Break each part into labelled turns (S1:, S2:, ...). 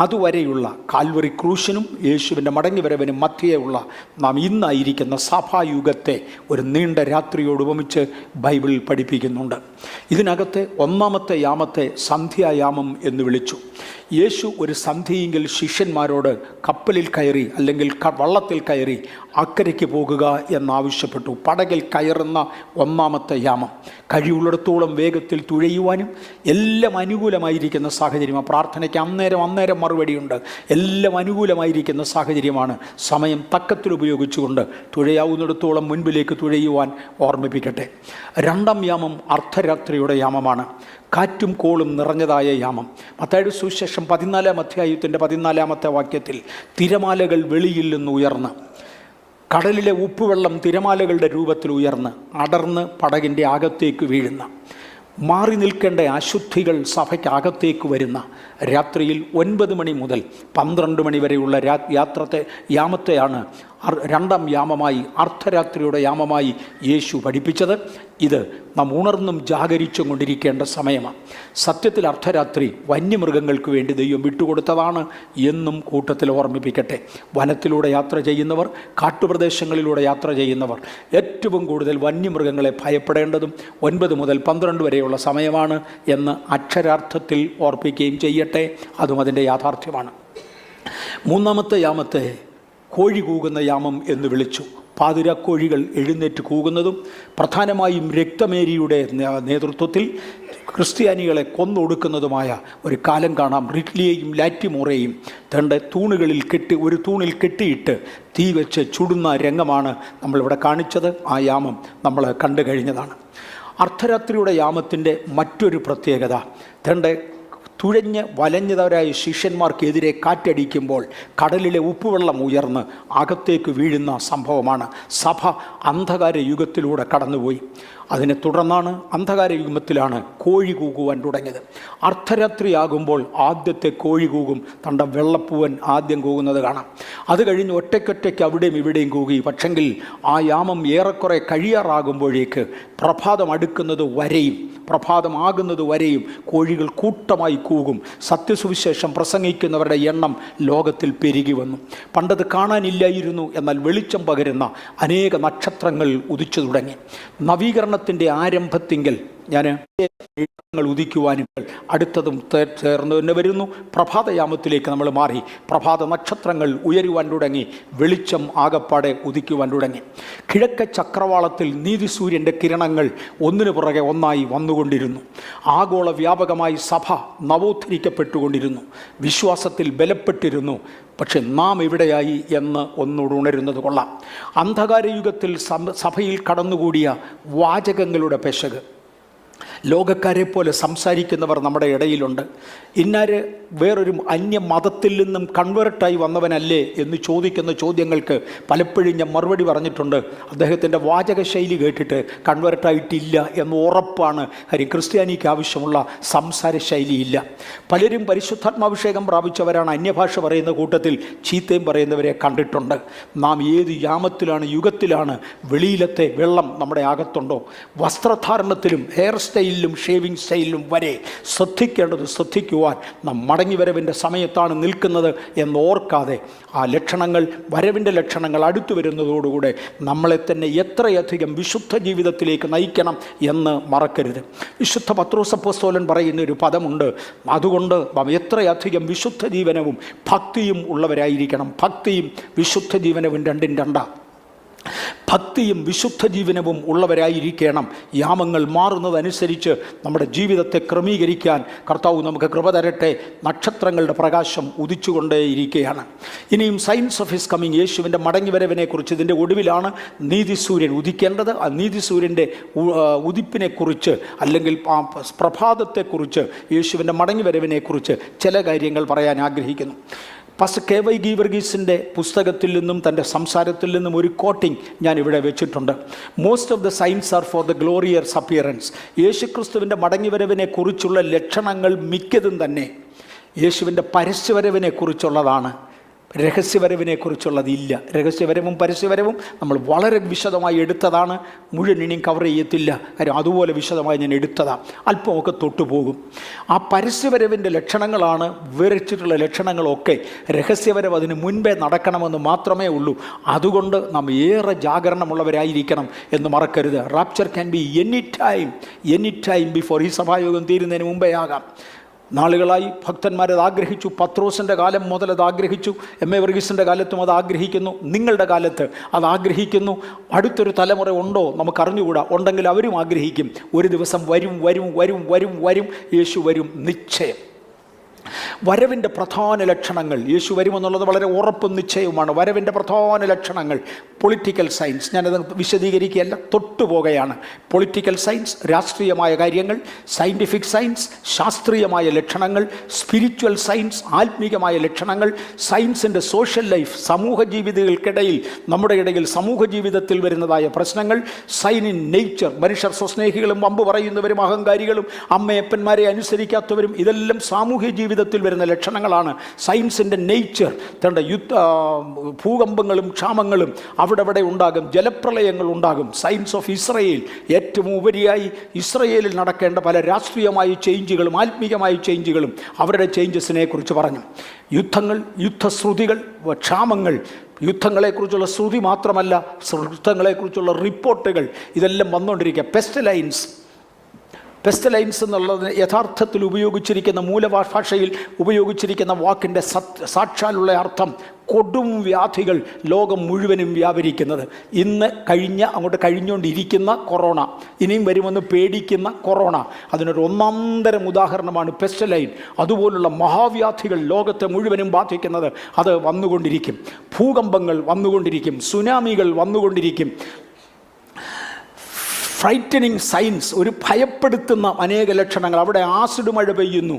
S1: അതുവരെയുള്ള കാൽവറി ക്രൂശിനും യേശുവിൻ്റെ മടങ്ങിവരവിനും മധ്യേയുള്ള നാം ഇന്നായിരിക്കുന്ന സഭായുഗത്തെ ഒരു നീണ്ട രാത്രിയോട് ഉപമിച്ച് ബൈബിൾ പഠിപ്പിക്കുന്നുണ്ട്. ഇതിനകത്തെ ഒന്നാമത്തെ യാമത്തെ സന്ധ്യായാമം എന്ന് വിളിച്ചു. യേശു ഒരു സന്ധ്യയെങ്കിൽ ശിഷ്യന്മാരോട് കപ്പലിൽ കയറി അല്ലെങ്കിൽ വള്ളത്തിൽ കയറി അക്കരയ്ക്ക് പോകുക എന്നാവശ്യപ്പെട്ടു. പടകിൽ കയറുന്ന ഒന്നാമത്തെ യാമം കഴിവുള്ളിടത്തോളം വേഗത്തിൽ തുഴയുവാനും എല്ലാം അനുകൂലമായിരിക്കുന്ന സാഹചര്യമാണ്. പ്രാർത്ഥനയ്ക്ക് അന്നേരം മറുപടിയുണ്ട്. എല്ലാം അനുകൂലമായിരിക്കുന്ന സാഹചര്യമാണ്. സമയം തക്കത്തിൽ ഉപയോഗിച്ചുകൊണ്ട് തുഴയാവുന്നിടത്തോളം മുൻപിലേക്ക് തുഴയുവാൻ ഓർമ്മിപ്പിക്കട്ടെ. രണ്ടാം യാമം അർദ്ധരാത്രിയുടെ യാമമാണ്. കാറ്റും കോളും നിറഞ്ഞതായ യാമം. മത്തായിയുടെ സുവിശേഷം 14-ാം അധ്യായത്തിൻ്റെ 14-ാമത്തെ വാക്യത്തിൽ തിരമാലകൾ വെളിയിൽ നിന്ന് ഉയർന്ന്, കടലിലെ ഉപ്പുവെള്ളം തിരമാലകളുടെ രൂപത്തിൽ ഉയർന്ന് അടർന്ന് പടകിൻ്റെ അകത്തേക്ക് വീഴുന്ന, മാറി നിൽക്കേണ്ട അശുദ്ധികൾ സഭയ്ക്കകത്തേക്ക് വരുന്ന രാത്രിയിൽ 9 മണി മുതൽ 12 മണി വരെയുള്ള യാമത്തെയാണ് രണ്ടാം യാമമായി, അർദ്ധരാത്രിയുടെ യാമമായി യേശു പഠിപ്പിച്ചത്. ഇത് നാം ഉണർന്നും ജാഗരിച്ചും കൊണ്ടിരിക്കേണ്ട സമയമാണ്. സത്യത്തിൽ അർദ്ധരാത്രി വന്യമൃഗങ്ങൾക്ക് വേണ്ടി ദൈവം വിട്ടുകൊടുത്തതാണ് എന്നും കൂട്ടത്തിൽ ഓർമ്മിപ്പിക്കട്ടെ. വനത്തിലൂടെ യാത്ര ചെയ്യുന്നവർ, കാട്ടുപ്രദേശങ്ങളിലൂടെ യാത്ര ചെയ്യുന്നവർ ഏറ്റവും കൂടുതൽ വന്യമൃഗങ്ങളെ ഭയപ്പെടേണ്ടതും 9 മുതൽ 12 വരെയുള്ള സമയമാണ് എന്ന് അക്ഷരാർത്ഥത്തിൽ ഓർപ്പിക്കുകയും ചെയ്യട്ടെ. അതും അതിൻ്റെ യാഥാർത്ഥ്യമാണ്. മൂന്നാമത്തെ യാമത്തെ കോഴി കൂകുന്ന യാമം എന്ന് വിളിച്ചു. പാതിരാക്കോഴികൾ എഴുന്നേറ്റ് കൂകുന്നതും പ്രധാനമായും രക്തമേരിയുടെ നേതൃത്വത്തിൽ ക്രിസ്ത്യാനികളെ കൊന്നൊടുക്കുന്നതുമായ ഒരു കാലം കാണാം. റിറ്റ്ലിയെയും ലാറ്റിമോറയെയും തൻ്റെ ഒരു തൂണിൽ കെട്ടിയിട്ട് തീ വെച്ച് ചുടുന്ന രംഗമാണ് നമ്മളിവിടെ കാണിച്ചത്. ആ യാമം നമ്മൾ കണ്ടു കഴിഞ്ഞതാണ്. അർദ്ധരാത്രിയുടെ യാമത്തിൻ്റെ മറ്റൊരു പ്രത്യേകത, തൻ്റെ തുഴഞ്ഞ് വലഞ്ഞതവരായ ശിഷ്യന്മാർക്കെതിരെ കാറ്റടിക്കുമ്പോൾ കടലിലെ ഉപ്പുവെള്ളം ഉയർന്ന് അകത്തേക്ക് വീഴുന്ന സംഭവമാണ്. സഭ അന്ധകാര യുഗത്തിലൂടെ കടന്നുപോയി. അതിനെ തുടർന്നാണ് അന്ധകാര യുഗത്തിലാണ് കോഴി കൂകുവാൻ തുടങ്ങിയത്. അർദ്ധരാത്രിയാകുമ്പോൾ ആദ്യത്തെ കോഴി കൂകും. തൻ്റെ വെള്ളപ്പൂവൻ ആദ്യം കൂകുന്നത് കാണാം. അത് കഴിഞ്ഞ് ഒറ്റയ്ക്കൊറ്റയ്ക്ക് അവിടെയും ഇവിടെയും കൂകി. പക്ഷെങ്കിൽ ആ യാമം ഏറെക്കുറെ കഴിയാറാകുമ്പോഴേക്ക് പ്രഭാതമാകുന്നത് വരെയും കോഴികൾ കൂട്ടമായി കൂകും. സത്യസുവിശേഷം പ്രസംഗിക്കുന്നവരുടെ എണ്ണം ലോകത്തിൽ പെരുകി വന്നു. പണ്ടത് കാണാനില്ലായിരുന്നു. എന്നാൽ വെളിച്ചം പകരുന്ന അനേക നക്ഷത്രങ്ങൾ ഉദിച്ചു തുടങ്ങി. നവീകരണത്തിൻ്റെ ആരംഭത്തിങ്കൽ ഉദിക്കുവാനും അടുത്തതും ചേർന്ന് തന്നെ വരുന്നു. പ്രഭാതയാമത്തിലേക്ക് നമ്മൾ മാറി. പ്രഭാത നക്ഷത്രങ്ങൾ ഉയരുവാൻ തുടങ്ങി. വെളിച്ചം ആകപ്പാടെ ഉദിക്കുവാൻ തുടങ്ങി. കിഴക്ക് ചക്രവാളത്തിൽ നീതിസൂര്യൻ്റെ കിരണങ്ങൾ ഒന്നിനു പുറകെ ഒന്നായി വന്നുകൊണ്ടിരുന്നു. ആഗോള വ്യാപകമായി സഭ നവോദ്ധരിക്കപ്പെട്ടുകൊണ്ടിരുന്നു. വിശ്വാസത്തിൽ ബലപ്പെട്ടിരുന്നു. പക്ഷെ നാം എവിടെയായി എന്ന് ഒന്നുകൂടെ ഉണരുന്നത് കൊള്ളാം. അന്ധകാര യുഗത്തിൽ സഭയിൽ കടന്നുകൂടിയ വാചകങ്ങളുടെ പെശക്, ലോകക്കാരെ പോലെ സംസാരിക്കുന്നവർ നമ്മുടെ ഇടയിലുണ്ട്. ഇന്നാര് വേറൊരു അന്യ മതത്തിൽ നിന്നും കൺവേർട്ടായി വന്നവനല്ലേ എന്ന് ചോദിക്കുന്ന ചോദ്യങ്ങൾക്ക് പലപ്പോഴും ഞാൻ മറുപടി പറഞ്ഞിട്ടുണ്ട്. അദ്ദേഹത്തിൻ്റെ വാചക ശൈലി കേട്ടിട്ട് കൺവേർട്ടായിട്ടില്ല എന്ന് ഉറപ്പാണ്. കാര്യം ക്രിസ്ത്യാനിക്ക് ആവശ്യമുള്ള സംസാര ശൈലിയില്ല. പലരും പരിശുദ്ധാത്മാഭിഷേകം പ്രാപിച്ചവരാണ്. അന്യഭാഷ പറയുന്ന കൂട്ടത്തിൽ ചീത്തയും പറയുന്നവരെ കണ്ടിട്ടുണ്ട്. നാം ഏത് യാമത്തിലാണ്, യുഗത്തിലാണ്? വെളിയിലത്തെ വെള്ളം നമ്മുടെ അകത്തുണ്ടോ? വസ്ത്രധാരണത്തിലും ഹെയർ സ്റ്റൈലിലും ഷേവിംഗ് സ്റ്റൈലിലും വരെ ശ്രദ്ധിക്കുവാൻ നാം മടങ്ങിവരവിൻ്റെ സമയത്താണ് നിൽക്കുന്നത് എന്നോർക്കാതെ ആ ലക്ഷണങ്ങൾ, വരവിൻ്റെ ലക്ഷണങ്ങൾ അടുത്തു വരുന്നതോടുകൂടെ നമ്മളെ തന്നെ എത്രയധികം വിശുദ്ധ ജീവിതത്തിലേക്ക് നയിക്കണം എന്ന് മറക്കരുത്. വിശുദ്ധ പത്രോസ് അപ്പോസ്തലൻ പറയുന്നൊരു പദമുണ്ട്. അതുകൊണ്ട് എത്രയധികം വിശുദ്ധ ജീവനവും ഭക്തിയും ഉള്ളവരായിരിക്കണം. ഭക്തിയും വിശുദ്ധ ജീവനവും രണ്ടും രണ്ടാണ്. ഭക്തിയും വിശുദ്ധ ജീവനവും ഉള്ളവരായിരിക്കണം. യാമങ്ങൾ മാറുന്നതനുസരിച്ച് നമ്മുടെ ജീവിതത്തെ ക്രമീകരിക്കാൻ കർത്താവ് നമുക്ക് കൃപ തരട്ടെ. നക്ഷത്രങ്ങളുടെ പ്രകാശം ഉദിച്ചുകൊണ്ടേയിരിക്കുകയാണ്. ഇനിയും സയൻസ് ഓഫ് ഹിസ് കമ്മിങ്, യേശുവിൻ്റെ മടങ്ങിവരവിനെക്കുറിച്ച് ഇതിൻ്റെ ഒടുവിലാണ് നീതിസൂര്യൻ ഉദിക്കേണ്ടത്. ആ നീതിസൂര്യൻ്റെ ഉദിപ്പിനെക്കുറിച്ച് അല്ലെങ്കിൽ പ്രഭാതത്തെക്കുറിച്ച്, യേശുവിൻ്റെ മടങ്ങിവരവിനെക്കുറിച്ച് ചില കാര്യങ്ങൾ പറയാൻ ആഗ്രഹിക്കുന്നു. പാസ്റ്റർ കെ.വൈ. ഗീവർഗീസിൻ്റെ പുസ്തകത്തിൽ നിന്നും തൻ്റെ സംസാരത്തിൽ നിന്നും ഒരു കോട്ടിങ് ഞാൻ ഇവിടെ വെച്ചിട്ടുണ്ട്. Most of the signs are for the glorious appearance. യേശുക്രിസ്തുവിൻ്റെ മടങ്ങിവരവിനെ കുറിച്ചുള്ള ലക്ഷണങ്ങൾ മിക്കതും തന്നെ യേശുവിൻ്റെ പരസ്യവരവിനെ കുറിച്ചുള്ളതാണ്. രഹസ്യവരവിനെക്കുറിച്ചുള്ളതില്ല. രഹസ്യവരവും പരസ്യവരവും നമ്മൾ വളരെ വിശദമായി എടുത്തതാണ്. മുഴുവൻ ഇനിയും കവർ ചെയ്യത്തില്ല, കാര്യം അതുപോലെ വിശദമായി ഞാൻ എടുത്തതാണ്. അല്പമൊക്കെ തൊട്ടുപോകും. ആ പരസ്യവരവിൻ്റെ ലക്ഷണങ്ങളാണ് വിവരിച്ചിട്ടുള്ള ലക്ഷണങ്ങളൊക്കെ. രഹസ്യവരവ് അതിന് മുൻപേ നടക്കണമെന്ന് മാത്രമേ ഉള്ളൂ. അതുകൊണ്ട് നാം ഏറെ ജാഗരണമുള്ളവരായിരിക്കണം എന്ന് മറക്കരുത്. Rapture can be any time before. ഈ സഭായോഗം തീരുന്നതിന് മുമ്പേ ആകാം. നാളുകളായി ഭക്തന്മാരത് ആഗ്രഹിച്ചു. പത്രോസിൻ്റെ കാലം മുതൽ അത് ആഗ്രഹിച്ചു. എം എ വർഗീസിൻ്റെ കാലത്തും അത് ആഗ്രഹിക്കുന്നു. നിങ്ങളുടെ കാലത്ത് അത് ആഗ്രഹിക്കുന്നു. അടുത്തൊരു തലമുറ ഉണ്ടോ നമുക്കറിഞ്ഞുകൂടാ. ഉണ്ടെങ്കിൽ അവരും ആഗ്രഹിക്കും. ഒരു ദിവസം വരും വരും വരും വരും വരും യേശു വരും, നിശ്ചയം. വരവിൻ്റെ പ്രധാന ലക്ഷണങ്ങൾ, യേശു വരുമെന്നുള്ളത് വളരെ ഉറപ്പും നിശ്ചയവുമാണ്. വരവിൻ്റെ പ്രധാന ലക്ഷണങ്ങൾ പൊളിറ്റിക്കൽ സയൻസ്, ഞാനത് വിശദീകരിക്കുകയല്ല, തൊട്ടുപോകുകയാണ്. പൊളിറ്റിക്കൽ സയൻസ് രാഷ്ട്രീയമായ കാര്യങ്ങൾ, സയൻറ്റിഫിക് സയൻസ് ശാസ്ത്രീയമായ ലക്ഷണങ്ങൾ, സ്പിരിച്വൽ സയൻസ് ആത്മീകമായ ലക്ഷണങ്ങൾ, സയൻസിൻ്റെ സോഷ്യൽ ലൈഫ് സമൂഹ ജീവിതങ്ങൾക്കിടയിൽ നമ്മുടെ ഇടയിൽ സമൂഹ ജീവിതത്തിൽ വരുന്നതായ പ്രശ്നങ്ങൾ, സൈൻ ഇൻ നേച്ചർ മനുഷ്യർ സ്വസ്നേഹികളും വമ്പ് പറയുന്നവരും അഹങ്കാരികളും അമ്മയപ്പന്മാരെ അനുസരിക്കാത്തവരും, ഇതെല്ലാം സാമൂഹ്യ ജീവിതത്തിൽ വരുന്ന ലക്ഷണങ്ങളാണ്. സയൻസിൻ്റെ നേച്ചർ തൻ്റെ ഭൂകമ്പങ്ങളും ക്ഷാമങ്ങളും അവിടെ ഉണ്ടാകും, ജലപ്രളയങ്ങൾ ഉണ്ടാകും. സയൻസ് ഓഫ് ഇസ്രയേൽ, ഏറ്റവും ഉപരിയായി ഇസ്രയേലിൽ നടക്കേണ്ട പല രാഷ്ട്രീയമായ ചേഞ്ചുകളും ആത്മീകമായ ചേഞ്ചുകളും അവരുടെ ചേഞ്ചസിനെ കുറിച്ച് പറഞ്ഞു. യുദ്ധങ്ങൾ, യുദ്ധശ്രുതികൾ, ക്ഷാമങ്ങൾ, യുദ്ധങ്ങളെക്കുറിച്ചുള്ള ശ്രുതി മാത്രമല്ല, യുദ്ധങ്ങളെക്കുറിച്ചുള്ള റിപ്പോർട്ടുകൾ ഇതെല്ലാം വന്നുകൊണ്ടിരിക്കുക. പെസ്റ്റലൈൻസ് എന്നുള്ളത് യഥാർത്ഥത്തിൽ ഉപയോഗിച്ചിരിക്കുന്ന മൂലഭാഷയിൽ ഉപയോഗിച്ചിരിക്കുന്ന വാക്കിൻ്റെ സാക്ഷാലുള്ള അർത്ഥം കൊടും വ്യാധികൾ ലോകം മുഴുവനും വ്യാപരിക്കുന്നത്. ഇന്ന് അങ്ങോട്ട് കഴിഞ്ഞുകൊണ്ടിരിക്കുന്ന കൊറോണ, ഇനിയും വരുമെന്ന് പേടിക്കുന്ന കൊറോണ, അതിനൊരു ഒന്നാന്തരം ഉദാഹരണമാണ് പെസ്റ്റലൈൻ. അതുപോലുള്ള മഹാവ്യാധികൾ ലോകത്തെ മുഴുവനും ബാധിക്കുന്നത് അത് വന്നുകൊണ്ടിരിക്കും. ഭൂകമ്പങ്ങൾ വന്നുകൊണ്ടിരിക്കും, സുനാമികൾ വന്നുകൊണ്ടിരിക്കും. ഫ്രൈറ്റനിങ് സയൻസ്, ഒരു ഭയപ്പെടുത്തുന്ന അനേക ലക്ഷണങ്ങൾ. അവിടെ ആസിഡ് മഴ പെയ്യുന്നു,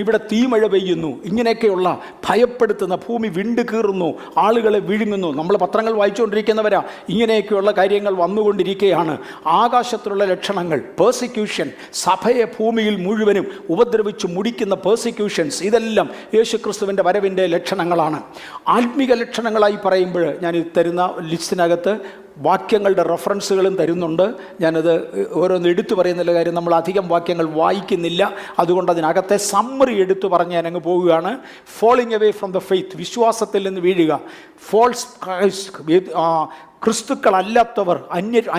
S1: ഇവിടെ തീമഴ പെയ്യുന്നു, ഇങ്ങനെയൊക്കെയുള്ള ഭയപ്പെടുത്തുന്ന, ഭൂമി വിണ്ട് കീറുന്നു, ആളുകളെ വിഴുങ്ങുന്നു. നമ്മൾ പത്രങ്ങൾ വായിച്ചുകൊണ്ടിരിക്കുന്നവരാ, ഇങ്ങനെയൊക്കെയുള്ള കാര്യങ്ങൾ വന്നുകൊണ്ടിരിക്കുകയാണ്. ആകാശത്തിലുള്ള ലക്ഷണങ്ങൾ, പേഴ്സിക്യൂഷൻ, സഭയെ ഭൂമിയിൽ മുഴുവനും ഉപദ്രവിച്ച് മുടിക്കുന്ന പേഴ്സിക്യൂഷൻസ്, ഇതെല്ലാം യേശുക്രിസ്തുവിൻ്റെ വരവിൻ്റെ ലക്ഷണങ്ങളാണ്. ആത്മീക ലക്ഷണങ്ങളായി പറയുമ്പോൾ ഞാൻ തരുന്ന ലിസ്റ്റിനകത്ത് വാക്യങ്ങളുടെ റെഫറൻസുകളും തരുന്നുണ്ട്. ഞാനത് ഓരോന്ന് എടുത്തു പറയുന്നുള്ള കാര്യം, നമ്മൾ അധികം വാക്യങ്ങൾ വായിക്കുന്നില്ല, അതുകൊണ്ട് അതിനകത്തെ സമ്മറി എടുത്തു പറഞ്ഞ് ഞാനങ്ങ് പോവുകയാണ്. Falling away from the faith, വിശ്വാസത്തിൽ നിന്ന് വീഴുക. ഫോൾസ് ക്രൈസ്റ്റ്, ക്രിസ്തുക്കളല്ലാത്തവർ,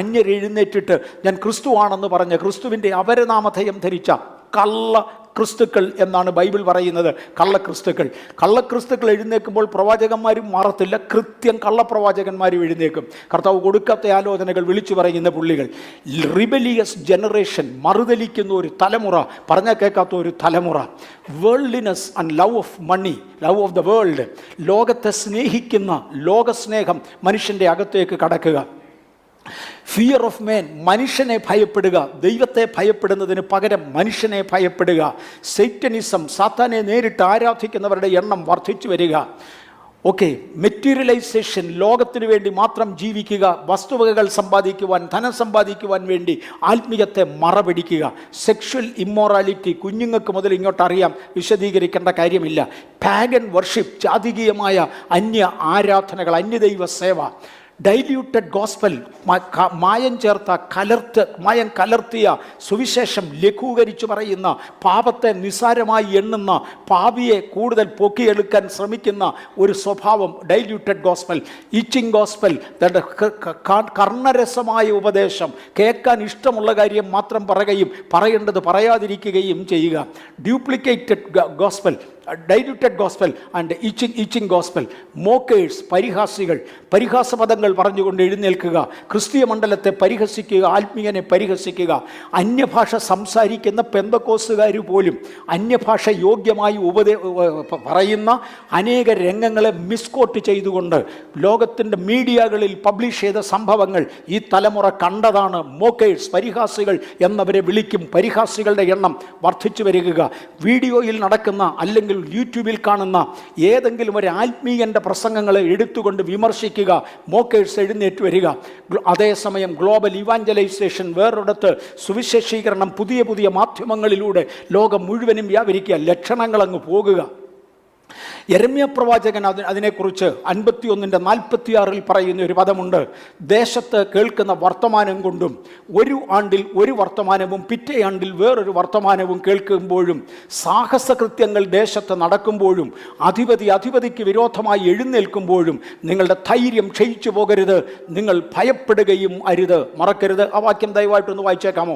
S1: അന്യരെഴുന്നേറ്റിട്ട് ഞാൻ ക്രിസ്തുവാണെന്ന് പറഞ്ഞ് ക്രിസ്തുവിൻ്റെ അപരനാമധേയം ധരിച്ച കള്ള ക്രിസ്തുക്കൾ എന്നാണ് ബൈബിൾ പറയുന്നത്. കള്ളക്രിസ്തുക്കൾ എഴുന്നേൽക്കുമ്പോൾ പ്രവാചകന്മാരും മാറത്തില്ല, കൃത്യം കള്ളപ്രവാചകന്മാരും എഴുന്നേൽക്കും. കർത്താവ് കൊടുക്കാത്ത ആലോചനകൾ വിളിച്ചു പറയുന്ന പുള്ളികൾ. റിബലിയസ് ജനറേഷൻ, മറുതലിക്കുന്ന ഒരു തലമുറ, പറഞ്ഞാൽ കേൾക്കാത്ത ഒരു തലമുറ. Worldliness and love of money, love of the world, ലോകത്തെ സ്നേഹിക്കുന്ന ലോകസ്നേഹം മനുഷ്യൻ്റെ അകത്തേക്ക് കടക്കുക. ഫിയർ ഓഫ് മാൻ, മനുഷ്യനെ ഭയപ്പെടുക, ദൈവത്തെ ഭയപ്പെടുന്നതിന് പകരം മനുഷ്യനെ ഭയപ്പെടുക. സൈറ്റനിസം, സാത്താനെ നേരിട്ട് ആരാധിക്കുന്നവരുടെ എണ്ണം വർദ്ധിച്ചു വരിക. ഓക്കെ, മെറ്റീരിയലൈസേഷൻ, ലോകത്തിന് വേണ്ടി മാത്രം ജീവിക്കുക, വസ്തുവകകൾ സമ്പാദിക്കുവാൻ, ധനം സമ്പാദിക്കുവാൻ വേണ്ടി ആത്മീയത്തെ മറപിടിക്കുക. സെക്ഷൽ ഇമ്മോറാലിറ്റി, കുഞ്ഞുങ്ങൾക്ക് മുതൽ ഇങ്ങോട്ട് അറിയാം, വിശദീകരിക്കേണ്ട കാര്യമില്ല. പാഗൻ വർഷിപ്പ്, ജാതികീയമായ അന്യ ആരാധനകൾ, അന്യദൈവ സേവ. ഡൈല്യൂട്ടഡ് ഗോസ്പൽ, മായം കലർത്തിയ സുവിശേഷം ലഘൂകരിച്ചു പറയുന്ന, പാപത്തെ നിസ്സാരമായി എണ്ണുന്ന, പാപിയെ കൂടുതൽ പൊക്കിയെടുക്കാൻ ശ്രമിക്കുന്ന ഒരു സ്വഭാവം ഡൈല്യൂട്ടഡ് ഗോസ്പൽ. ഈച്ചിങ് ഗോസ്പൽ, കർണരസമായ ഉപദേശം, കേൾക്കാൻ ഇഷ്ടമുള്ള കാര്യം മാത്രം പറയുകയും പറയേണ്ടത് പറയാതിരിക്കുകയും ചെയ്യുക. Duplicated gospel, diluted gospel and itching gospel. Mockers, പരിഹാസികൾ, പരിഹാസപദങ്ങൾ പറഞ്ഞുകൊണ്ട് എഴുന്നേൽക്കുക, ക്രിസ്തീയ മണ്ഡലത്തെ പരിഹസിക്കുക, ആത്മീയനെ പരിഹസിക്കുക. അന്യഭാഷ സംസാരിക്കുന്ന പെന്തക്കോസുകാർ പോലും അന്യഭാഷ യോഗ്യമായി പറയുന്ന അനേക രംഗങ്ങളെ മിസ്കോട്ട് ചെയ്തുകൊണ്ട് ലോകത്തിൻ്റെ മീഡിയകളിൽ പബ്ലിഷ് ചെയ്ത സംഭവങ്ങൾ ഈ തലമുറ കണ്ടതാണ്. മോക്കേഴ്സ്, പരിഹാസികൾ എന്നവരെ വിളിക്കും. പരിഹാസികളുടെ എണ്ണം വർദ്ധിച്ചു വരിക. വീഡിയോയിൽ നടക്കുന്ന അല്ലെങ്കിൽ യൂട്യൂബിൽ കാണുന്ന ഏതെങ്കിലും ഒരു ആത്മീയൻ്റെ പ്രസംഗങ്ങളെ എടുത്തുകൊണ്ട് വിമർശിക്കുക. മോക്കേഴ്സ് എഴുന്നേറ്റ് വരിക. അതേസമയം ഗ്ലോബൽ ഇവാഞ്ചലൈസേഷൻ, വേറൊരിടത്ത് സുവിശേഷീകരണം പുതിയ മാധ്യമങ്ങളിലൂടെ ലോകം മുഴുവനും വ്യാപരിക്കുക. ലക്ഷണങ്ങൾ അങ്ങ് പോകുക. യെരമ്യാ പ്രവാചകൻ അതിനെക്കുറിച്ച് 51:46 പറയുന്ന ഒരു പദമുണ്ട്. ദേശത്ത് കേൾക്കുന്ന വർത്തമാനം കൊണ്ടും ഒരു ആണ്ടിൽ ഒരു വർത്തമാനവും പിറ്റേ ആണ്ടിൽ വേറൊരു വർത്തമാനവും കേൾക്കുമ്പോഴും സാഹസകൃത്യങ്ങൾ ദേശത്ത് നടക്കുമ്പോഴും അധിപതിക്ക് വിരോധമായി എഴുന്നേൽക്കുമ്പോഴും നിങ്ങളുടെ ധൈര്യം ക്ഷയിച്ചു പോകരുത്, നിങ്ങൾ ഭയപ്പെടുകയും അരുത്. മറക്കരുത്. ആ വാക്യം ദയവായിട്ടൊന്ന് വായിച്ചേക്കാമോ?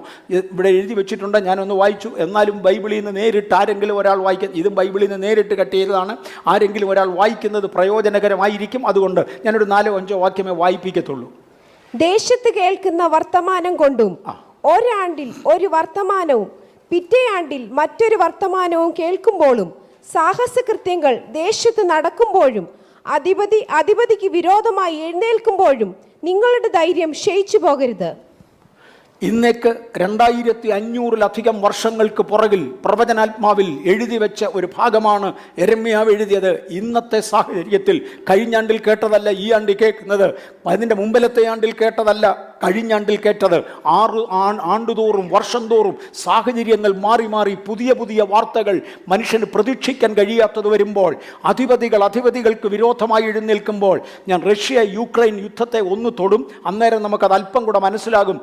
S1: ഇവിടെ എഴുതി വെച്ചിട്ടുണ്ട്, ഞാനൊന്ന് വായിച്ചു. എന്നാലും ബൈബിളിൽ നിന്ന് നേരിട്ട് ആരെങ്കിലും ഒരാൾ വായിക്കും. ഇതും ബൈബിളിൽ നിന്ന് നേരിട്ട് കട്ട് ചെയ്തതാണ്. ആരെങ്കിലും ഒരാൾ വായിക്കുന്നത് പ്രയോജനകരമായിരിക്കും. അതുകൊണ്ട് ഞാനൊരു 4-5 വാക്യമേ വായിപ്പിക്കത്തുള്ളൂ.
S2: ദേശത്ത് കേൾക്കുന്ന വർത്തമാനം കൊണ്ടും ഒരാണ്ടിൽ ഒരു വർത്തമാനവും പിറ്റേ ആണ്ടിൽ മറ്റൊരു വർത്തമാനവും കേൾക്കുമ്പോഴും സാഹസകൃത്യങ്ങൾ ദേശത്ത് നടക്കുമ്പോഴും അധിപതിക്ക് വിരോധമായി എഴുന്നേൽക്കുമ്പോഴും നിങ്ങളുടെ ധൈര്യം ക്ഷയിച്ചു പോകരുത്.
S1: ഇന്നേക്ക് 2500-ലധികം വർഷങ്ങൾക്ക് പുറകിൽ പ്രവചനാത്മാവിൽ എഴുതി വെച്ച ഒരു ഭാഗമാണ് യെരമ്യാവ് എഴുതിയത്. ഇന്നത്തെ സാഹചര്യത്തിൽ കഴിഞ്ഞാണ്ടിൽ കേട്ടതല്ല ഈ ആണ്ടിൽ കേൾക്കുന്നത്, അതിൻ്റെ മുമ്പിലത്തെ ആണ്ടിൽ കേട്ടതല്ല കഴിഞ്ഞാണ്ടിൽ കേട്ടത്. ആണ്ടുതോറും വർഷം തോറും സാഹചര്യങ്ങൾ മാറി മാറി പുതിയ വാർത്തകൾ മനുഷ്യന് പ്രതീക്ഷിക്കാൻ കഴിയാത്തത് വരുമ്പോൾ, അധിപതികൾക്ക് വിരോധമായി എഴുന്നേൽക്കുമ്പോൾ, ഞാൻ റഷ്യ-യുക്രൈൻ യുദ്ധത്തെ ഒന്ന് തൊടും, അന്നേരം നമുക്കത് അല്പം കൂടെ മനസ്സിലാകും.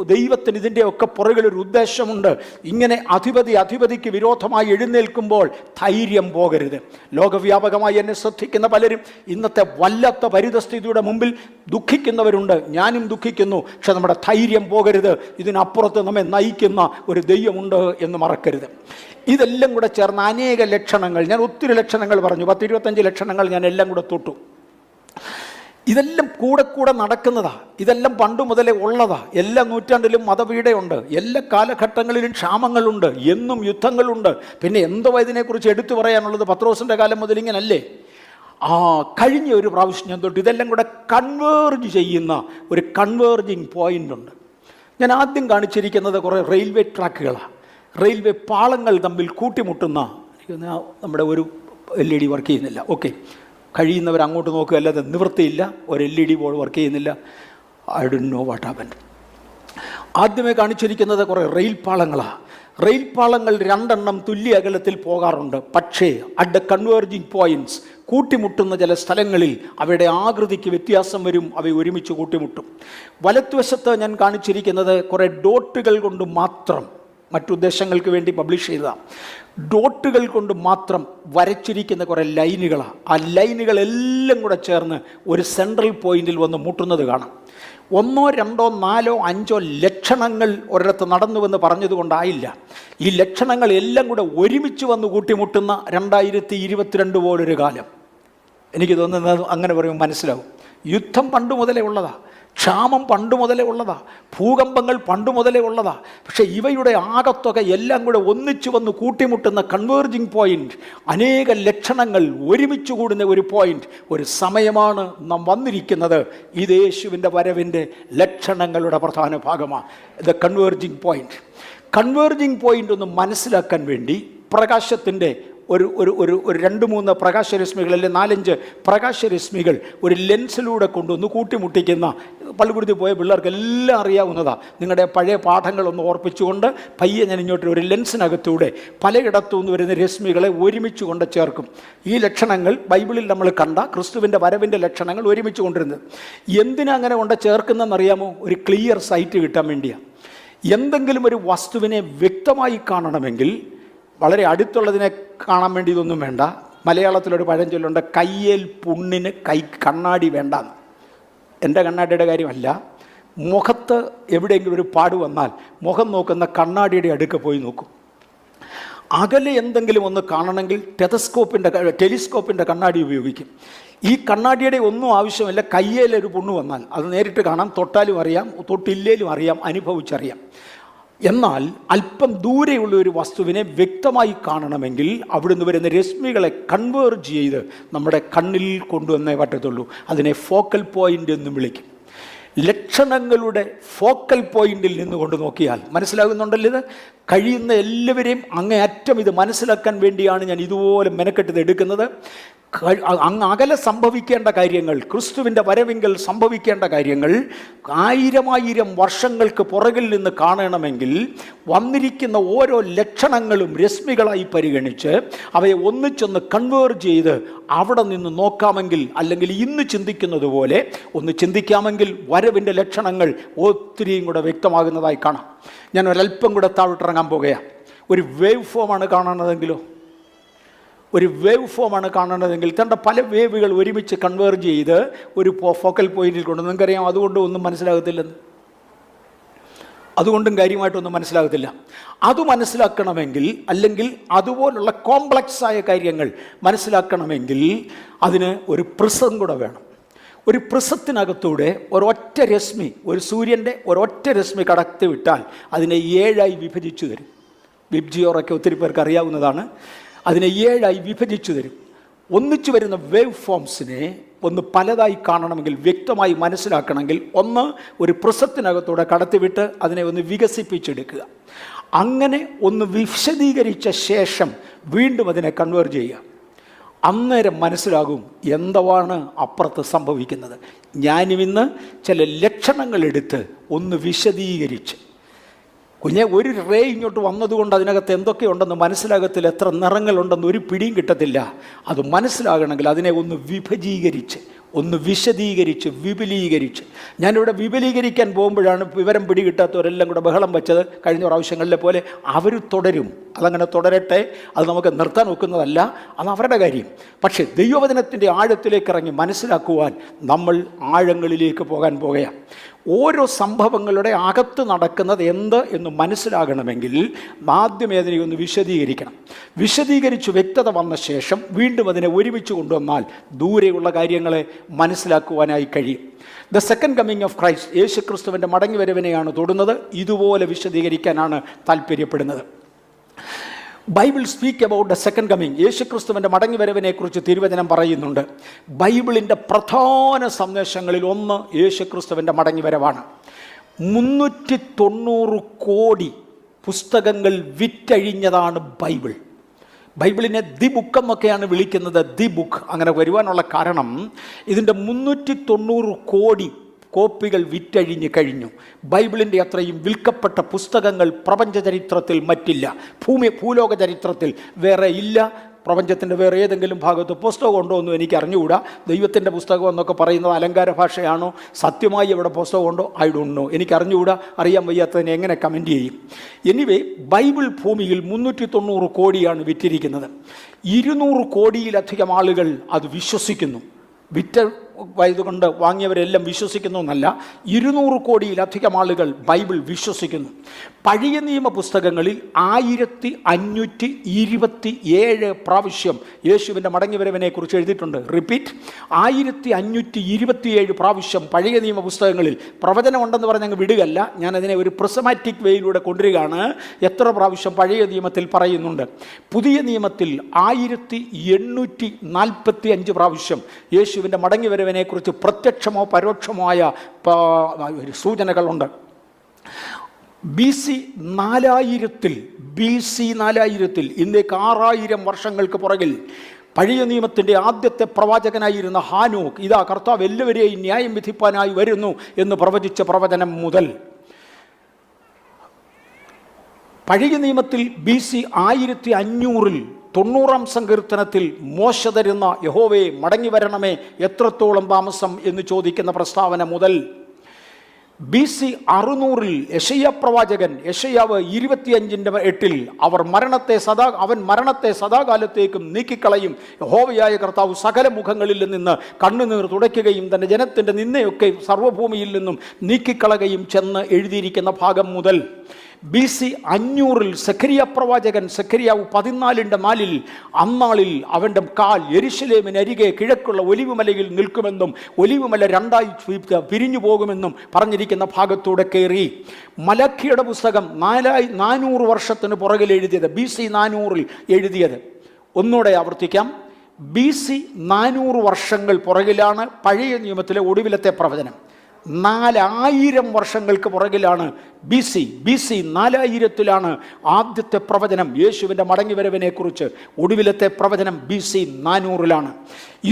S1: ദൈവത്തിന് ഇതിൻ്റെയൊക്കെ പുറകിലൊരു ഉദ്ദേശമുണ്ട്. ഇങ്ങനെ അധിപതിക്ക് വിരോധമായി എഴുന്നേൽക്കുമ്പോൾ ധൈര്യം പോകരുത്. ലോകവ്യാപകമായി എന്നെ ശ്രദ്ധിക്കുന്ന പലരും ഇന്നത്തെ വല്ലാത്ത പരിതസ്ഥിതിയുടെ മുമ്പിൽ ദുഃഖിക്കുന്നവരുണ്ട്. ഞാനും ദുഃഖിക്കുന്നു. പക്ഷെ നമ്മുടെ ധൈര്യം പോകരുത്. ഇതിനപ്പുറത്ത് നമ്മെ നയിക്കുന്ന ഒരു ദൈവമുണ്ട് എന്ന് മറക്കരുത്. ഇതെല്ലാം കൂടെ ചേർന്ന അനേക ലക്ഷണങ്ങൾ, ഞാൻ ഒത്തിരി ലക്ഷണങ്ങൾ പറഞ്ഞു, 10-25 ലക്ഷണങ്ങൾ ഞാൻ എല്ലാം കൂടെ തൊട്ടു. ഇതെല്ലാം കൂടെ നടക്കുന്നതാ. ഇതെല്ലാം പണ്ട് മുതലേ ഉള്ളതാ. എല്ലാ നൂറ്റാണ്ടിലും മതപീഡയുണ്ട്, എല്ലാ കാലഘട്ടങ്ങളിലും ക്ഷാമങ്ങളുണ്ട്, എന്നും യുദ്ധങ്ങളുണ്ട്. പിന്നെ എന്തോ ഇതിനെക്കുറിച്ച് എടുത്തു പറയാനുള്ളത്? പത്രോസിൻ്റെ കാലം മുതൽ ഇങ്ങനല്ലേ? കഴിഞ്ഞ ഒരു പ്രാവശ്യം ഞാൻ തൊട്ട് ഇതെല്ലാം കൂടെ കൺവേർജ് ചെയ്യുന്ന ഒരു കൺവേർജിങ് പോയിന്റ് ഉണ്ട്. ഞാൻ ആദ്യം കാണിച്ചിരിക്കുന്നത് കുറേ റെയിൽവേ ട്രാക്കുകളാണ്. റെയിൽവേ പാളങ്ങൾ തമ്മിൽ കൂട്ടിമുട്ടുന്ന, നമ്മുടെ ഒരു LED വർക്ക് ചെയ്യുന്നില്ല. ഓക്കെ, കഴിയുന്നവർ അങ്ങോട്ട് നോക്കുക, അല്ലാതെ നിവൃത്തിയില്ല. ഒരു LED ബോർഡ് വർക്ക് ചെയ്യുന്നില്ല. I don't know what happened. ആദ്യമേ കാണിച്ചിരിക്കുന്നത് കുറേ റെയിൽ പാളങ്ങളാണ്. റെയിൽ പാളങ്ങൾ 2 എണ്ണം തുല്യ അകലത്തിൽ പോകാറുണ്ട്. പക്ഷേ അറ്റ് ദ കൺവേർജിങ് പോയിന്റ്സ്, കൂട്ടിമുട്ടുന്ന ചില സ്ഥലങ്ങളിൽ അവയുടെ ആകൃതിക്ക് വ്യത്യാസം വരും. അവ ഒരുമിച്ച് കൂട്ടിമുട്ടും. വലത്തുവശത്ത് ഞാൻ കാണിച്ചിരിക്കുന്നത് കുറേ ഡോട്ടുകൾ കൊണ്ട് മാത്രം, മറ്റുദ്ദേശങ്ങൾക്ക് വേണ്ടി പബ്ലിഷ് ചെയ്ത ഡോട്ടുകൾ കൊണ്ട് മാത്രം വരച്ചിരിക്കുന്ന കുറേ ലൈനുകളാണ്. ആ ലൈനുകളെല്ലാം കൂടെ ചേർന്ന് ഒരു സെൻട്രൽ പോയിന്റിൽ വന്ന് മുട്ടുന്നത് കാണാം. 1, 2, 4, 5 ലക്ഷണങ്ങൾ ഒരിടത്ത് നടന്നുവെന്ന് പറഞ്ഞതുകൊണ്ടായില്ല. ഈ ലക്ഷണങ്ങൾ എല്ലാം കൂടെ ഒരുമിച്ച് വന്ന് കൂട്ടിമുട്ടുന്ന 2022 പോലൊരു കാലം. എനിക്ക് തോന്നുന്നത് അങ്ങനെ പറയുമ്പോൾ മനസ്സിലാവും. യുദ്ധം പണ്ട് മുതലേ ഉള്ളതാ, ക്ഷാമം പണ്ട് മുതലേ ഉള്ളതാ, ഭൂകമ്പങ്ങൾ പണ്ട് മുതലേ ഉള്ളതാ. പക്ഷേ ഇവയുടെ ആകത്തുക എല്ലാം കൂടെ ഒന്നിച്ചു വന്ന് കൂട്ടിമുട്ടുന്ന കൺവേർജിങ് പോയിന്റ്, അനേക ലക്ഷണങ്ങൾ ഒരുമിച്ച് കൂടുന്ന ഒരു പോയിന്റ്, ഒരു സമയമാണ് നാം വന്നിരിക്കുന്നത്. ഇത് യേശുവിൻ്റെ വരവിൻ്റെ ലക്ഷണങ്ങളുടെ പ്രധാന ഭാഗമാണ്. The converging point. Converging point ഒന്ന് മനസ്സിലാക്കാൻ വേണ്ടി പ്രകാശത്തിൻ്റെ ഒരു 2-3 പ്രകാശരശ്മികൾ, അല്ലെങ്കിൽ 4-5 പ്രകാശരശ്മികൾ ഒരു ലെൻസിലൂടെ കൊണ്ടുവന്ന് കൂട്ടിമുട്ടിക്കുന്ന, പള്ളിക്കൂടത്തിൽ പോയ പിള്ളേർക്കെല്ലാം അറിയാവുന്നതാണ്. നിങ്ങളുടെ പഴയ പാഠങ്ങളൊന്ന് ഓർപ്പിച്ചുകൊണ്ട് പയ്യെ ഞാൻ ഇങ്ങോട്ട് ഒരു ലെൻസിനകത്തൂടെ പലയിടത്തു നിന്ന് വരുന്ന രശ്മികളെ ഒരുമിച്ച് കൊണ്ട് ചേർക്കും. ഈ ലക്ഷണങ്ങൾ ബൈബിളിൽ നമ്മൾ കണ്ട ക്രിസ്തുവിൻ്റെ വരവിൻ്റെ ലക്ഷണങ്ങൾ ഒരുമിച്ച് കൊണ്ടിരുന്നത്. എന്തിനാ അങ്ങനെ കൊണ്ട് ചേർക്കുന്നതെന്നറിയാമോ? ഒരു ക്ലിയർ സൈറ്റ് കിട്ടാൻ വേണ്ടിയാണ്. എന്തെങ്കിലും ഒരു വസ്തുവിനെ വ്യക്തമായി കാണണമെങ്കിൽ വളരെ അടുത്തുള്ളതിനെ കാണാൻ വേണ്ടി ഇതൊന്നും വേണ്ട. മലയാളത്തിലൊരു പഴഞ്ചൊല്ലുണ്ട്, കയ്യേൽ പുണ്ണിന് കണ്ണാടി വേണ്ടാന്ന്. എൻ്റെ കണ്ണാടിയുടെ കാര്യമല്ല, മുഖത്ത് എവിടെയെങ്കിലും ഒരു പാട് വന്നാൽ മുഖം നോക്കുന്ന കണ്ണാടിയുടെ അടുക്ക പോയി നോക്കും. അകലെ എന്തെങ്കിലും ഒന്ന് കാണണമെങ്കിൽ ടെലിസ്കോപ്പിൻ്റെ കണ്ണാടി ഉപയോഗിക്കും. ഈ കണ്ണാടിയുടെ ഒന്നും ആവശ്യമില്ല. കയ്യേലൊരു പുണ്ണ് വന്നാൽ അത് നേരിട്ട് കാണാം, തൊട്ടാലും അറിയാം, തൊട്ടില്ലേലും അറിയാം, അനുഭവിച്ചറിയാം. എന്നാൽ അല്പം ദൂരെയുള്ള ഒരു വസ്തുവിനെ വ്യക്തമായി കാണണമെങ്കിൽ അവിടുന്ന് വരുന്ന രശ്മികളെ കൺവേർജ് ചെയ്ത് നമ്മുടെ കണ്ണിൽ കൊണ്ടുവന്നേ പറ്റത്തുള്ളൂ. അതിനെ ഫോക്കൽ പോയിന്റ് എന്നും വിളിക്കും. ലക്ഷണങ്ങളുടെ ഫോക്കൽ പോയിന്റിൽ നിന്നുകൊണ്ട് നോക്കിയാൽ മനസ്സിലാകുന്നുണ്ടല്ലോ. ഇത് കഴിയുന്ന എല്ലാവരെയും അങ്ങേയറ്റം ഇത് മനസ്സിലാക്കാൻ വേണ്ടിയാണ് ഞാൻ ഇതുപോലെ മെനക്കെട്ടത് എടുക്കുന്നത്. അങ്ങ് അകലെ സംഭവിക്കേണ്ട കാര്യങ്ങൾ, ക്രിസ്തുവിൻ്റെ വരവിങ്കൽ സംഭവിക്കേണ്ട കാര്യങ്ങൾ 1000 വർഷങ്ങൾക്ക് പുറകിൽ നിന്ന് കാണണമെങ്കിൽ വന്നിരിക്കുന്ന ഓരോ ലക്ഷണങ്ങളും രശ്മികളായി പരിഗണിച്ച് അവയെ ഒന്നിച്ചൊന്ന് കൺവേർജ് ചെയ്ത് അവിടെ നിന്ന് നോക്കാമെങ്കിൽ, അല്ലെങ്കിൽ ഇന്ന് ചിന്തിക്കുന്നത് പോലെ ഒന്ന് ചിന്തിക്കാമെങ്കിൽ വരവിൻ്റെ ലക്ഷണങ്ങൾ ഒത്തിരിയും കൂടെ വ്യക്തമാകുന്നതായി കാണാം. ഞാൻ ഒരല്പം കൂടെ താഴോട്ടിറങ്ങാൻ പോകുകയാണ്. ഒരു വേവ് ഫോമാണ് കാണുന്നതെങ്കിലോ, ഒരു വേവ് ഫോമാണ് കാണേണ്ടതെങ്കിൽ തൻ്റെ പല വേവുകൾ ഒരുമിച്ച് കൺവേർജ് ചെയ്ത് ഒരു ഫോക്കൽ പോയിന്റിൽ കൊണ്ട്, നിങ്ങൾക്കറിയാം, അതുകൊണ്ട് ഒന്നും മനസ്സിലാകത്തില്ലെന്ന്, അതുകൊണ്ടും കാര്യമായിട്ടൊന്നും മനസ്സിലാകത്തില്ല. അത് മനസ്സിലാക്കണമെങ്കിൽ, അല്ലെങ്കിൽ അതുപോലുള്ള കോംപ്ലക്സ് ആയ കാര്യങ്ങൾ മനസ്സിലാക്കണമെങ്കിൽ അതിന് ഒരു പ്രിസം കൂടെ വേണം. ഒരു പ്രിസത്തിനകത്തൂടെ ഒരൊറ്റ രശ്മി, ഒരു സൂര്യൻ്റെ ഒരൊറ്റ രശ്മി കടത്തി വിട്ടാൽ അതിനെ 7 വിഭജിച്ചു തരും. വിബ്ജിയോറൊക്കെ ഒത്തിരി പേർക്ക് അറിയാവുന്നതാണ്. അതിനെ 7 വിഭജിച്ചു തരും. ഒന്നിച്ചു വരുന്ന വേവ് ഫോംസിനെ ഒന്ന് പലതായി കാണണമെങ്കിൽ, വ്യക്തമായി മനസ്സിലാക്കണമെങ്കിൽ, ഒന്ന് ഒരു പ്രിസത്തിനകത്തൂടെ കടത്തിവിട്ട് അതിനെ ഒന്ന് വികസിപ്പിച്ചെടുക്കുക. അങ്ങനെ ഒന്ന് വിശദീകരിച്ച ശേഷം വീണ്ടും അതിനെ കൺവേർട്ട് ചെയ്യുക. അന്നേരം മനസ്സിലാകും എന്താണ് അപ്പുറത്ത് സംഭവിക്കുന്നത്. ഞാനും ഇന്ന് ചില ലക്ഷണങ്ങളെടുത്ത് ഒന്ന് വിശദീകരിച്ച്, കുഞ്ഞെ, ഒരു റേ ഇങ്ങോട്ട് വന്നതുകൊണ്ട് അതിനകത്ത് എന്തൊക്കെയുണ്ടെന്ന് മനസ്സിലാകത്തില്ല, എത്ര നിറങ്ങളുണ്ടെന്ന് ഒരു പിടിയും കിട്ടത്തില്ല. അത് മനസ്സിലാകണമെങ്കിൽ അതിനെ ഒന്ന് വിഭജീകരിച്ച്, ഒന്ന് വിശദീകരിച്ച്, വിപുലീകരിച്ച്. ഞാനിവിടെ വിപുലീകരിക്കാൻ പോകുമ്പോഴാണ് വിവരം പിടികിട്ടാത്തവരെല്ലാം കൂടെ ബഹളം വെച്ചത്. കഴിഞ്ഞ പ്രാവശ്യങ്ങളിലെ പോലെ അവർ തുടരും, അതങ്ങനെ തുടരട്ടെ, അത് നമുക്ക് നിർത്താൻ ഒക്കുന്നതല്ല, അത് അവരുടെ കാര്യം. പക്ഷേ ദൈവവചനത്തിൻ്റെ ആഴത്തിലേക്ക് ഇറങ്ങി മനസ്സിലാക്കുവാൻ നമ്മൾ ആഴങ്ങളിലേക്ക് പോകാൻ പോകുകയാണ്. ഓരോ സംഭവങ്ങളുടെ അകത്ത് നടക്കുന്നത് എന്ത് എന്ന് മനസ്സിലാകണമെങ്കിൽ ആദ്യം അതിനെ ഒന്ന് വിശദീകരിക്കണം. വിശദീകരിച്ച് വ്യക്തത വന്ന ശേഷം വീണ്ടും അതിനെ ഒരുമിച്ച് കൊണ്ടുവന്നാൽ ദൂരെയുള്ള കാര്യങ്ങളെ മനസ്സിലാക്കുവാനായി കഴിയും. The second coming of Christ, യേശു ക്രിസ്തുവിൻ്റെ മടങ്ങി വരവിനെയാണ് തൊടുന്നത്. ഇതുപോലെ വിശദീകരിക്കാനാണ് താല്പര്യപ്പെടുന്നത്. Bible speak about the second coming, യേശു ക്രിസ്തുവിൻ്റെ മടങ്ങി വരവിനെക്കുറിച്ച് തിരുവചനം പറയുന്നുണ്ട്. ബൈബിളിൻ്റെ പ്രധാന സന്ദേശങ്ങളിൽ ഒന്ന് യേശു ക്രിസ്തുവിൻ്റെ മടങ്ങി വരവാണ്. 390 കോടി പുസ്തകങ്ങൾ വിറ്റഴിഞ്ഞതാണ് ബൈബിൾ. ബൈബിളിനെ ദി ബുക്ക് എന്നൊക്കെയാണ് വിളിക്കുന്നത്. ദി ബുക്ക് അങ്ങനെ വരുവാനുള്ള കാരണം ഇതിൻ്റെ 390 കോടി കോപ്പികൾ വിറ്റഴിഞ്ഞ് കഴിഞ്ഞു. ബൈബിളിൻ്റെ അത്രയും വിൽക്കപ്പെട്ട പുസ്തകങ്ങൾ പ്രപഞ്ച ചരിത്രത്തിൽ മറ്റില്ല, ഭൂലോക ചരിത്രത്തിൽ വേറെ ഇല്ല. പ്രപഞ്ചത്തിൻ്റെ വേറെ ഏതെങ്കിലും ഭാഗത്ത് പുസ്തകം ഉണ്ടോ എന്നും എനിക്ക് അറിഞ്ഞുകൂടാ. ദൈവത്തിൻ്റെ പുസ്തകം എന്നൊക്കെ പറയുന്നത് അലങ്കാര ഭാഷയാണോ, സത്യമായി ഇവിടെ പുസ്തകമുണ്ടോ, ഐ ഡോണ്ട് നോ, എനിക്ക് അറിഞ്ഞുകൂടാ. അറിയാൻ വയ്യാത്തതിനെ എങ്ങനെ കമൻറ്റ് ചെയ്യും? എനിവേ, ബൈബിൾ ഭൂമിയിൽ 390 കോടിയാണ് വിറ്റിരിക്കുന്നത്. 200 കോടിയിലധികം ആളുകൾ അത് വിശ്വസിക്കുന്നു. കൊണ്ട് വാങ്ങിയവരെല്ലാം വിശ്വസിക്കുന്നു എന്നല്ല, 200 കോടിയിലധികം ആളുകൾ ബൈബിൾ വിശ്വസിക്കുന്നു. പഴയ നിയമ പുസ്തകങ്ങളിൽ 1527 പ്രാവശ്യം യേശുവിൻ്റെ മടങ്ങിവരവിനെ കുറിച്ച് എഴുതിയിട്ടുണ്ട്. റിപ്പീറ്റ്, 1527 പ്രാവശ്യം പഴയ നിയമ പുസ്തകങ്ങളിൽ പ്രവചനമുണ്ടെന്ന് പറഞ്ഞങ്ങ് വിടുകയല്ല, ഞാനതിനെ ഒരു പ്രിസമാറ്റിക് വേയിലൂടെ കൊണ്ടുവരികയാണ്. എത്ര പ്രാവശ്യം പഴയ നിയമത്തിൽ പറയുന്നുണ്ട്? പുതിയ നിയമത്തിൽ 1845 പ്രാവശ്യം യേശുവിൻ്റെ മടങ്ങിവരവിനെ കുറിച്ച് പ്രത്യക്ഷമോ പരോക്ഷമോ ആയ സൂചനകളുണ്ട്. BC 4000 ഇന്നേക്ക് 6000 വർഷങ്ങൾക്ക് പുറകിൽ പഴയ നിയമത്തിൻ്റെ ആദ്യത്തെ പ്രവാചകനായിരുന്ന ഹാനോക്ക്, ഇതാ കർത്താവ് എല്ലാവരെയും ന്യായം വിധിപ്പാനായി വരുന്നു എന്ന് പ്രവചിച്ച പ്രവചനം മുതൽ പഴയ നിയമത്തിൽ BC 1500 90-ാം സങ്കീർത്തനത്തിൽ മോശ തരുന്ന യഹോവേ മടങ്ങി വരണമേ എത്രത്തോളം താമസം എന്ന് ചോദിക്കുന്ന പ്രസ്താവന മുതൽ BC 600 യെശയ്യാ പ്രവാചകൻ യെശയ്യാവ് 25:8 അവൻ മരണത്തെ സദാകാലത്തേക്കും നീക്കിക്കളയും, യഹോവയായ കർത്താവ് സകല മുഖങ്ങളിൽ നിന്ന് കണ്ണുനീർ തുടയ്ക്കുകയും തൻ്റെ ജനത്തിൻ്റെ നിന്നയൊക്കെ സർവ്വഭൂമിയിൽ നിന്നും നീക്കിക്കളയുകയും ചെന്ന് എഴുതിയിരിക്കുന്ന ഭാഗം മുതൽ BC 500 സെഖരിയ പ്രവാചകൻ സെഖരിയാവ് 14:4 അന്നാളിൽ അവൻ്റെ കാൽ യെരുശലേമിനരികെ കിഴക്കുള്ള ഒലിവുമലയിൽ നിൽക്കുമെന്നും ഒലിവുമല 2ആയി പിരിഞ്ഞു പോകുമെന്നും പറഞ്ഞിരിക്കുന്ന ഭാഗത്തൂടെ കയറി മലാഖിയുടെ പുസ്തകം 400 വർഷത്തിന് പുറകിൽ എഴുതിയത്, BC 400 എഴുതിയത്. ഒന്നുകൂടെ ആവർത്തിക്കാം, BC 400 വർഷങ്ങൾ പുറകിലാണ് പഴയ നിയമത്തിലെ ഒടുവിലത്തെ പ്രവചനം. 4000 വർഷങ്ങൾക്ക് പുറകിലാണ്. ബി സി 4000-ലാണ് ആദ്യത്തെ പ്രവചനം യേശുവിൻ്റെ മടങ്ങിവരവിനെ കുറിച്ച്. ഒടുവിലത്തെ പ്രവചനം BC 400-ലാണ്.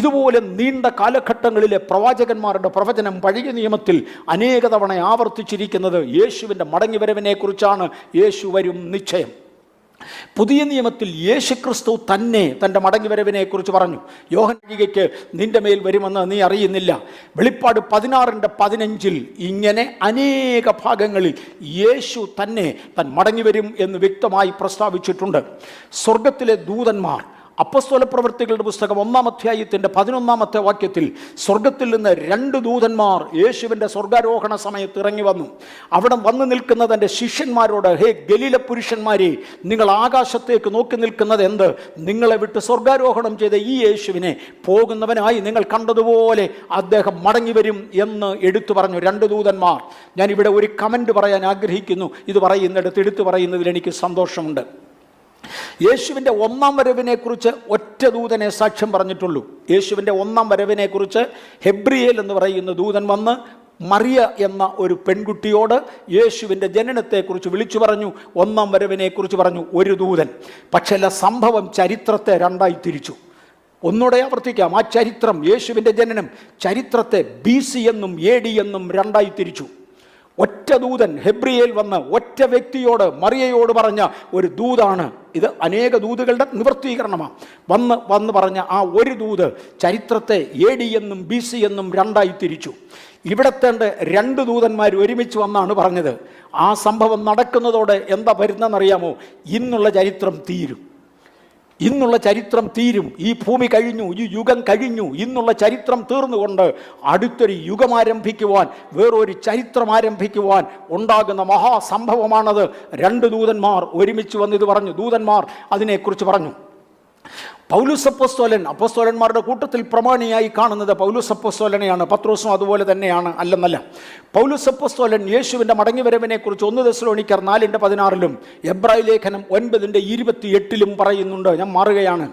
S1: ഇതുപോലെ നീണ്ട കാലഘട്ടങ്ങളിലെ പ്രവാചകന്മാരുടെ പ്രവചനം പഴയ നിയമത്തിൽ അനേക തവണ ആവർത്തിച്ചിരിക്കുന്നത് യേശുവിൻ്റെ മടങ്ങിവരവിനെ കുറിച്ചാണ്. യേശു വരും നിശ്ചയം. പുതിയ നിയമത്തിൽ യേശുക്രിസ്തു തന്നെ തൻ്റെ മടങ്ങിവരവിനെ കുറിച്ച് പറഞ്ഞു. യോഹന്നാനികയ്ക്ക് നിന്റെ മേൽ വരുമെന്ന് നീ അറിയുന്നില്ല. വെളിപ്പാട് 16:15 ഇങ്ങനെ അനേക ഭാഗങ്ങളിൽ യേശു തന്നെ താൻ മടങ്ങിവരും എന്ന് വ്യക്തമായി പ്രസ്താവിച്ചിട്ടുണ്ട്. സ്വർഗത്തിലെ ദൂതന്മാർ അപ്പോസ്തല പ്രവൃത്തികളുടെ പുസ്തകം 1-ാം അധ്യായത്തിൻ്റെ 11-ാമത്തെ വാക്യത്തിൽ സ്വർഗത്തിൽ നിന്ന് 2 ദൂതന്മാർ യേശുവിൻ്റെ സ്വർഗാരോഹണ സമയത്ത് ഇറങ്ങി വന്നു. അവിടെ വന്നു നിൽക്കുന്ന തൻ്റെ ശിഷ്യന്മാരോട്, ഹേ ഗലീല പുരുഷന്മാരെ, നിങ്ങൾ ആകാശത്തേക്ക് നോക്കി നിൽക്കുന്നത് എന്ത്? നിങ്ങളെ വിട്ട് സ്വർഗാരോഹണം ചെയ്ത ഈ യേശുവിനെ പോകുന്നവനായി നിങ്ങൾ കണ്ടതുപോലെ അദ്ദേഹം മടങ്ങി വരും എന്ന് എടുത്തു പറഞ്ഞു 2 ദൂതന്മാർ. ഞാനിവിടെ ഒരു കമൻറ്റ് പറയാൻ ആഗ്രഹിക്കുന്നു. ഇത് പറയുന്നിടത്ത് എടുത്തു പറയുന്നതിൽ എനിക്ക് സന്തോഷമുണ്ട്. യേശുവിൻ്റെ 1-ാം വരവിനെക്കുറിച്ച് ഒറ്റ ദൂതനെ സാക്ഷ്യം പറഞ്ഞിട്ടുള്ളൂ. യേശുവിൻ്റെ 1-ാം വരവിനെക്കുറിച്ച് ഹെബ്രിയേൽ എന്ന് പറയുന്ന ദൂതൻ വന്ന് മറിയ എന്ന ഒരു പെൺകുട്ടിയോട് യേശുവിൻ്റെ ജനനത്തെക്കുറിച്ച് വിളിച്ചു പറഞ്ഞു. 1-ാം വരവിനെക്കുറിച്ച് പറഞ്ഞു ഒരു ദൂതൻ. പക്ഷേ സംഭവം ചരിത്രത്തെ 2ആയി തിരിച്ചു. ഒന്നുകൂടെ ആവർത്തിക്കാം. ആ ചരിത്രം, യേശുവിൻ്റെ ജനനം ചരിത്രത്തെ BC എന്നും AD എന്നും 2ആയി തിരിച്ചു. ഒറ്റ ദൂതൻ ഹെബ്രിയേൽ വന്ന് ഒറ്റ വ്യക്തിയോട്, മറിയയോട് പറഞ്ഞ ഒരു ദൂതാണ് ഇത്. അനേക ദൂതുകളുടെ നിവർത്തീകരണമാണ്. വന്ന് പറഞ്ഞ ആ ഒരു ദൂത് ചരിത്രത്തെ AD എന്നും BC എന്നും 2ആയി തിരിച്ചു. ഇവിടത്തേണ്ട 2 ദൂതന്മാർ ഒരുമിച്ച് വന്നാണ് പറഞ്ഞത്. ആ സംഭവം നടക്കുന്നതോടെ എന്താ വരുന്നതെന്നറിയാമോ? ഇന്നുള്ള ചരിത്രം തീരും. ഇന്നുള്ള ചരിത്രം തീരും. ഈ ഭൂമി കഴിഞ്ഞു, ഈ യുഗം കഴിഞ്ഞു. ഇന്നുള്ള ചരിത്രം തീർന്നുകൊണ്ട് അടുത്തൊരു യുഗം ആരംഭിക്കുവാൻ, വേറൊരു ചരിത്രം ആരംഭിക്കുവാൻ ഉണ്ടാകുന്ന മഹാസംഭവമാണത്. 2 ദൂതന്മാർ ഒരുമിച്ച് വന്നിത് പറഞ്ഞു. ദൂതന്മാർ അതിനെക്കുറിച്ച് പറഞ്ഞു. പൗലോസ് അപ്പോസ്തലൻ, അപ്പോസ്തലന്മാരുടെ കൂട്ടത്തിൽ പ്രമാണിയായി കാണുന്നത് പൗലോസ് അപ്പോസ്തലനെയാണ്. പത്രോസും അതുപോലെ തന്നെയാണ്, അല്ലെന്നല്ല. പൗലോസ് അപ്പോസ്തലൻ യേശുവിൻ്റെ മടങ്ങിവരവിനെക്കുറിച്ച് 1 തെസ്സലോനിക്കർ 4:16 എബ്രായ ലേഖനം 9:28 പറയുന്നുണ്ട്. ഞാൻ മാറുകയാണ്.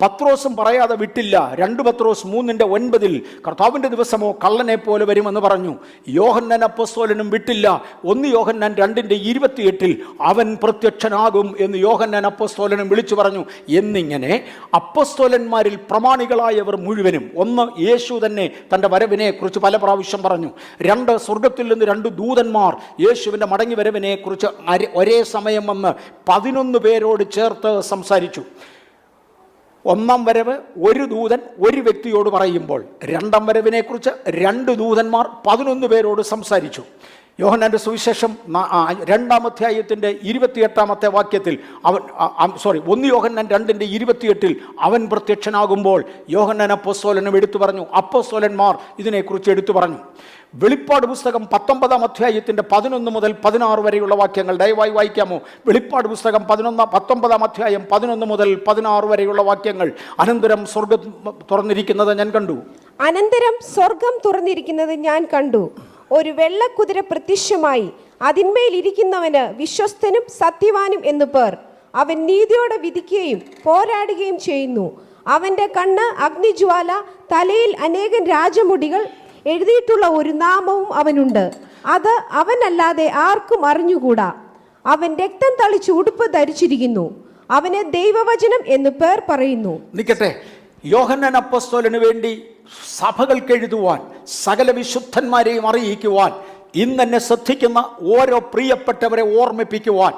S1: പത്രോസും പറയാതെ വിട്ടില്ല. 2 പത്രോസ് 3:9 കർത്താവിൻ്റെ ദിവസമോ കള്ളനെ പോലെ വരുമെന്ന് പറഞ്ഞു. യോഹന്നാൻ അപ്പോസ്തലനും വിട്ടില്ല. 1 യോഹന്നാൻ 2:28 അവൻ പ്രത്യക്ഷനാകും എന്ന് യോഹന്നാൻ അപ്പോസ്തലനും വിളിച്ചു പറഞ്ഞു. എന്നിങ്ങനെ അപ്പോസ്തലന്മാരിൽ പ്രമാണികളായവർ മുഴുവനും, 1 യേശു തന്നെ തൻ്റെ വരവിനെ കുറിച്ച് പല പ്രാവശ്യം പറഞ്ഞു. 2 സ്വർഗത്തിൽ നിന്ന് 2 ദൂതന്മാർ യേശുവിൻ്റെ മടങ്ങി വരവിനെ കുറിച്ച് ഒരേ സമയം വന്ന് 11 പേരോട് ചേർത്ത് സംസാരിച്ചു. 1-ാം വരവ് ഒരു ദൂതൻ ഒരു വ്യക്തിയോട് പറയുമ്പോൾ 2-ാം വരവിനെ കുറിച്ച് 2 ദൂതന്മാർ 11 പേരോട് സംസാരിച്ചു. യോഹന്നാൻ്റെ സുവിശേഷം 2-ാം അധ്യായത്തിൻ്റെ 28-ാമത്തെ വാക്യത്തിൽ 1 യോഹന്നാൻ 2:28 അവൻ പ്രത്യക്ഷനാകുമ്പോൾ യോഹന്നാൻ അപ്പോസ്തലനും എടുത്തു പറഞ്ഞു. അപ്പോസ്തലന്മാർ ഇതിനെക്കുറിച്ച് എടുത്തു പറഞ്ഞു. വെളിപ്പാട് പുസ്തകം 19-ാം അധ്യായത്തിൻ്റെ 11 മുതൽ 16 വരെയുള്ള വാക്യങ്ങൾ ദയവായി വായിക്കാമോ? വെളിപ്പാട് പുസ്തകം 19-ാം അധ്യായം 11 മുതൽ 16 വരെയുള്ള വാക്യങ്ങൾ. അനന്തരം സ്വർഗം തുറന്നിരിക്കുന്നത് ഞാൻ കണ്ടു.
S2: അനന്തരം സ്വർഗം തുറന്നിരിക്കുന്നത് ഞാൻ കണ്ടു. ഒരു വെള്ളക്കുതിര പ്രത്യക്ഷമായി. അതിന്മേൽ ഇരിക്കുന്നവന് വിശ്വസ്തനും സത്യവാനും എന്നു പേർ. അവൻ നീതിയോടെ വിധിക്കുകയും പോരാടുകയും ചെയ്യുന്നു. അവൻ്റെ കണ്ണ് അഗ്നിജ്വാല, തലയിൽ അനേകം രാജമുടികൾ, എഴുതിയിട്ടുള്ള ഒരു നാമവും അവനുണ്ട്. അത് അവനല്ലാതെ ആർക്കും അറിഞ്ഞുകൂടാ. അവൻ രക്തം തളിച്ച് ഉടുപ്പ് ധരിച്ചിരിക്കുന്നു. അവന് ദൈവവചനം എന്നു പേർ പറയുന്നു.
S1: നിൽക്കട്ടെ. യോഹന്നാൻ അപ്പോസ്തലന് വേണ്ടി സഭകൾക്ക് എഴുതുവാൻ, സകല വിശുദ്ധന്മാരെയും അറിയിക്കുവാൻ, ഇന്നെന്നെ ശ്രദ്ധിക്കുന്ന ഓരോ പ്രിയപ്പെട്ടവരെ ഓർമ്മിപ്പിക്കുവാൻ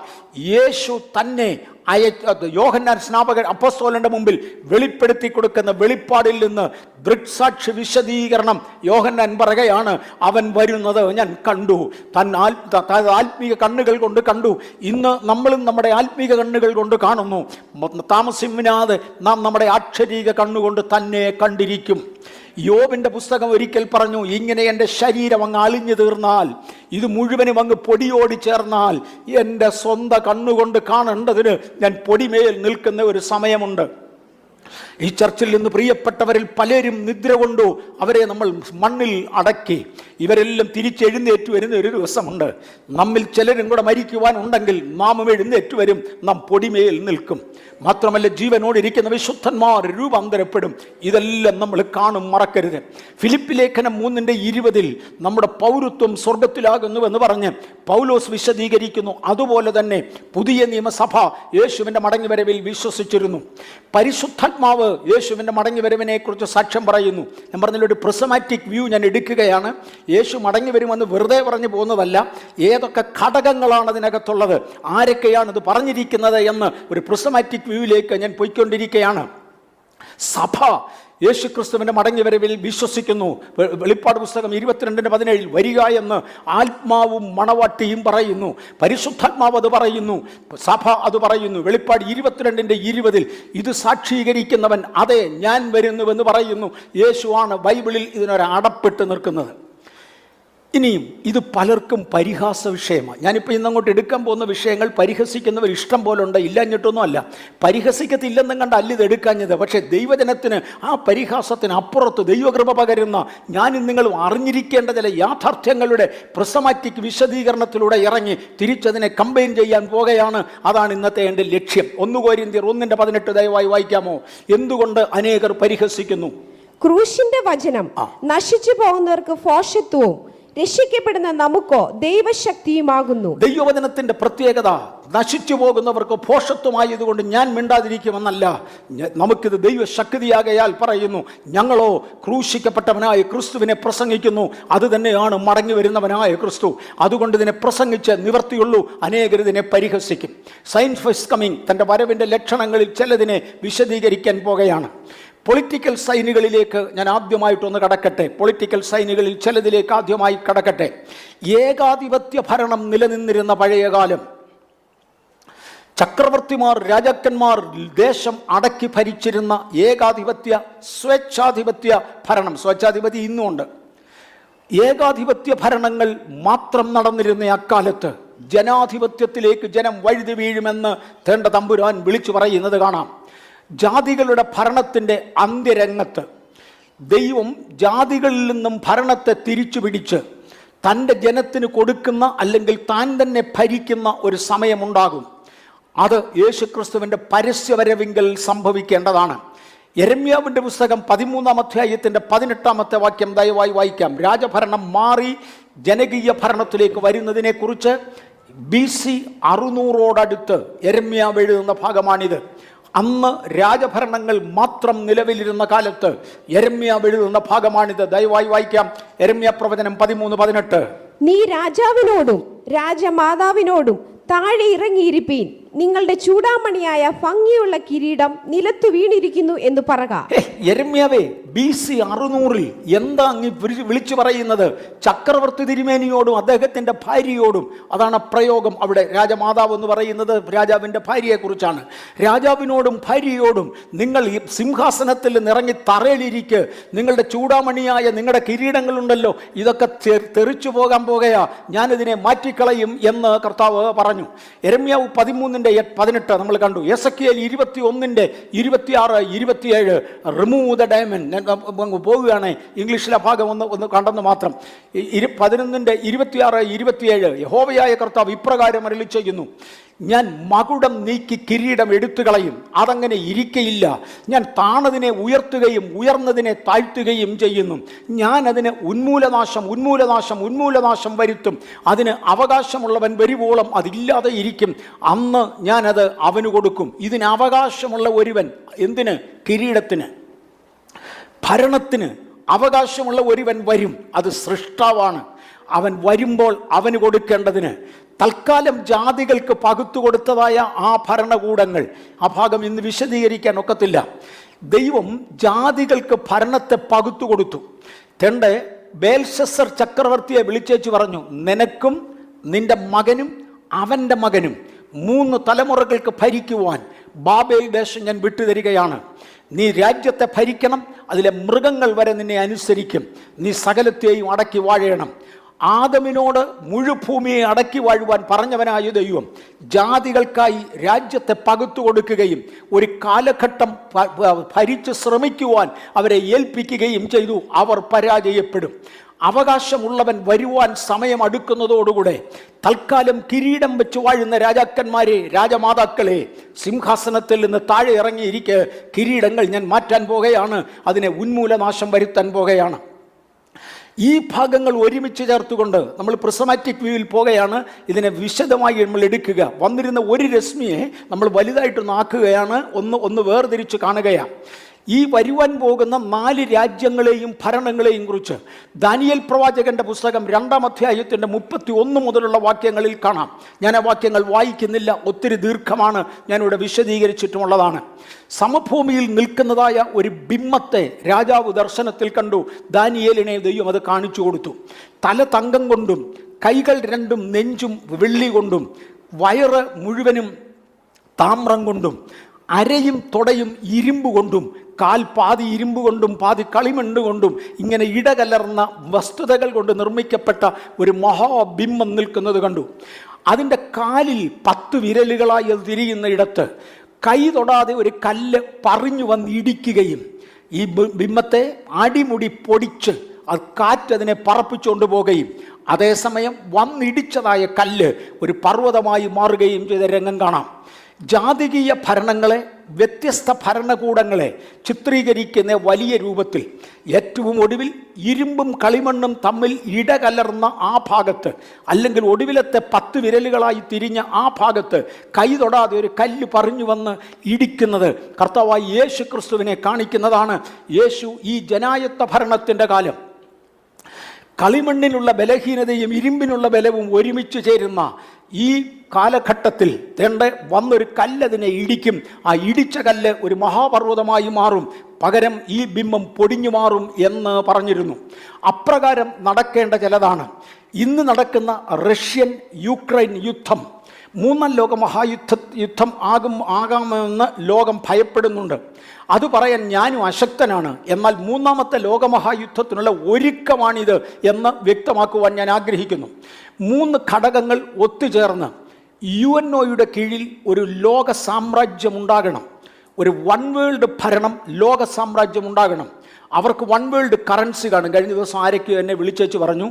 S1: യേശു തന്നെ യോഹന്നാൻ സ്നാപകൻ അപ്പോസ്തലന്റെ മുമ്പിൽ വെളിപ്പെടുത്തി കൊടുക്കുന്ന വെളിപ്പാടിൽ നിന്ന് ദൃക്സാക്ഷി വിശദീകരണം യോഹന്നാൻ പറയുകയാണ്. അവൻ വരുന്നത് ഞാൻ കണ്ടു. ആത്മീക കണ്ണുകൾ കൊണ്ട് കണ്ടു. ഇന്ന് നമ്മളും നമ്മുടെ ആത്മീക കണ്ണുകൾ കൊണ്ട് കാണുന്നു. താമസിമിനാതെ നാം നമ്മുടെ ആക്ഷരീക കണ്ണുകൊണ്ട് തന്നെ കണ്ടിരിക്കും. യോബിൻ്റെ പുസ്തകം ഒരിക്കൽ പറഞ്ഞു, ഇങ്ങനെ എൻ്റെ ശരീരം അങ്ങ് അളിഞ്ഞു തീർന്നാൽ, ഇത് മുഴുവനും അങ്ങ് പൊടിയോടി ചേർന്നാൽ, എൻ്റെ സ്വന്തം കണ്ണുകൊണ്ട് കാണേണ്ടതിന് ഞാൻ പൊടിമേൽ നിൽക്കുന്ന ഒരു സമയമുണ്ട്. ഈ ചർച്ചിൽ നിന്ന് പ്രിയപ്പെട്ടവരിൽ പലരും നിദ്ര കൊണ്ടു, അവരെ നമ്മൾ മണ്ണിൽ അടക്കി. ഇവരെല്ലാം തിരിച്ചെഴുന്നേറ്റു വരുന്ന ഒരു ദിവസമുണ്ട്. നമ്മിൽ ചിലരും കൂടെ മരിക്കുവാനുണ്ടെങ്കിൽ നാമും എഴുന്നേറ്റു വരും, നാം പൊടിമേൽ നിൽക്കും. മാത്രമല്ല, ജീവനോടിരിക്കുന്ന വിശുദ്ധന്മാർ രൂപാന്തരപ്പെടും. ഇതെല്ലാം നമ്മൾ കാണും, മറക്കരുത്. ഫിലിപ്പി ലേഖനം 3:20 നമ്മുടെ പൗരത്വം സ്വർഗത്തിലാകുന്നുവെന്ന് പറഞ്ഞ് പൗലോസ് വിശദീകരിക്കുന്നു. അതുപോലെ തന്നെ പുതിയ നിയമസഭ യേശുവിൻ്റെ മടങ്ങിവരവിൽ വിശ്വസിച്ചിരുന്നു. പരിശുദ്ധാത്മാവ് യേശുവിൻ്റെ മടങ്ങിവരവിനെ കുറിച്ച് സാക്ഷ്യം പറയുന്നു. ഞാൻ പറഞ്ഞ ഒരു പ്രിസമാറ്റിക് വ്യൂ ഞാൻ എടുക്കുകയാണ്. യേശു മടങ്ങി വരുമെന്ന് വെറുതെ പറഞ്ഞു പോകുന്നതല്ല. ഏതൊക്കെ ഘടകങ്ങളാണ് അതിനകത്തുള്ളത്, ആരൊക്കെയാണ് ഇത് പറഞ്ഞിരിക്കുന്നത് എന്ന് ഒരു പ്രിസമാറ്റിക് വ്യൂവിലേക്ക് ഞാൻ പോയിക്കൊണ്ടിരിക്കുകയാണ്. സഭ യേശുക്രിസ്തുവിൻ്റെ മടങ്ങിവരവിൽ വിശ്വസിക്കുന്നു. വെളിപ്പാട് പുസ്തകം 22:17 വരിക എന്ന് ആത്മാവും മണവാട്ടിയും പറയുന്നു. പരിശുദ്ധാത്മാവ് അത് പറയുന്നു, സഭ അത് പറയുന്നു. വെളിപ്പാട് 22:20 ഇത് സാക്ഷീകരിക്കുന്നവൻ അതെ ഞാൻ വരുന്നുവെന്ന് പറയുന്നു. യേശുവാണ് ബൈബിളിൽ ഇതിനൊരു അടപ്പിട്ട് നിൽക്കുന്നത്. ഇനിയും ഇത് പലർക്കും പരിഹാസ വിഷയമാണ്. ഞാനിപ്പോൾ ഇന്നങ്ങോട്ട് എടുക്കാൻ പോകുന്ന വിഷയങ്ങൾ പരിഹസിക്കുന്നവർ ഇഷ്ടം പോലെ ഉണ്ട്, ഇല്ലാഞ്ഞിട്ടൊന്നും അല്ല. പരിഹസിക്കത്തില്ലെന്നും കണ്ടല്ല ഇത് എടുക്കാഞ്ഞത്. പക്ഷേ ദൈവജനത്തിന് ആ പരിഹാസത്തിന് അപ്പുറത്ത് ദൈവകൃപ പകരുന്ന ഞാനും നിങ്ങളും അറിഞ്ഞിരിക്കേണ്ട ചില യാഥാർത്ഥ്യങ്ങളുടെ പ്രിസമാറ്റിക് വിശദീകരണത്തിലൂടെ ഇറങ്ങി തിരിച്ചതിനെ കമ്പൈൻ ചെയ്യാൻ പോകുകയാണ്. അതാണ് ഇന്നത്തെ എൻ്റെ ലക്ഷ്യം. 1 കൊരിന്ത്യർ 1:18 ദയവായി വായിക്കാമോ? എന്തുകൊണ്ട് അനേകർ പരിഹസിക്കുന്നു?
S2: ക്രൂശിന്റെ വചനം നശിച്ചു പോകുന്നവർക്ക് ഭോഷത്വവും രക്ഷിക്കപ്പെടുന്ന നമുക്കോ ദൈവശക്തിയുമാകുന്നു.
S1: ദൈവവചനത്തിന്റെ പ്രത്യേകത നശിച്ചു പോകുന്നവർക്ക് ഭോഷത്വമായതുകൊണ്ട് ഞാൻ മിണ്ടാതിരിക്കുമെന്നല്ല, നമുക്കിത് ദൈവശക്തിയാകയാൽ പറയുന്നു. ഞങ്ങളോ ക്രൂശിക്കപ്പെട്ടവനായ ക്രിസ്തുവിനെ പ്രസംഗിക്കുന്നു. അത് തന്നെയാണ് മടങ്ങി വരുന്നവനായ ക്രിസ്തു. അതുകൊണ്ട് ഇതിനെ പ്രസംഗിച്ച് നിവർത്തിയുള്ളൂ. അനേകർ ഇതിനെ പരിഹസിക്കും. സയൻസ് ഫസ്റ്റ് കമ്മിങ് തൻ്റെ വരവിൻ്റെ ലക്ഷണങ്ങളിൽ ചിലതിനെ വിശദീകരിക്കാൻ പോകുകയാണ്. പൊളിറ്റിക്കൽ സൈനുകളിലേക്ക് ഞാൻ ആദ്യമായിട്ടൊന്ന് കടക്കട്ടെ. പൊളിറ്റിക്കൽ സൈനുകളിൽ ചിലതിലേക്ക് ആദ്യമായി കടക്കട്ടെ. ഏകാധിപത്യ ഭരണം നിലനിന്നിരുന്ന പഴയകാലം, ചക്രവർത്തിമാർ, രാജാക്കന്മാർ ദേശം അടക്കി ഭരിച്ചിരുന്ന ഏകാധിപത്യ സ്വേച്ഛാധിപത്യ ഭരണം. സ്വേച്ഛാധിപതി ഇന്നുമുണ്ട്. ഏകാധിപത്യ ഭരണങ്ങൾ മാത്രം നടന്നിരുന്ന അക്കാലത്ത് ജനാധിപത്യത്തിലേക്ക് ജനം വഴുതി വീഴുമെന്ന് തേണ്ട തമ്പുരാൻ വിളിച്ചു പറയുന്നത് കാണാം. ജാതികളുടെ ഭരണത്തിൻ്റെ അന്ത്യരംഗത്ത് ദൈവം ജാതികളിൽ നിന്നും ഭരണത്തെ തിരിച്ചു പിടിച്ച് തൻ്റെ ജനത്തിന് കൊടുക്കുന്ന അല്ലെങ്കിൽ താൻ തന്നെ ഭരിക്കുന്ന ഒരു സമയമുണ്ടാകും. അത് യേശുക്രിസ്തുവിൻ്റെ പരസ്യവരവിങ്കൽ സംഭവിക്കേണ്ടതാണ്. യെരമ്യാവിൻ്റെ പുസ്തകം 13-ാം അധ്യായത്തിൻ്റെ 18-ാമത്തെ വാക്യം ദയവായി വായിക്കാം. രാജഭരണം മാറി ജനകീയ ഭരണത്തിലേക്ക് വരുന്നതിനെക്കുറിച്ച് BC 600 യെരമ്യാവ് എഴുതുന്ന ഭാഗമാണിത്. അന്ന് രാജഭരണങ്ങൾ മാത്രം നിലവിലിരുന്ന കാലത്ത് യെരമ്യാവ് എഴുതുന്ന ഭാഗമാണിത്. ദയവായി വായിക്കാം. യെരമ്യാ പ്രവചനം 13:18.
S2: നീ രാജാവിനോടും രാജമാതാവിനോടും താഴെ ഇറങ്ങിയിരിപ്പീൻ, നിങ്ങളുടെ ചൂടാമണിയായ ഭംഗിയുള്ള കിരീടം നിലത്തു വീണിരിക്കുന്നു എന്ന് പറക.
S1: യെരമ്യാവേ, BC 600 എന്താ അങ്ങ് വിളിച്ചു പറയുന്നത്? ചക്രവർത്തി തിരുമേനിയോടും അദ്ദേഹത്തിൻ്റെ ഭാര്യയോടും. അതാണ് പ്രയോഗം അവിടെ. രാജമാതാവ് എന്ന് പറയുന്നത് രാജാവിൻ്റെ ഭാര്യയെക്കുറിച്ചാണ്. രാജാവിനോടും ഭാര്യയോടും നിങ്ങൾ ഈ സിംഹാസനത്തിൽ നിറങ്ങി തറയിലിരിക്ക്, നിങ്ങളുടെ ചൂടാമണിയായ നിങ്ങളുടെ കിരീടങ്ങളുണ്ടല്ലോ, ഇതൊക്കെ തെറിച്ചു പോകാൻ പോകുകയാ, ഞാനിതിനെ മാറ്റിക്കളയും എന്ന് കർത്താവ് പറഞ്ഞു. യെരമ്യാവ് 13:18 നമ്മൾ കണ്ടു. Ezekiel 21:26-27 remove the diamond. പോവുകയാണ്, ഇംഗ്ലീഷിലെ ഭാഗം ഒന്ന് കണ്ടെന്ന് മാത്രം. 11:26-27 യഹോവയായ കർത്താവ് ഇപ്രകാരം അരുളി ചെയ്യുന്നു: ഞാൻ മകുടം നീക്കി കിരീടം എടുത്തു കളയും, അതങ്ങനെ ഇരിക്കയില്ല. ഞാൻ താണതിനെ ഉയർത്തുകയും ഉയർന്നതിനെ താഴ്ത്തുകയും ചെയ്യുന്നു. ഞാൻ അതിന് ഉന്മൂലനാശം വരുത്തും. അതിന് അവകാശമുള്ളവൻ വരുവോളം അതില്ലാതെ ഇരിക്കും. അന്ന് ഞാനത് അവന് കൊടുക്കും. ഇതിന് അവകാശമുള്ള ഒരുവൻ, എന്തിന്? കിരീടത്തിന്, ഭരണത്തിന് അവകാശമുള്ള ഒരുവൻ വരും. അത് സൃഷ്ടാവാണ്. അവൻ വരുമ്പോൾ അവന് കൊടുക്കേണ്ടതിന് തൽക്കാലം ജാതികൾക്ക് പകുത്തു കൊടുത്തതായ ആ ഭരണകൂടങ്ങൾ, ആ ഭാഗം ഇന്ന് വിശദീകരിക്കാൻ ഒക്കത്തില്ല. ദൈവം ജാതികൾക്ക് ഭരണത്തെ പകുത്തു കൊടുത്തു. തെണ്ട് ബേൽഷസ്സർ ചക്രവർത്തിയെ വിളിച്ചേച്ച് പറഞ്ഞു, നിനക്കും നിന്റെ മകനും അവൻ്റെ മകനും 3 തലമുറകൾക്ക് ഭരിക്കുവാൻ ബാബേൽ ദേശം ഞാൻ വിട്ടുതരികയാണ്. നീ രാജ്യത്തെ ഭരിക്കണം, അതിലെ മൃഗങ്ങൾ വരെ നിന്നെ അനുസരിക്കും. നീ സകലത്തെയും അടക്കി വാഴണം. ആദമിനോട് മുഴുഭൂമിയെ അടക്കി വാഴുവാൻ പറഞ്ഞവനായ ദൈവം ജാതികൾക്കായി രാജ്യത്തെ പകുത്തു കൊടുക്കുകയും ഒരു കാലഘട്ടം ഭരിച്ച് ശ്രമിക്കുവാൻ അവരെ ഏൽപ്പിക്കുകയും ചെയ്തു. അവർ പരാജയപ്പെടും. അവകാശമുള്ളവൻ വരുവാൻ സമയം അടുക്കുന്നതോടുകൂടെ തൽക്കാലം കിരീടം വെച്ച് വാഴുന്ന രാജാക്കന്മാരെ, രാജമാതാക്കളെ, സിംഹാസനത്തിൽ നിന്ന് താഴെ ഇറങ്ങിയിരിക്കെ കിരീടങ്ങൾ ഞാൻ മാറ്റാൻ പോകുകയാണ്, അതിനെ ഉന്മൂലനാശം വരുത്താൻ പോകുകയാണ്. ഈ ഭാഗങ്ങൾ ഒരുമിച്ച് ചേർത്തുകൊണ്ട് നമ്മൾ പ്രിസമാറ്റിക് വ്യൂവിൽ പോകുകയാണ്. ഇതിനെ വിശദമായി നമ്മൾ എടുക്കുക. വന്നിരുന്ന ഒരു രശ്മിയെ നമ്മൾ വലുതായിട്ടൊന്ന് ആക്കുകയാണ്, ഒന്ന് വേർതിരിച്ച് കാണുകയാണ്. ഈ വരുവാൻ പോകുന്ന 4 രാജ്യങ്ങളെയും ഭരണങ്ങളെയും കുറിച്ച് ദാനിയേൽ പ്രവാചകന്റെ പുസ്തകം 2-ാം അധ്യായത്തിൻ്റെ 31 മുതലുള്ള വാക്യങ്ങളിൽ കാണാം. ഞാൻ ആ വാക്യങ്ങൾ വായിക്കുന്നില്ല, ഒത്തിരി ദീർഘമാണ്, ഞാനിവിടെ വിശദീകരിച്ചിട്ടുമുള്ളതാണ്. സമഭൂമിയിൽ നിൽക്കുന്നതായ ഒരു ബിംബത്തെ രാജാവ് ദർശനത്തിൽ കണ്ടു. ദാനിയേലിനെ ദൈവം അത് കാണിച്ചു കൊടുത്തു. തല തങ്കം കൊണ്ടും കൈകൾ 2 നെഞ്ചും വെള്ളി കൊണ്ടും വയറ് മുഴുവനും താമ്രം കൊണ്ടും അരയും തുടയും ഇരുമ്പ് കൊണ്ടും കാൽ പാതി ഇരുമ്പ് കൊണ്ടും പാതി കളിമണ്ണ് കൊണ്ടും ഇങ്ങനെ ഇടകലർന്ന വസ്തുതകൾ കൊണ്ട് നിർമ്മിക്കപ്പെട്ട ഒരു മഹാബിംബം നിൽക്കുന്നത് കണ്ടു. അതിൻ്റെ കാലിൽ 10 വിരലുകളായി അത് തിരിയുന്ന ഇടത്ത് കൈ തൊടാതെ ഒരു കല്ല് പറിഞ്ഞു വന്ന് ഇടിക്കുകയും ഈ ബിംബത്തെ അടിമുടി പൊടിച്ച് അത് കാറ്റതിനെ പറപ്പിച്ചുകൊണ്ട് പോകുകയും അതേസമയം വന്നിടിച്ചതായ കല്ല് ഒരു പർവ്വതമായി മാറുകയും ചെയ്ത രംഗം കാണാം. ജാതികീയ ഭരണങ്ങളെ, വ്യത്യസ്ത ഭരണകൂടങ്ങളെ ചിത്രീകരിക്കുന്ന വലിയ രൂപത്തിൽ ഏറ്റവും ഒടുവിൽ ഇരുമ്പും കളിമണ്ണും തമ്മിൽ ഇടകലർന്ന ആ ഭാഗത്ത്, അല്ലെങ്കിൽ ഒടുവിലത്തെ 10 വിരലുകളായി തിരിഞ്ഞ ആ ഭാഗത്ത് കൈ തൊടാതെ ഒരു കല്ല് പറഞ്ഞു വന്ന് ഇടിക്കുന്നത് കർത്താവായ യേശു ക്രിസ്തുവിനെ കാണിക്കുന്നതാണ്. യേശു ഈ ജനായത്ത ഭരണത്തിൻ്റെ കാലം, കളിമണ്ണിനുള്ള ബലഹീനതയും ഇരുമ്പിനുള്ള ബലവും ഒരുമിച്ച് ചേരുന്ന ഈ കാലഘട്ടത്തിൽ വന്നൊരു കല്ലതിനെ ഇടിക്കും. ആ ഇടിച്ച കല്ല് ഒരു മഹാപർവ്വതമായി മാറും, പകരം ഈ ബിംബം പൊടിഞ്ഞു മാറും എന്ന് പറഞ്ഞിരുന്നു. അപ്രകാരം നടക്കേണ്ട ചിലതാണ്. ഇന്ന് നടക്കുന്ന റഷ്യൻ യുക്രൈൻ യുദ്ധം 3-ാം ലോക യുദ്ധം ആകാമെന്ന് ലോകം ഭയപ്പെടുന്നുണ്ട്. അത് പറയാൻ ഞാനും അശക്തനാണ്. എന്നാൽ 3ാമത്തെ ലോകമഹായുദ്ധത്തിനുള്ള ഒരുക്കമാണിത് എന്ന് വ്യക്തമാക്കുവാൻ ഞാൻ ആഗ്രഹിക്കുന്നു. 3 ഘടകങ്ങൾ ഒത്തുചേർന്ന് UNOയുടെ കീഴിൽ ഒരു ലോക സാമ്രാജ്യം ഉണ്ടാകണം. ഒരു വൺ വേൾഡ് ഭരണം, ലോക സാമ്രാജ്യം ഉണ്ടാകണം. അവർക്ക് വൺ വേൾഡ് കറൻസി കാണും. കഴിഞ്ഞ ദിവസം ആരൊക്കെയോ എന്നെ വിളിച്ചേച്ച് പറഞ്ഞു,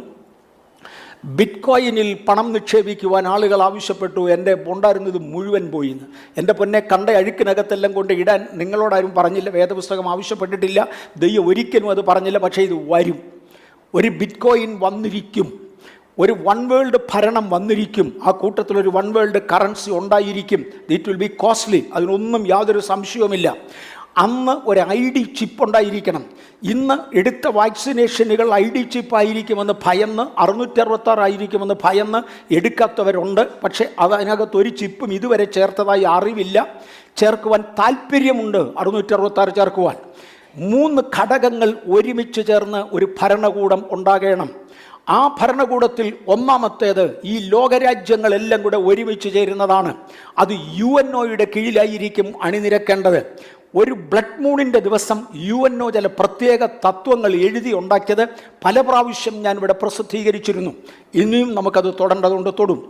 S1: ബിറ്റ്കോയിനിൽ പണം നിക്ഷേപിക്കുവാൻ ആളുകൾ ആവശ്യപ്പെട്ടു. എൻ്റെ ഉണ്ടായിരുന്നത് മുഴുവൻ പോയിന്ന്. എൻ്റെ പൊന്നെ, കണ്ട അഴുക്കിനകത്തെല്ലാം കൊണ്ട് ഇടാൻ നിങ്ങളോടാരും പറഞ്ഞില്ല, വേദപുസ്തകം ആവശ്യപ്പെട്ടിട്ടില്ല, ദൈവം ഒരിക്കലും അത് പറഞ്ഞില്ല. പക്ഷേ ഇത് വരും. ഒരു ബിറ്റ്കോയിൻ വന്നിരിക്കും, ഒരു വൺ വേൾഡ് ഭരണം വന്നിരിക്കും. ആ കൂട്ടത്തിലൊരു വൺ വേൾഡ് കറൻസി ഉണ്ടായിരിക്കും. ഇറ്റ് വിൽ ബി കോസ്റ്റ്ലി, അതിനൊന്നും യാതൊരു സംശയവുമില്ല. അന്ന് ഒരു ID ചിപ്പ് ഉണ്ടായിരിക്കണം. ഇന്ന് എടുത്ത വാക്സിനേഷനുകൾ ID ചിപ്പ് ആയിരിക്കുമെന്ന് ഭയന്ന്, 666 ആയിരിക്കുമെന്ന് ഭയന്ന് എടുക്കാത്തവരുണ്ട്. പക്ഷേ അതിനകത്ത് ഒരു ചിപ്പും ഇതുവരെ ചേർത്തതായി അറിവില്ല. ചേർക്കുവാൻ താല്പര്യമുണ്ട് 666 ചേർക്കുവാൻ. 3 ഘടകങ്ങൾ ഒരുമിച്ച് ചേർന്ന് ഒരു ഭരണകൂടം ഉണ്ടാകണം. ആ ഭരണകൂടത്തിൽ ഒന്നാമത്തേത് ഈ ലോകരാജ്യങ്ങളെല്ലാം കൂടെ ഒരുമിച്ച് ചേരുന്നതാണ്. അത് UNOയുടെ കീഴിലായിരിക്കും അണിനിരക്കേണ്ടത്. ഒരു ബ്ലഡ് മൂണിൻ്റെ ദിവസം UNO ചില പ്രത്യേക തത്വങ്ങൾ എഴുതി ഉണ്ടാക്കിയത് പല പ്രാവശ്യം ഞാനിവിടെ പ്രസിദ്ധീകരിച്ചിരുന്നു. ഇനിയും നമുക്കത് തൊടേണ്ടതുകൊണ്ട് തൊടും.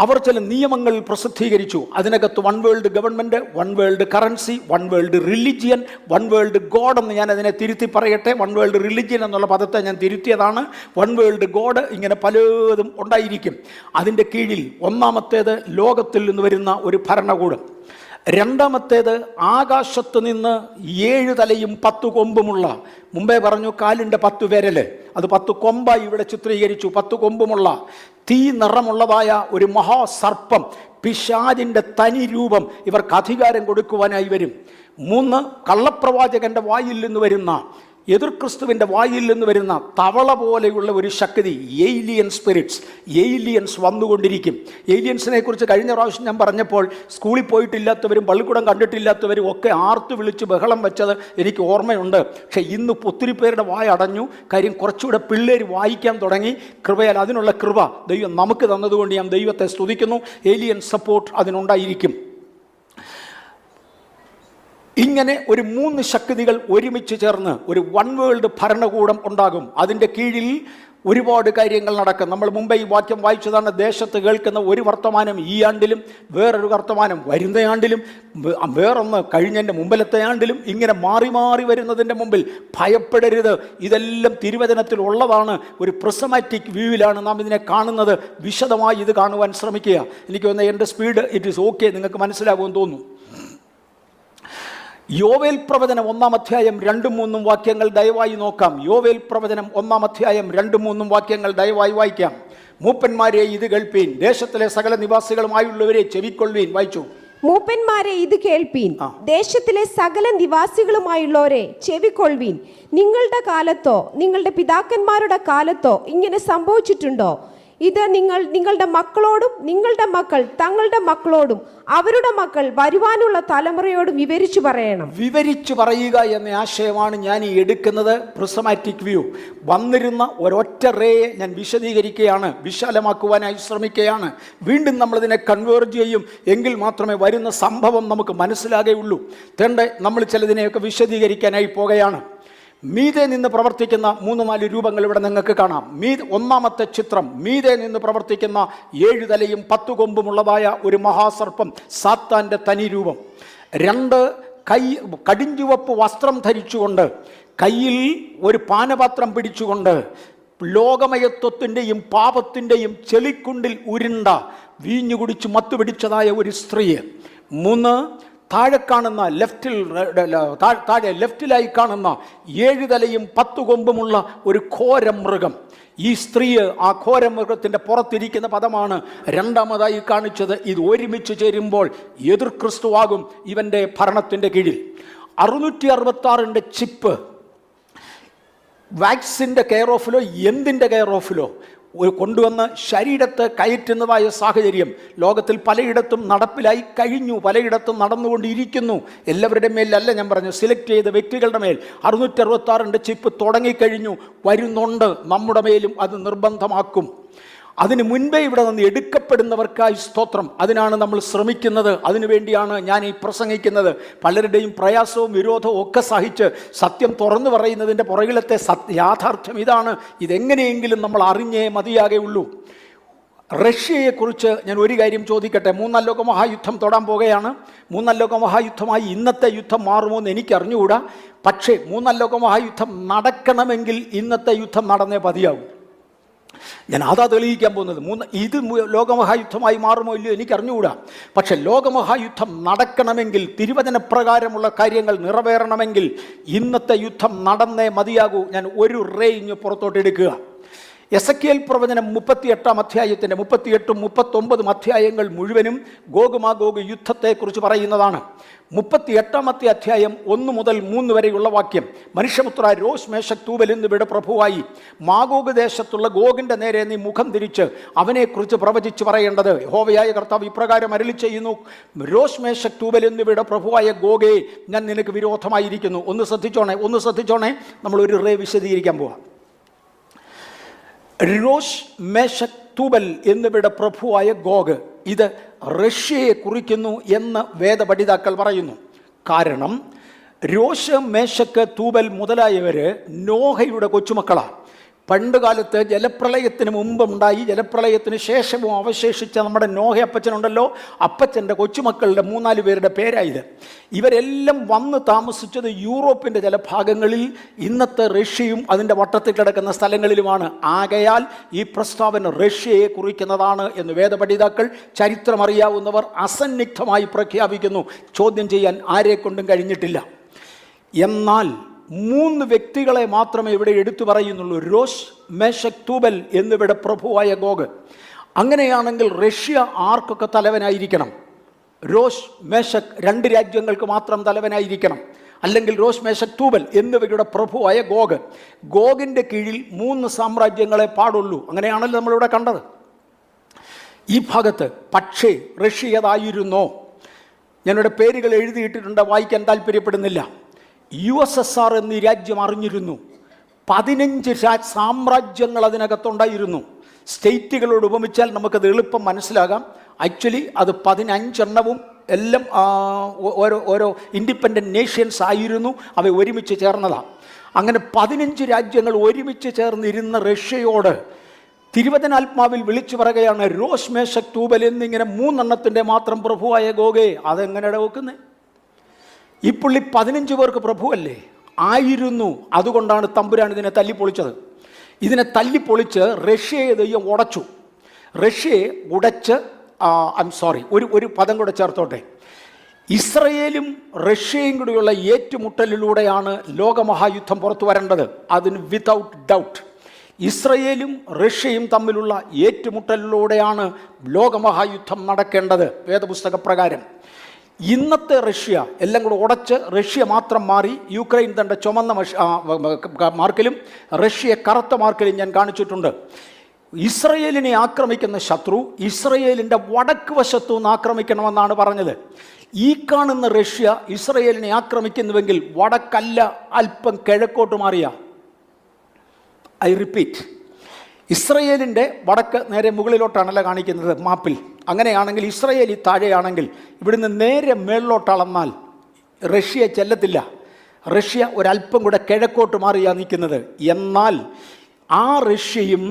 S1: അവർ ചില നിയമങ്ങൾ പ്രസിദ്ധീകരിച്ചു. അതിനകത്ത് one world government, one world currency, one world religion, one world God എന്ന് ഞാൻ അതിനെ തിരുത്തി പറയട്ടെ. വൺ വേൾഡ് റിലിജിയൻ എന്നുള്ള പദത്തെ ഞാൻ തിരുത്തിയതാണ്. വൺ വേൾഡ് ഗോഡ്, ഇങ്ങനെ പലതും ഉണ്ടായിരിക്കും. അതിൻ്റെ കീഴിൽ ഒന്നാമത്തേത് ലോകത്തിൽ നിന്ന് വരുന്ന ഒരു ഭരണകൂടം. രണ്ടാമത്തേത് ആകാശത്ത് നിന്ന് 7 തലയും 10 കൊമ്പുമുള്ള, മുമ്പേ പറഞ്ഞു കാലിൻ്റെ 10 വിരല്, അത് 10 കൊമ്പായി ഇവിടെ ചിത്രീകരിച്ചു. 10 കൊമ്പുമുള്ള തീ നിറമുള്ളതായ ഒരു മഹാസർപ്പം, പിശാചിൻ്റെ തനി രൂപം, ഇവർക്ക് അധികാരം കൊടുക്കുവാനായി വരും. 3 കള്ളപ്രവാചകന്റെ വായിൽ നിന്ന് വരുന്ന, എതിർ ക്രിസ്തുവിൻ്റെ വായിൽ നിന്ന് വരുന്ന തവള പോലെയുള്ള ഒരു ശക്തി, ഏലിയൻ സ്പിരിറ്റ്സ്, ഏലിയൻസ് വന്നുകൊണ്ടിരിക്കും. ഏലിയൻസിനെ കുറിച്ച് കഴിഞ്ഞ പ്രാവശ്യം ഞാൻ പറഞ്ഞപ്പോൾ സ്കൂളിൽ പോയിട്ടില്ലാത്തവരും പള്ളിക്കൂടം കണ്ടിട്ടില്ലാത്തവരും ഒക്കെ ആർത്തു വിളിച്ച് ബഹളം വെച്ചത് എനിക്ക് ഓർമ്മയുണ്ട്. പക്ഷേ ഇന്ന് ഒത്തിരി പേരുടെ വായ അടഞ്ഞു. കാര്യം കുറച്ചുകൂടെ പിള്ളേർ വായിക്കാൻ തുടങ്ങി. കൃപയാൽ അതിനുള്ള കൃപ ദൈവം നമുക്ക് തന്നതുകൊണ്ട് ഞാൻ ദൈവത്തെ സ്തുതിക്കുന്നു. ഏലിയൻ സപ്പോർട്ട് അതിനുണ്ടായിരിക്കും. ഇങ്ങനെ ഒരു 3 ശക്തികൾ ഒരുമിച്ച് ചേർന്ന് ഒരു വൺ വേൾഡ് ഭരണകൂടം ഉണ്ടാകും. അതിൻ്റെ കീഴിൽ ഒരുപാട് കാര്യങ്ങൾ നടക്കും. നമ്മൾ മുമ്പേ ഈ വാക്യം വായിച്ചതാണ്. ദേശത്ത് കേൾക്കുന്ന ഒരു വർത്തമാനം ഈ ആണ്ടിലും, വേറൊരു വർത്തമാനം വരുന്ന ആണ്ടിലും, വേറൊന്ന് കഴിഞ്ഞതിൻ്റെ മുമ്പിലത്തെ ആണ്ടിലും, ഇങ്ങനെ മാറി മാറി വരുന്നതിൻ്റെ മുമ്പിൽ ഭയപ്പെടരുത്. ഇതെല്ലാം തിരുവചനത്തിൽ ഉള്ളതാണ്. ഒരു പ്രിസമാറ്റിക് വ്യൂവിലാണ് നാം ഇതിനെ കാണുന്നത്. വിശദമായി ഇത് കാണുവാൻ ശ്രമിക്കുക. എനിക്ക് തോന്നുന്നത് എൻ്റെ സ്പീഡ് ഇറ്റ് ഈസ് ഓക്കെ, നിങ്ങൾക്ക് മനസ്സിലാകുമെന്ന് തോന്നുന്നു. യോവേൽ പ്രവചനം 1-ാം അധ്യായം 2-3 വാക്യങ്ങൾ ദയവായി നോക്കാം. യോവേൽ പ്രവചനം 1-ാം അധ്യായം 2-3 വാക്യങ്ങൾ ദയവായി വായിക്കാം. മൂപ്പന്മാരെ ഇത് കേൾപ്പീൻ, ദേശത്തിലെ സകല നിവാസികളുമായുള്ളവരെ ചെവിക്കൊള്ളുവീൻ. വായിച്ചു.
S2: മൂപ്പന്മാരെ ഇത് കേൾപ്പീൻ, ദേശത്തിലെ സകല നിവാസികളുമായുള്ളവരെ ചെവിക്കൊള്ളുവീൻ. നിങ്ങളുടെ കാലത്തോ നിങ്ങളുടെ പിതാക്കന്മാരുടെ കാലത്തോ ഇങ്ങനെ സംഭവിച്ചിട്ടുണ്ടോ? ഇത് നിങ്ങൾ നിങ്ങളുടെ മക്കളോടും നിങ്ങളുടെ മക്കൾ തങ്ങളുടെ മക്കളോടും അവരുടെ മക്കൾ വരുവാനുള്ള തലമുറയോടും വിവരിച്ചു പറയണം.
S1: വിവരിച്ചു പറയുക എന്ന ആശയമാണ് ഞാൻ ഈ എടുക്കുന്നത്. പ്രിസമാറ്റിക് വ്യൂ വന്നിരുന്ന ഒരൊറ്റ റേയെ ഞാൻ വിശദീകരിക്കുകയാണ്, വിശാലമാക്കുവാനായി ശ്രമിക്കുകയാണ്. വീണ്ടും നമ്മളിതിനെ കൺവേർജ് ചെയ്യും, എങ്കിൽ മാത്രമേ വരുന്ന സംഭവം നമുക്ക് മനസ്സിലാകുകയുള്ളൂ. തേണ്ട നമ്മൾ ചിലതിനെയൊക്കെ വിശദീകരിക്കാനായി പോകുകയാണ്. മീതെ നിന്ന് പ്രവർത്തിക്കുന്ന 3-4 രൂപങ്ങൾ ഇവിടെ നിങ്ങൾക്ക് കാണാം. ഒന്നാമത്തെ ചിത്രം, മീതെ നിന്ന് പ്രവർത്തിക്കുന്ന 7 തലയും 10 കൊമ്പുമുള്ളതായ ഒരു മഹാസർപ്പം, സാത്താൻ്റെ തനി രൂപം. 2 കടിഞ്ചുവപ്പ് വസ്ത്രം ധരിച്ചുകൊണ്ട്, കയ്യിൽ ഒരു പാനപാത്രം പിടിച്ചുകൊണ്ട്, ലോകമയത്വത്തിൻ്റെയും പാപത്തിൻ്റെയും ചെളിക്കുണ്ടിൽ ഉരുണ്ട വീഞ്ഞു കുടിച്ച് മത്തുപിടിച്ചതായ ഒരു സ്ത്രീ. 3 താഴെ കാണുന്ന താഴെ ലെഫ്റ്റിലായി കാണുന്ന 7 തലയും 10 കൊമ്പുമുള്ള ഒരു ഘോരമൃഗം. ഈ സ്ത്രീ ആ ഘോരമൃഗത്തിൻ്റെ പുറത്തിരിക്കുന്ന പദമാണ് രണ്ടാമതായി കാണിച്ചത്. ഇത് ഒരുമിച്ച് ചേരുമ്പോൾ എതിർ ക്രിസ്തുവാകും ഇവൻ്റെ ഭരണത്തിൻ്റെ കീഴിൽ. 666 ചിപ്പ് വാക്സിൻ്റെ കെയർ ഓഫിലോ എന്തിൻ്റെ കെയർ ഓഫിലോ കൊണ്ടുവന്ന് ശരീരത്തെ കയറ്റുന്നതായ സാഹചര്യം ലോകത്തിൽ പലയിടത്തും നടപ്പിലായി കഴിഞ്ഞു, പലയിടത്തും നടന്നുകൊണ്ടിരിക്കുന്നു. എല്ലാവരുടെ മേലല്ല ഞാൻ പറഞ്ഞു, സെലക്ട് ചെയ്ത വ്യക്തികളുടെ മേൽ 666 ചിപ്പ് തുടങ്ങിക്കഴിഞ്ഞു, വരുന്നുണ്ട്. നമ്മുടെ മേലും അത് നിർബന്ധമാക്കും. അതിന് മുൻപേ ഇവിടെ നിന്ന് എടുക്കപ്പെടുന്നവർക്കായി സ്തോത്രം. അതിനാണ് നമ്മൾ ശ്രമിക്കുന്നത്, അതിനുവേണ്ടിയാണ് ഞാൻ ഈ പ്രസംഗിക്കുന്നത്. പലരുടെയും പ്രയാസവും വിരോധവും ഒക്കെ സഹിച്ച് സത്യം തുറന്നു പറയുന്നതിൻ്റെ പുറകിലത്തെ യാഥാർത്ഥ്യം ഇതാണ്. ഇതെങ്ങനെയെങ്കിലും നമ്മൾ അറിഞ്ഞേ മതിയാകുള്ളൂ. റഷ്യയെക്കുറിച്ച് ഞാൻ ഒരു കാര്യം ചോദിക്കട്ടെ. 3-ാം ലോകമഹായുദ്ധം തൊടാൻ പോകുകയാണ്. 3-ാം ലോകമഹായുദ്ധമായി ഇന്നത്തെ യുദ്ധം മാറുമോ എന്ന് എനിക്ക് അറിഞ്ഞുകൂടാ. പക്ഷേ 3-ാം ലോകമഹായുദ്ധം നടക്കണമെങ്കിൽ ഇന്നത്തെ യുദ്ധം നടന്നേ മതിയാവും. ഞാൻ അതാ തെളിയിക്കാൻ പോകുന്നത്. ഇത് ലോകമഹായുദ്ധമായി മാറുമോ ഇല്ലയോ എനിക്ക് അറിഞ്ഞുകൂടാ. പക്ഷെ ലോകമഹായുദ്ധം നടക്കണമെങ്കിൽ, തിരുവചനപ്രകാരമുള്ള കാര്യങ്ങൾ നിറവേറണമെങ്കിൽ ഇന്നത്തെ യുദ്ധം നടന്നേ മതിയാകൂ. ഞാൻ ഒരു റേഞ്ച് പുറത്തോട്ടെടുക്കുക. എസെക്കിയേൽ പ്രവചനം 38-ാം അധ്യായത്തിൻ്റെ 38-ഉം 39-ഉം അധ്യായങ്ങൾ മുഴുവനും ഗോഗ് മാഗോഗ് യുദ്ധത്തെക്കുറിച്ച് പറയുന്നതാണ്. 38-ാമത്തെ അധ്യായം 1 മുതൽ 3 വരെയുള്ള വാക്യം, മനുഷ്യപുത്ര, രോഷ് മേശക് തൂബൽ എന്നിവയുടെ പ്രഭുവായി മാഗോഗ് ദേശത്തുള്ള ഗോഗിൻ്റെ നേരെ നീ മുഖം തിരിച്ച് അവനെക്കുറിച്ച് പ്രവചിച്ച് പറയേണ്ടത്, യഹോവയായ കർത്താവ് ഇപ്രകാരം അരുളി ചെയ്യുന്നു, രോഷ് മേശക് തൂബൽ എന്നിവയുടെ പ്രഭുവായ ഗോഗേ, ഞാൻ നിനക്ക് വിരോധമായിരിക്കുന്നു. ഒന്ന് ശ്രദ്ധിച്ചോണേ, നമ്മൾ ഒരു റേ വിശദീകരിക്കാൻ പോവാം. രോഷ് മേശക് തൂബൽ എന്നിവയുടെ പ്രഭുവായ ഗോഗ്, ഇത് റഷ്യയെ കുറിക്കുന്നു എന്ന് വേദപണ്ഡിതാക്കൾ പറയുന്നു. കാരണം രോഷ് മേശക് തൂബൽ മുതലായവർ നോഹയുടെ കൊച്ചുമക്കളാണ്. പണ്ടുകാലത്ത് ജലപ്രളയത്തിന് മുമ്പുണ്ടായി, ജലപ്രളയത്തിന് ശേഷവും അവശേഷിച്ച നമ്മുടെ നോഹ അപ്പച്ചനുണ്ടല്ലോ, അപ്പച്ചൻ്റെ കൊച്ചുമക്കളുടെ 3-4 പേരുടെ പേരായത്. ഇവരെല്ലാം വന്ന് താമസിച്ചത് യൂറോപ്പിൻ്റെ ചില ഭാഗങ്ങളിൽ, ഇന്നത്തെ റഷ്യയും അതിൻ്റെ വട്ടത്തിൽ കിടക്കുന്ന സ്ഥലങ്ങളിലുമാണ്. ആകയാൽ ഈ പ്രസ്താവന റഷ്യയെ കുറിക്കുന്നതാണ് എന്ന് വേദപണ്ഡിതാക്കൾ, ചരിത്രമറിയാവുന്നവർ അസന്നിഗ്ധമായി പ്രഖ്യാപിക്കുന്നു. ചോദ്യം ചെയ്യാൻ ആരെക്കൊണ്ടും കഴിഞ്ഞിട്ടില്ല. എന്നാൽ 3 വ്യക്തികളെ മാത്രമേ ഇവിടെ എടുത്തു പറയുന്നുള്ളൂ, രോഷ് മേശക് തൂബൽ എന്നിവയുടെ പ്രഭുവായ ഗോഗ്. അങ്ങനെയാണെങ്കിൽ റഷ്യ ആർക്കൊക്കെ തലവനായിരിക്കണം? രോഷ് മേശക് 2 രാജ്യങ്ങൾക്ക് മാത്രം തലവനായിരിക്കണം. അല്ലെങ്കിൽ രോഷ് മേശക് തൂബൽ എന്നിവയുടെ പ്രഭുവായ ഗോഗ്. ഗോഗിൻ്റെ കീഴിൽ 3 സാമ്രാജ്യങ്ങളെ പാടുള്ളൂ. അങ്ങനെയാണല്ലോ നമ്മളിവിടെ കണ്ടത് ഈ ഭാഗത്ത്. പക്ഷേ റഷ്യതായിരുന്നോ? ഞാനിവിടെ പേരുകൾ എഴുതിയിട്ടിട്ടുണ്ട്, വായിക്കാൻ താല്പര്യപ്പെടുന്നില്ല. USSR എന്നീ രാജ്യം അറിഞ്ഞിരുന്നു. 15 സാമ്രാജ്യങ്ങൾ അതിനകത്തുണ്ടായിരുന്നു. സ്റ്റേറ്റുകളോട് ഉപമിച്ചാൽ നമുക്കത് എളുപ്പം മനസ്സിലാകാം. ആക്ച്വലി അത് 15 എണ്ണവും എല്ലാം ഓരോ ഇൻഡിപെൻഡൻറ്റ് നേഷൻസ് ആയിരുന്നു, അവ ഒരുമിച്ച് ചേർന്നതാണ്. അങ്ങനെ 15 രാജ്യങ്ങൾ ഒരുമിച്ച് ചേർന്നിരുന്ന റഷ്യയോട് തിരുവചനാത്മാവിൽ വിളിച്ചു പറയുകയാണ്, രോഷ് മേശക് തൂബൽ എന്നിങ്ങനെ 3 എണ്ണത്തിൻ്റെ മാത്രം പ്രഭുവായ ഗോഗേ. അതെങ്ങനെ നോക്കുന്നത്? ഈ പുള്ളി 15 പേർക്ക് പ്രഭുവല്ലേ ആയിരുന്നു. അതുകൊണ്ടാണ് തമ്പുരാൻ ഇതിനെ തല്ലിപ്പൊളിച്ചത്. ഇതിനെ തല്ലിപ്പൊളിച്ച് റഷ്യയെ ദൈവം ഉടച്ചു. റഷ്യയെ ഉടച്ച് ഒരു പദം കൂടെ ചേർത്തോട്ടെ. ഇസ്രയേലും റഷ്യയും കൂടിയുള്ള ഏറ്റുമുട്ടലിലൂടെയാണ് ലോകമഹായുദ്ധം പുറത്തു വരേണ്ടത്. അതിന് വിതൗട്ട് ഡൗട്ട് ഇസ്രയേലും റഷ്യയും തമ്മിലുള്ള ഏറ്റുമുട്ടലിലൂടെയാണ് ലോകമഹായുദ്ധം നടക്കേണ്ടത് വേദപുസ്തക പ്രകാരം. ഇന്നത്തെ റഷ്യ എല്ലാം കൂടെ ഉടച്ച് റഷ്യ മാത്രം മാറി. യുക്രൈൻ തൻ്റെ ചുമന്ന മാർക്കിലും റഷ്യ കറുത്ത മാർക്കിലും ഞാൻ കാണിച്ചിട്ടുണ്ട്. ഇസ്രയേലിനെ ആക്രമിക്കുന്ന ശത്രു ഇസ്രയേലിൻ്റെ വടക്ക് വശത്തു നിന്ന് ആക്രമിക്കണമെന്നാണ് പറഞ്ഞത്. ഈ കാണുന്ന റഷ്യ ഇസ്രയേലിനെ ആക്രമിക്കുന്നുവെങ്കിൽ വടക്കല്ല, അല്പം കിഴക്കോട്ട് മാറിയ. ഐ റിപ്പീറ്റ്, ഇസ്രയേലിൻ്റെ വടക്ക് നേരെ മുകളിലോട്ടാണല്ലോ കാണിക്കുന്നത് മാപ്പിൽ. അങ്ങനെയാണെങ്കിൽ ഇസ്രയേൽ താഴെയാണെങ്കിൽ ഇവിടുന്ന് നേരെ മേളിലോട്ട് അളന്നാൽ റഷ്യ ചെല്ലത്തില്ല. റഷ്യ ഒരല്പം കൂടെ കിഴക്കോട്ട് മാറിയാണ് നിൽക്കുന്നത്. എന്നാൽ ആ റഷ്യയും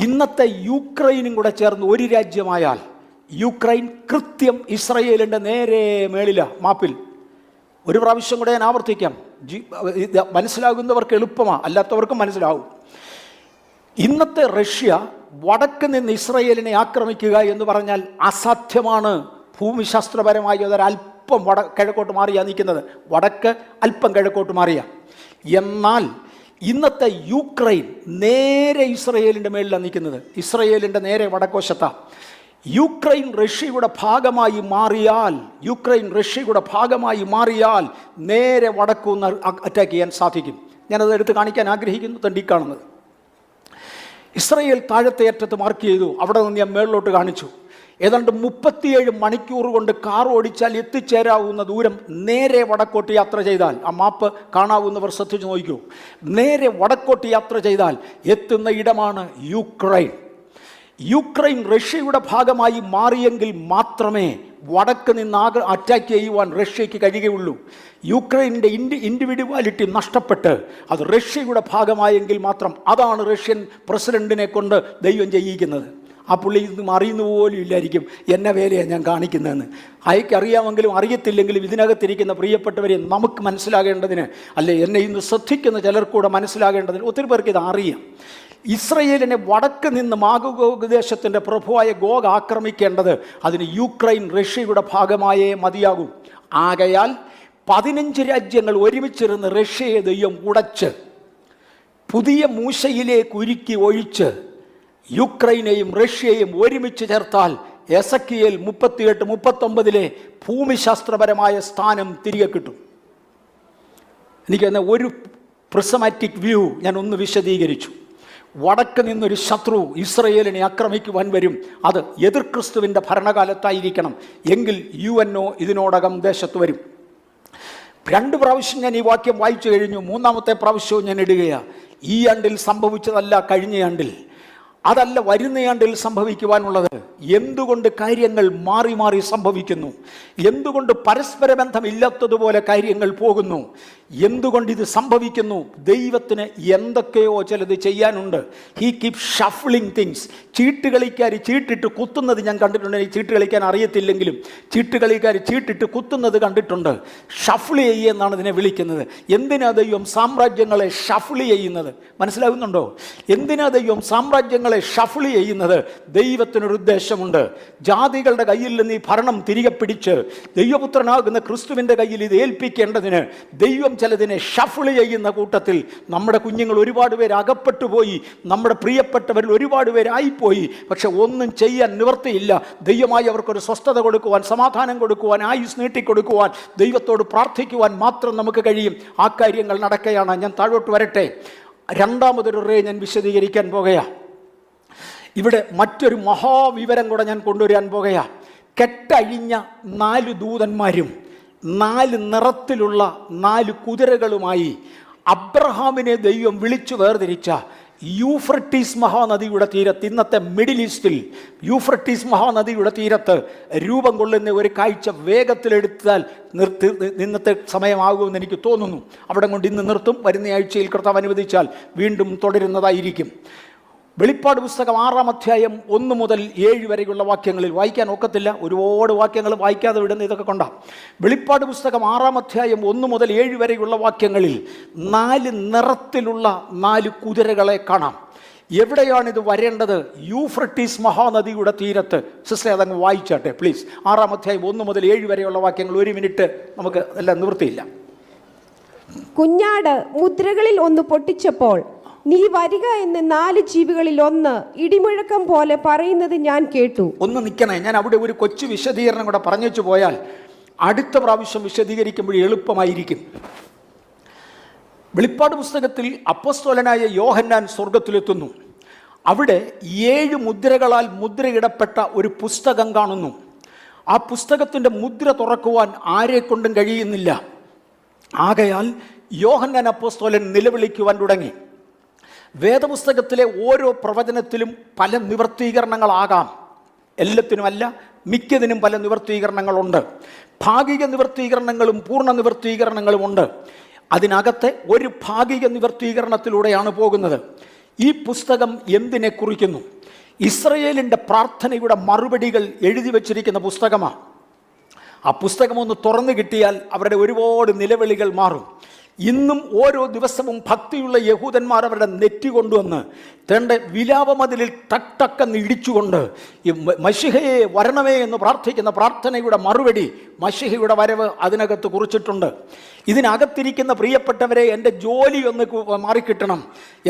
S1: ഇന്നത്തെ യുക്രൈനും കൂടെ ചേർന്ന് ഒരു രാജ്യമായാൽ യുക്രൈൻ കൃത്യം ഇസ്രയേലിൻ്റെ നേരെ മേളില മാപ്പിൽ. ഒരു പ്രാവശ്യം കൂടെ ഞാൻ ആവർത്തിക്കാം, മനസ്സിലാകുന്നവർക്ക് എളുപ്പമാണ്, അല്ലാത്തവർക്കും മനസ്സിലാവും. ഇന്നത്തെ റഷ്യ വടക്ക് നിന്ന് ഇസ്രയേലിനെ ആക്രമിക്കുക എന്ന് പറഞ്ഞാൽ അസാധ്യമാണ്. ഭൂമിശാസ്ത്രപരമായി അതൊരല്പം കിഴക്കോട്ട് മാറിയാണ് നിൽക്കുന്നത്, വടക്ക് അല്പം കിഴക്കോട്ട് മാറിയ. എന്നാൽ ഇന്നത്തെ യുക്രൈൻ നേരെ ഇസ്രയേലിൻ്റെ മേളിലാണ് നിൽക്കുന്നത്, ഇസ്രയേലിൻ്റെ നേരെ വടക്കുവശത്താണ്. യുക്രൈൻ റഷ്യയുടെ ഭാഗമായി മാറിയാൽ നേരെ വടക്കുന്ന് അറ്റാക്ക് ചെയ്യാൻ സാധിക്കും. ഞാനത് എടുത്ത് കാണിക്കാൻ ആഗ്രഹിക്കുന്നു. തണ്ടി കാണുന്നത് ഇസ്രയേൽ താഴത്തെ അറ്റത്ത് മാർക്ക് ചെയ്തു. അവിടെ നിന്ന് ഞാൻ മേളിലോട്ട് കാണിച്ചു. ഏതാണ്ട് 37 മണിക്കൂർ കൊണ്ട് കാർ ഓടിച്ചാൽ എത്തിച്ചേരാവുന്ന ദൂരം നേരെ വടക്കോട്ട് യാത്ര ചെയ്താൽ, ആ മാപ്പ് കാണാവുന്നവർ ശ്രദ്ധിച്ചു നോക്കൂ, നേരെ വടക്കോട്ട് യാത്ര ചെയ്താൽ എത്തുന്ന ഇടമാണ് യുക്രൈൻ. യുക്രൈൻ റഷ്യയുടെ ഭാഗമായി മാറിയെങ്കിൽ മാത്രമേ വടക്ക് നിന്ന് അറ്റാക്ക് ചെയ്യുവാൻ റഷ്യയ്ക്ക് കഴിയുകയുള്ളൂ. യുക്രൈൻ്റെ ഇൻഡിവിജ്വാലിറ്റി നഷ്ടപ്പെട്ട് അത് റഷ്യയുടെ ഭാഗമായെങ്കിൽ മാത്രം. അതാണ് റഷ്യൻ പ്രസിഡന്റിനെ കൊണ്ട് ദൈവം ചെയ്യിക്കുന്നത്. ആ പുള്ളി ഇന്ന് അറിയുന്ന പോലും ഇല്ലായിരിക്കും എന്നെ വേലയാണ് ഞാൻ കാണിക്കുന്നതെന്ന്. അയക്കറിയാമെങ്കിലും അറിയത്തില്ലെങ്കിലും ഇതിനകത്തിരിക്കുന്ന പ്രിയപ്പെട്ടവരെ നമുക്ക് മനസ്സിലാകേണ്ടതിന്, അല്ലെ എന്നെ ഇന്ന് ശ്രദ്ധിക്കുന്ന ചിലർക്കൂടെ മനസ്സിലാകേണ്ടതിന്, ഒത്തിരി പേർക്ക് ഇത് അറിയാം. ഇസ്രയേലിനെ വടക്ക് നിന്ന് മാഗോഗ് ദേശത്തിൻ്റെ പ്രഭുവായ ഗോഗ് ആക്രമിക്കേണ്ടത് അതിന് യുക്രൈൻ റഷ്യയുടെ ഭാഗമായേ മതിയാകൂ. ആകയാൽ 15 രാജ്യങ്ങൾ ഒരുമിച്ചിരുന്ന് റഷ്യയെ ദൈവം ഉടച്ച് പുതിയ മൂശയിലേക്ക് ഉരുക്കി ഒഴിച്ച് യുക്രൈനെയും റഷ്യയെയും ഒരുമിച്ച് ചേർത്താൽ എസക്കിയേൽ 38-39 ഭൂമിശാസ്ത്രപരമായ സ്ഥാനം തിരികെ കിട്ടും. എനിക്കെന്ന ഒരു പ്രിസമാറ്റിക് വ്യൂ ഞാൻ ഒന്ന് വിശദീകരിച്ചു. വടക്ക് നിന്നൊരു ശത്രു ഇസ്രയേലിനെ ആക്രമിക്കുവാൻ വരും. അത് എതിർ ക്രിസ്തുവിൻ്റെ ഭരണകാലത്തായിരിക്കണം. എങ്കിൽ UNO ഇതിനോടകം ദേശത്ത് വരും. 2 പ്രാവശ്യം ഞാൻ ഈ വാക്യം വായിച്ചു കഴിഞ്ഞു. 3ാമത്തെ പ്രാവശ്യവും ഞാൻ ഇടുകയാണ്. ഈ ആണ്ടിൽ സംഭവിച്ചതല്ല, കഴിഞ്ഞ ആണ്ടിൽ അതല്ല, വരുന്നയാണ്ടിൽ സംഭവിക്കുവാനുള്ളത്. എന്തുകൊണ്ട് കാര്യങ്ങൾ മാറി മാറി സംഭവിക്കുന്നു? എന്തുകൊണ്ട് പരസ്പര ബന്ധമില്ലാത്തതുപോലെ കാര്യങ്ങൾ പോകുന്നു? എന്തുകൊണ്ട് ഇത് സംഭവിക്കുന്നു? ദൈവത്തിന് എന്തൊക്കെയോ ചിലത് ചെയ്യാനുണ്ട്. He keep shuffling things. ചീട്ടുകളിക്കാർ ചീട്ടിട്ട് കുത്തുന്നത് ഞാൻ കണ്ടിട്ടുണ്ട്. ഈ ചീട്ട് കളിക്കാൻ അറിയത്തില്ലെങ്കിലും ചീട്ടുകളിക്കാർ ചീട്ടിട്ട് കുത്തുന്നത് കണ്ടിട്ടുണ്ട്. ഷഫ്ല് ചെയ്യുമെന്നാണ് ഇതിനെ വിളിക്കുന്നത്. എന്തിനാ ദൈവം സാമ്രാജ്യങ്ങളെ ഷഫ്ല് ചെയ്യുന്നത്? മനസ്സിലാകുന്നുണ്ടോ? എന്തിനാ ദൈവം സാമ്രാജ്യങ്ങളെ ഷഫ്ല് ചെയ്യുന്നത്? ദൈവത്തിനൊരു ഉദ്ദേശമുണ്ട്. ജാതികളുടെ കയ്യിൽ നിന്ന് ഈ ഭരണം തിരികെ പിടിച്ച് ദൈവപുത്രനാകുന്ന ക്രിസ്തുവിൻ്റെ കയ്യിൽ ഇത് ഏൽപ്പിക്കേണ്ടതിന് ദൈവം ചിലതിനെ ഷഫിൾ ചെയ്യുന്ന കൂട്ടത്തിൽ നമ്മുടെ കുഞ്ഞുങ്ങൾ ഒരുപാട് പേര് അകപ്പെട്ടു പോയി. നമ്മുടെ പ്രിയപ്പെട്ടവരിൽ ഒരുപാട് പേരായിപ്പോയി. പക്ഷെ ഒന്നും ചെയ്യാൻ നിവൃത്തിയില്ല. ദൈവമായി അവർക്കൊരു സ്വസ്ഥത കൊടുക്കുവാൻ, സമാധാനം കൊടുക്കുവാൻ, ആയുസ് നീട്ടിക്കൊടുക്കുവാൻ, ദൈവത്തോട് പ്രാർത്ഥിക്കുവാൻ മാത്രം നമുക്ക് കഴിയും. ആ കാര്യങ്ങൾ നടക്കുകയാണ്. ഞാൻ താഴോട്ട് വരട്ടെ. 2ാമതൊരു റേ ഞാൻ വിശദീകരിക്കാൻ പോകുകയാണ്. ഇവിടെ മറ്റൊരു മഹാവിവരം കൂടെ ഞാൻ കൊണ്ടുവരാൻ പോകുകയാണ്. കെട്ടഴിഞ്ഞ 4 ദൂതന്മാരും 4 നിറത്തിലുള്ള 4 കുതിരകളുമായി അബ്രഹാമിനെ ദൈവം വിളിച്ചു വേർതിരിച്ച യൂഫ്രട്ടീസ് മഹാനദിയുടെ തീരത്ത്, ഇന്നത്തെ മിഡിൽ ഈസ്റ്റിൽ യൂഫ്രട്ടീസ് മഹാനദിയുടെ തീരത്ത് രൂപം കൊള്ളുന്ന ഒരു കാഴ്ച വേഗത്തിലെടുത്താൽ ഇന്നത്തെ സമയമാകുമെന്ന് എനിക്ക് തോന്നുന്നു. അവിടെ കൊണ്ട് ഇന്ന് നിർത്തും. വരുന്ന ആഴ്ചയിൽ കർത്താവ് അനുവദിച്ചാൽ വീണ്ടും തുടരുന്നതായിരിക്കും. വെളിപ്പാട് പുസ്തകം 6-ാം അധ്യായം 1 മുതൽ 7 വരെയുള്ള വാക്യങ്ങളിൽ വായിക്കാൻ ഒക്കത്തില്ല, ഒരുപാട് വാക്യങ്ങൾ വായിക്കാതെ വിടുന്ന ഇതൊക്കെ കൊണ്ടാണ്. വെളിപ്പാട് പുസ്തകം 6-ാം അധ്യായം 1 മുതൽ 7 വരെയുള്ള വാക്യങ്ങളിൽ 4 നിറത്തിലുള്ള 4 കുതിരകളെ കാണാം. എവിടെയാണിത് വരേണ്ടത്? യൂഫ്രട്ടീസ് മഹാനദിയുടെ തീരത്ത്. സിസ്റ്റർ അതങ്ങ് വായിച്ചാട്ടെ പ്ലീസ്. 6-ാം അധ്യായം 1 മുതൽ 7 വരെയുള്ള വാക്യങ്ങൾ. 1 മിനിറ്റ് നമുക്ക് എല്ലാം നിവൃത്തിയില്ല.
S2: കുഞ്ഞാട് മുദ്രകളിൽ ഒന്ന് പൊട്ടിച്ചപ്പോൾ നീ വരിക എന്ന് 4 ജീവികളിൽ ഒന്ന് ഇടിമുഴക്കം പോലെ പറയുന്നത് ഞാൻ കേട്ടു.
S1: ഒന്ന് നിൽക്കണേ, ഞാൻ അവിടെ ഒരു കൊച്ചു വിശദീകരണം കൂടെ പറഞ്ഞു വെച്ച് പോയാൽ അടുത്ത പ്രാവശ്യം വിശദീകരിക്കുമ്പോൾ എളുപ്പമായിരിക്കും. വെളിപ്പാട് പുസ്തകത്തിൽ അപ്പോസ്തലനായ യോഹന്നാൻ സ്വർഗത്തിലെത്തുന്നു. അവിടെ 7 മുദ്രകളാൽ മുദ്രയിടപ്പെട്ട ഒരു പുസ്തകം കാണുന്നു. ആ പുസ്തകത്തിൻ്റെ മുദ്ര തുറക്കുവാൻ ആരെക്കൊണ്ടും കഴിയുന്നില്ല. ആകയാൽ യോഹന്നാൻ അപ്പോസ്തലൻ നിലവിളിക്കുവാൻ തുടങ്ങി. വേദപുസ്തകത്തിലെ ഓരോ പ്രവചനത്തിലും പല നിവർത്തീകരണങ്ങളാകാം. എല്ലാത്തിനുമല്ല, മിക്കതിനും പല നിവർത്തീകരണങ്ങളുണ്ട്. ഭാഗിക നിവർത്തീകരണങ്ങളും പൂർണ്ണ നിവർത്തീകരണങ്ങളുമുണ്ട്. അതിനകത്തെ ഒരു ഭാഗിക നിവർത്തീകരണത്തിലൂടെയാണ് പോകുന്നത്. ഈ പുസ്തകം എന്തിനെ കുറിക്കുന്നു? ഇസ്രയേലിൻ്റെ പ്രാർത്ഥനയുടെ മറുപടികൾ എഴുതി വച്ചിരിക്കുന്ന പുസ്തകമാണ്. ആ പുസ്തകം ഒന്ന് തുറന്നു കിട്ടിയാൽ അവരുടെ ഒരുപാട് നിലവിളികൾ മാറും. ഇന്നും ഓരോ ദിവസവും ഭക്തിയുള്ള യഹൂദന്മാർ അവരുടെ നെറ്റി കൊണ്ടുവന്ന് തൻ്റെ വിലാപമതിലിൽ ടക്കെന്ന് ഇടിച്ചുകൊണ്ട് ഈ മശിഹയെ വരണമേ എന്ന് പ്രാർത്ഥിക്കുന്ന പ്രാർത്ഥനയുടെ മറുപടി, മശിഹയുടെ വരവ് അതിനകത്ത് കുറിച്ചിട്ടുണ്ട്. ഇതിനകത്തിരിക്കുന്ന പ്രിയപ്പെട്ടവരെ, എൻ്റെ ജോലി ഒന്ന് മാറിക്കിട്ടണം,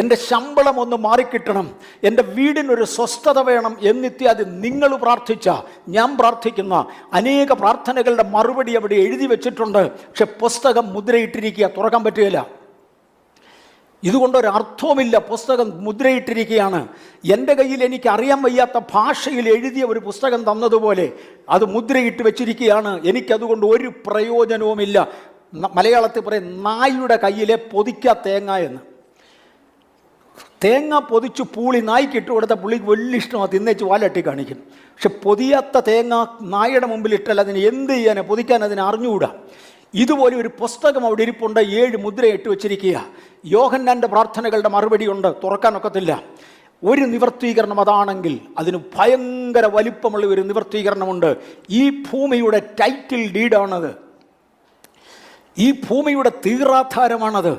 S1: എൻ്റെ ശമ്പളം ഒന്ന് മാറിക്കിട്ടണം, എൻ്റെ വീടിനൊരു സ്വസ്ഥത വേണം എന്നിത്യാദി നിങ്ങൾ പ്രാർത്ഥിച്ച, ഞാൻ പ്രാർത്ഥിക്കുന്ന അനേക പ്രാർത്ഥനകളുടെ മറുപടി അവിടെ എഴുതി വെച്ചിട്ടുണ്ട്. പക്ഷെ പുസ്തകം മുദ്രയിട്ടിരിക്കുക, തുറക്കാൻ പറ്റുകയില്ല. ഇതുകൊണ്ടൊരർത്ഥവുമില്ല. പുസ്തകം മുദ്രയിട്ടിരിക്കുകയാണ്. എൻ്റെ കയ്യിൽ എനിക്ക് അറിയാൻ വയ്യാത്ത ഭാഷയിൽ എഴുതിയ ഒരു പുസ്തകം തന്നതുപോലെ അത് മുദ്രയിട്ട് വെച്ചിരിക്കുകയാണ്. എനിക്കതുകൊണ്ട് ഒരു പ്രയോജനവുമില്ല. മലയാളത്തിൽ പറയും നായുടെ കയ്യിലെ പൊതിക്ക തേങ്ങ എന്ന്. തേങ്ങ പൊതിച്ച് പൂളി നായ്ക്കിട്ട് കൊടുത്ത പുള്ളിക്ക് വലിയ ഇഷ്ടമാണ്, തിന്നേച്ച് വാലട്ടി കാണിക്കും. പക്ഷെ പൊതിയാത്ത തേങ്ങ നായുടെ മുമ്പിൽ ഇട്ടാൽ അതിന് എന്ത് ചെയ്യാൻ, പൊതിക്കാൻ അതിന് അറിഞ്ഞുകൂടാ. ഇതുപോലെ ഒരു പുസ്തകം അവിടെ ഇരിപ്പുണ്ട്, 7 മുദ്രയിട്ട് വെച്ചിരിക്കുക. യോഹന്നാൻ്റെ പ്രാർത്ഥനകളുടെ മറുപടിയുണ്ട്, തുറക്കാനൊക്കത്തില്ല. ഒരു നിവർത്തീകരണം അതാണെങ്കിൽ അതിന് ഭയങ്കര വലിപ്പമുള്ള ഒരു നിവർത്തീകരണമുണ്ട്. ഈ ഭൂമിയുടെ ടൈറ്റിൽ ഡീഡാണത്, ഈ ഭൂമിയുടെ തീറാധാരമാണത്.